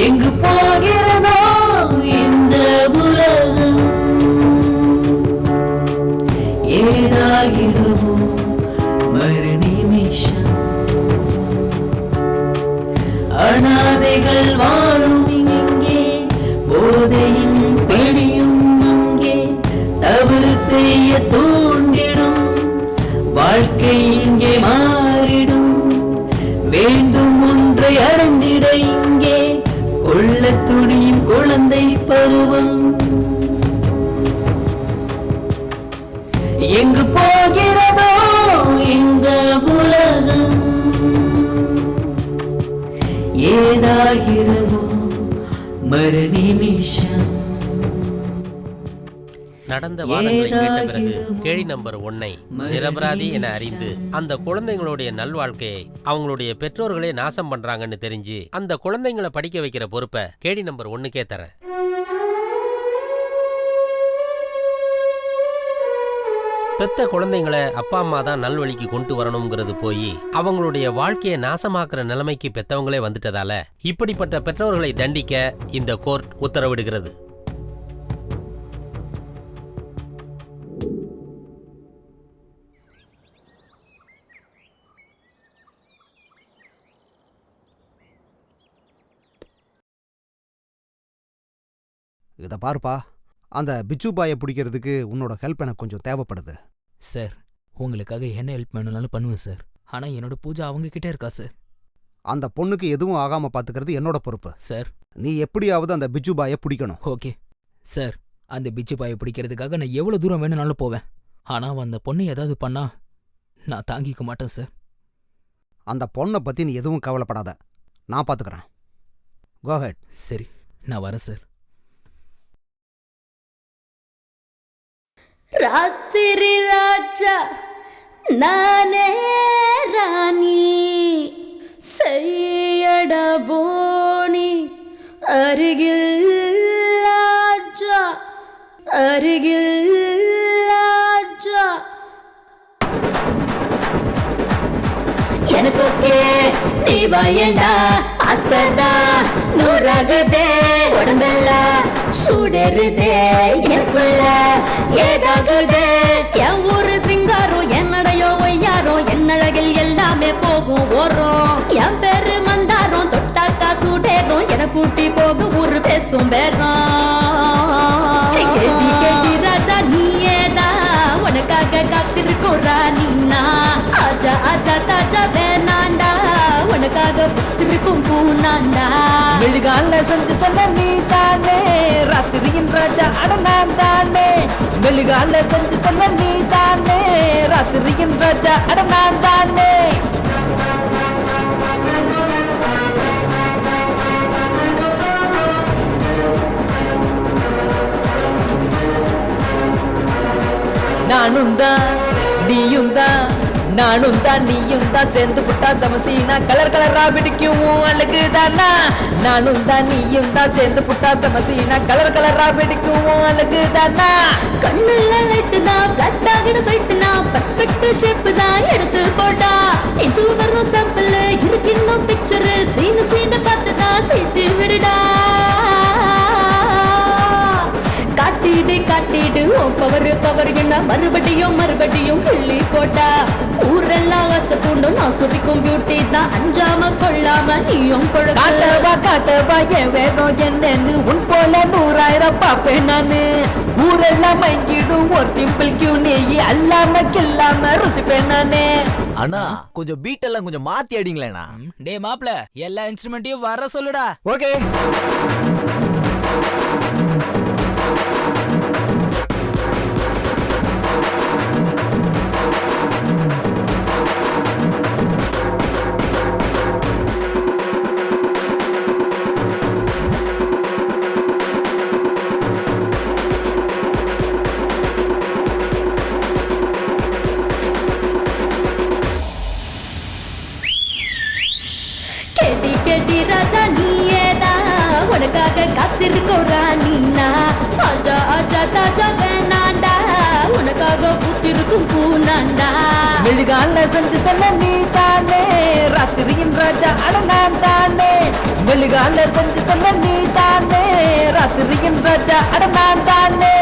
எங்கு போகிறதோ இந்த உலகம், ஏதாகிடுமோ மறு நிமிஷம். அனாதைகள் வாழும் இங்கே, போதையின் பிடியும் அங்கே, தவறு செய்ய தூண்டிடும் வாழ்க்கை இங்கே மாறிடும். வேண்டும் ஒன்றை அடைந்திட இங்கே கொள்ள துணியும் குழந்தை பருவம். எங்கு போகிறதோ இந்த உலகம், ஏதாகிறதோ மறு நிமிஷம். நடந்த வாதங்களை கேட்ட பிறகு கேள்வி நம்பர் 1 நிரபராதி என அறிந்து அந்த குழந்தைங்களுடைய நல்வாழ்க்கையை அவங்களுடைய பெற்றோர்களே நாசம் பண்றாங்கன்னு தெரிஞ்சு அந்த குழந்தைங்களை படிக்க வைக்கிற பொறுப்பை கேள்வி நம்பர் 1க்கே தரேன். பெத்த குழந்தைங்களை அப்பா அம்மா தான் நல்வழிக்கு கொண்டு வரணுங்கிறது போய் அவங்களுடைய வாழ்க்கையை நாசமாக்குற நிலைமைக்கு பெத்தவங்களே வந்துட்டதால இப்படிப்பட்ட பெற்றோர்களை தண்டிக்க இந்த கோர்ட் உத்தரவிடுகிறது. இதை பாருப்பா, அந்த பிச்சு பாயை பிடிக்கிறதுக்கு உன்னோட ஹெல்ப் எனக்கு கொஞ்சம் தேவைப்படுது. சார், உங்களுக்காக என்ன ஹெல்ப் வேணும்னாலும் பண்ணுவேன் சார். ஆனால் என்னோட பூஜை அவங்க கிட்டே இருக்கா சார். அந்த பொண்ணுக்கு எதுவும் ஆகாமல் பார்த்துக்கிறது என்னோட பொறுப்பு சார். நீ எப்படியாவது அந்த பிச்சு பாயை பிடிக்கணும். ஓகே சார், அந்த பிச்சு பாயை பிடிக்கிறதுக்காக நான் எவ்வளோ தூரம் வேணும்னாலும் போவேன். ஆனால் அந்த பொண்ணு ஏதாவது பண்ணா நான் தாங்கிக்க மாட்டேன் சார். அந்த பொண்ணை பற்றி நீ எதுவும் கவலைப்படாத, நான் பார்த்துக்கிறேன். கோ ஹெட். சரி, நான் வரேன் சார். ராத்திரி ராஜா நானே ராணி, செய்யட போனி அருகில் ராஜா, அருகில் ராஜா. எனக்கு ஓகே, நீ வாயண்டா, அசதா நூறாகுதே, உடம்பெல்லாம் சுடருதே, எனக்குள்ள ஏதாகுதே. என் ஊரு சிங்காரம், என்னடையோ ஒய்யாரோ, என்னழகில் எல்லாமே போகும் ஓரம். என் பேரு மந்தாரம், தொட்டாக்கா சூடேறும், என கூட்டி போகும் ஊரு பேசும் பேரம். கேள்வி கேள்வி ராஜா நீயேதா, உனக்காக காத்திருக்கும் ராணினா. ஆஜா ஆஜா தாஜா வேணாண்டா, உனக்காக புத்திருக்கும் பூனாண்டா. மெழுகால செஞ்சு சொல்ல நீ தானே, ராத்திரியின் ராஜா அடனான் தானே. மெழுகால செஞ்சு சொல்ல நீ தானே, ராத்திரியின் ராஜா அடனான் தானே. நானும் தான் நீயும் தான், நானும் தான் நீயும் தான் சேர்ந்து புட்டா சமசீனா கலர் கலரா பிடிக்கும் அழகு தானா நானும் தான் நீயும் தான் சேர்ந்து புட்டா சமசீனா கலர் கலரா பிடிக்கும் அழகு தானா கண்ணுல லைட் தான் பிளட் ஆகிட சைட் தான் பெர்ஃபெக்ட் ஷேப் தான் எடுத்து போட்டா இது வரும் சாம்பிள் இருக்கு இன்னும் பிக்சர் சீன பார்த்து தான் சேர்த்து விடுடா காட்டிடு பவர் என்ன மறுபடியும் கிள்ளி போட்டா ஊரெல்லாம் ஆசை தூண்டும் ஆசுரிக்கும் பியூட்டி தான் அஞ்சாம கொள்ளாம நீயும் காட்டவா என் வேகம் என்னன்னு உன் போல 100,000 பாப்பேன் நானு ஊரெல்லாம் மங்கிடும் ஒரு டிம்பிள் கியூ நீ அல்லாம கில்லாம ருசிப்பேன் நானே. அண்ணா கொஞ்சம் பீட் எல்லாம் கொஞ்சம் மாத்தி அடிங்களேண்ணா. டே மாப்ள எல்லா இன்ஸ்ட்ருமெண்ட்டையும் வர சொல்லுடா. ஓகே. கேட்டி ராஜா நீயேதா உனக்காக காத்திருக்கோம் ராணினா ஆஜா ஆஜா தாஜா வேணாண்டா உனக்காக பூத்திருக்கும் பூனாண்டா மெழுகால செஞ்சு செல்ல நீ தானே ராத்திரியின் ராஜா அடங்கான் தானே மெழுகால செஞ்சு செல்ல நீ தானே ராத்திரியின் ராஜா அடங்கான் தானே.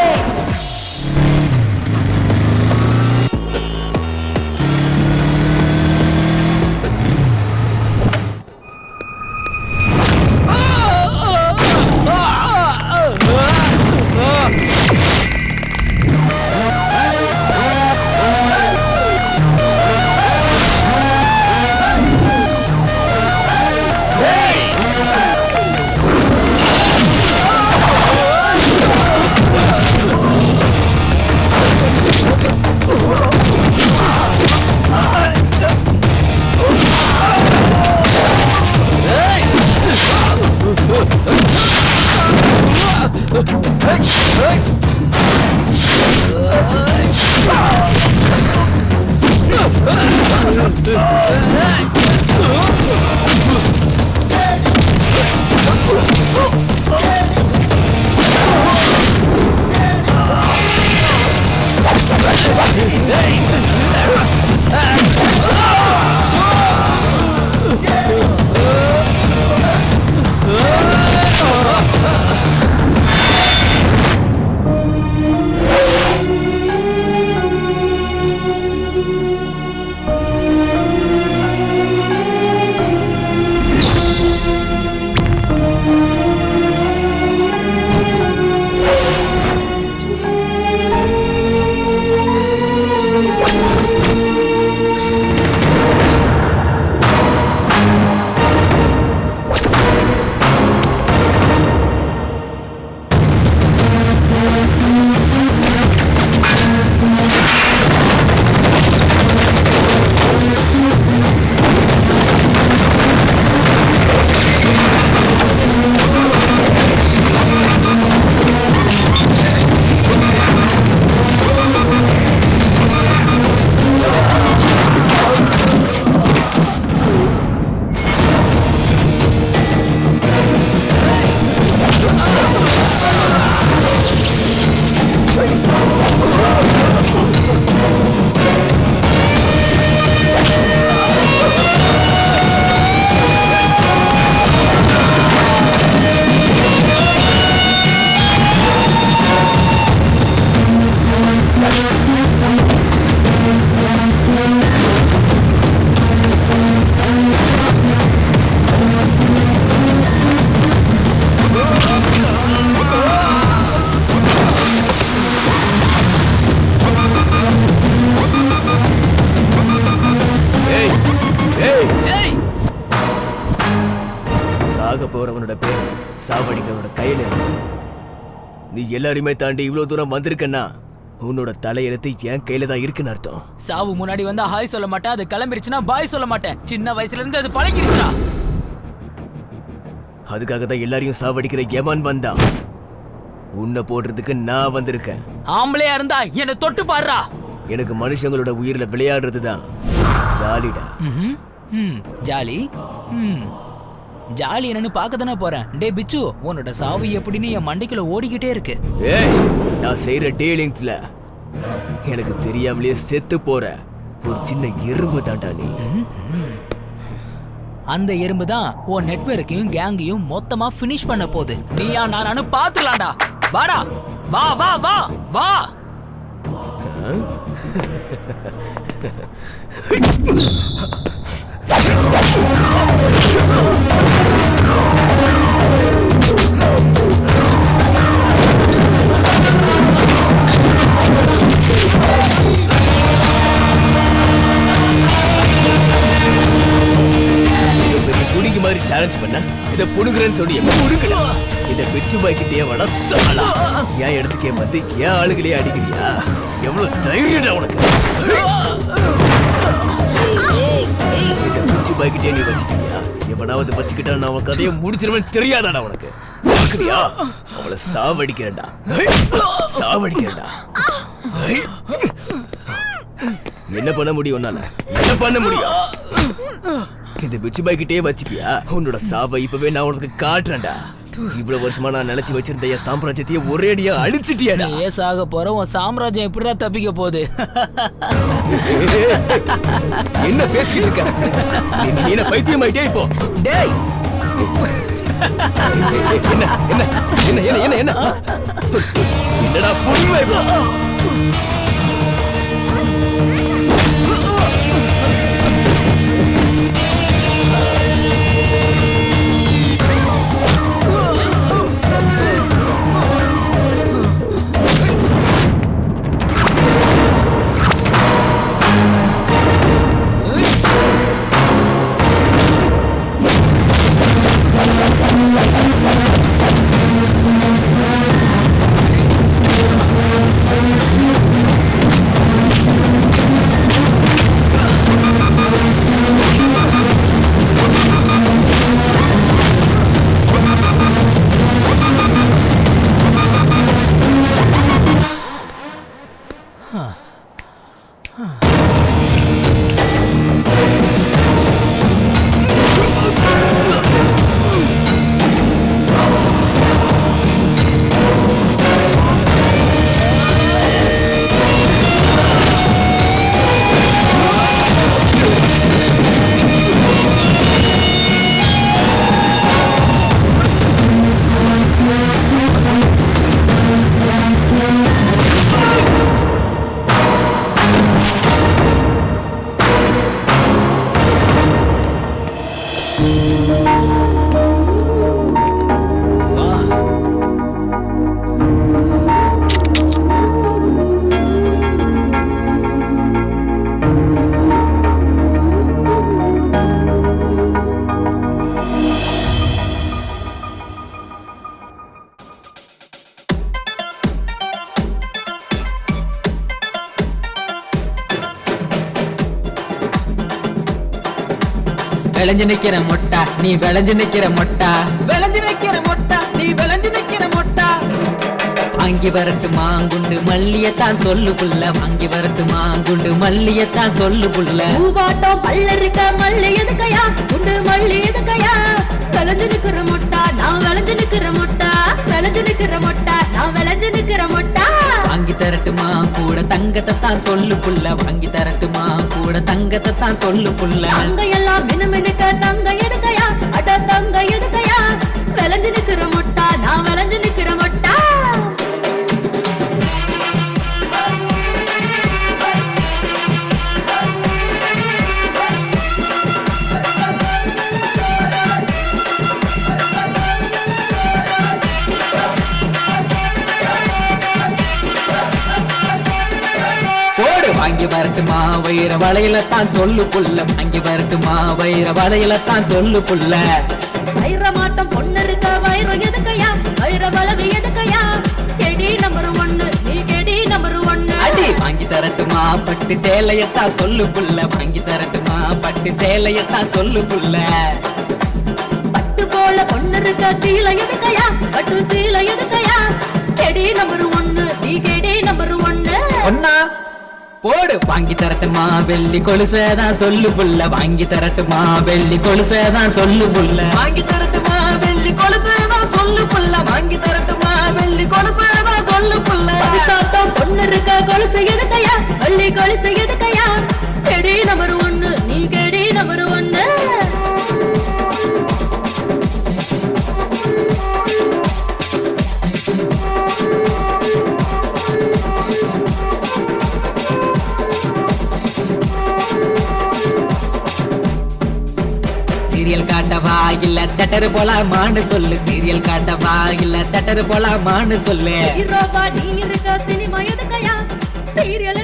நீ எல்லாருமே தாண்டி இவ்வளவு தூரம் வந்திருக்கன்னா உன்னோட தலையெழுத்து என் கையில தான் இருக்குன்னு அர்த்தம். சாவு முன்னாடி வந்தா ஹாய் சொல்ல மாட்டேன், அது கிளம்பிருச்சுன்னா பாய் சொல்ல மாட்டேன். சின்ன வயசுல இருந்து அது பழகிருச்சா. அதுக்காக தான் எல்லாரையும் சாவடிக்கிற எவன் வந்தா உன்னை போடுறதுக்கு நான் வந்திருக்கேன். ஆம்பளையா இருந்தா என்ன தொட்டு பாருடா. எனக்கு மனுஷங்களோட உயிரில் விளையாடுறது தான் ஜாலிடா. ஜாலி ஜாலி என்னன்னு பார்க்க தானே போறேன். டே பிச்சு, உன்னோட சாவு எப்படின்னு என் மண்டைக்குள்ள ஓடிக்கிட்டே இருக்கு. ஏய், நான் செய்யற டீலிங்ஸ்ல எனக்கு தெரியாமலேயே செத்து போற ஒரு சின்ன எறும்பு தாண்டா நீ. அந்த எறும்பு தான் உன் நெட்வொர்க்கையும் கேங்கையும் மொத்தமா ஃபினிஷ் பண்ண போகுது. நீயா நானு பாத்துலாம்டா. வாடா, வா வா வா வா. புடிக்கு மாதிரி சேலஞ்ச் பண்ண இதை புடுங்குறேன்னு சொல்லி புடுங்கல. இந்த பிச்சு பாய்க்கிட்டே வட சாலா ஏன் இடத்துக்கே வந்து ஏன் ஆளுகளே அடிக்கிறியா? எவ்வளவு தைரியடா உனக்கு? இந்த பிச்சு பாய்க்கிட்டே நீ வச்சுக்கிறியா? எவனாவது வச்சுக்கிட்டா நான் அவன் கதையை முடிச்சிருவேன் தெரியாதாடா உனக்கு? பாக்குறியா? அவளை சாவடிக்கிறேன்டா, சாவடிக்கிறேன்டா. என்ன பண்ண முடியும் உன்னால? என்ன பண்ண முடியும்? இந்த பிச்சு பாய்க்கிட்டே வச்சுப்பியா? உன்னோட சாவை இப்பவே நான் உனக்கு காட்டுறேன்டா. இவ்வளவு வருஷமா நான் நினைச்சு வச்சிருந்த என் சாம்ராஜ்யத்தையே ஒரேடியா அழிச்சிட்டியாடா. ஏசாக போற உன் சாம்ராஜ்யம் எப்படிடா தப்பிக்க போகுது? என்ன பேசிக்கிட்டு இருக்க? நீ என்ன பைத்தியமாயிட்டே இப்போ? டேய், என்ன என்ன என்ன என்ன என்ன என்ன என்னடா புரியுமா இப்போ? விளைஞ்சு நிக்கிற மொட்டா நீ விளைஞ்சு நிக்கிற மொட்டா, விளைஞ்சு நிக்கிற மொட்டா நீ விளைஞ்சு நிக்கிற மொட்டா. வாங்கி வரட்டுமா குண்டு மல்லியத்தான் சொல்லு புள்ள, வாங்கி வரட்டுமா குண்டு மல்லியத்தான் சொல்லு புள்ள. பூவாட்டம் பல்ல இருக்க மல்லி எதுக்கையா, குண்டு மல்லி எதுக்கையா? விளைஞ்சு நிக்கிற மொட்டா நான் விளைஞ்சு நிக்கிற மொட்டா, விளைஞ்சு நிக்கிற மொட்டா நான் விளைஞ்சு நிக்கிற மொட்டா. வாங்கி தரட்டுமா கூட தங்கத்தை தான் சொல்லு புள்ள, வாங்கி தரட்டுமா கூட தங்கத்தை தான் சொல்லு புள்ள. தங்க எல்லாம் மினுமினுக்க தங்க எடுக்கையா, அட தங்க எடுக்கையா? விளைஞ்சு நிக்கிற மொட்டா நான் விளைஞ்சு நிக்கிற மொட்டா. வாங்கி வரட்டுமா வைர வளையல தான் சொல்லு புள்ள, வாங்கி வரட்டுமா வைர வளையல தான் சொல்லு புள்ள. வைர மாட்டம் பொண்ணு இருக்க வைரம் எதுக்கையா, வைர வளவு எதுக்கையா? கெடி நம்பர் 1 நீ கெடி நம்பர் 1. அடி வாங்கி தரட்டுமா பட்டு சேலையத்தான் சொல்லு புள்ள, வாங்கி தரட்டுமா பட்டு சேலையத்தான் சொல்லு புள்ள. பட்டு போல பொண்ணு இருக்க சீலை எதுக்கையா, பட்டு சீலை எதுக்கையா? கெடி நம்பர் 1 நீ கெடி நம்பர் 1. ஒன்னா போடு வாங்கி தரட்டுமா வெள்ளி கொலுசதான் சொல்லு புள்ள வாங்கி தரட்டுமா வெள்ளி கொலுசதான் சொல்லு புள்ள வாங்கி தரட்டுமா வெள்ளி கொலுசதான் சொல்லு புள்ள வாங்கி தரட்டுமா வெள்ளி கொலுசதான் சொல்லு புள்ள சாத்தம் பொண்ணு இருக்க கொலுசு எதுக்கையா வெள்ளி கொலுசு எதுக்கையா கெடி நம்பர் 1 நீ கெடி நம்பர் 1 சீரியல் காட்டவா இல்ல தட்டரு போலாமான்னு சொல்லு சீரியல் காட்டவா இல்ல தட்டரு போலாமான்னு சொல்லு ஹீரோவா நீ இருக்க சினிமா எதுக்கையா சீரியல்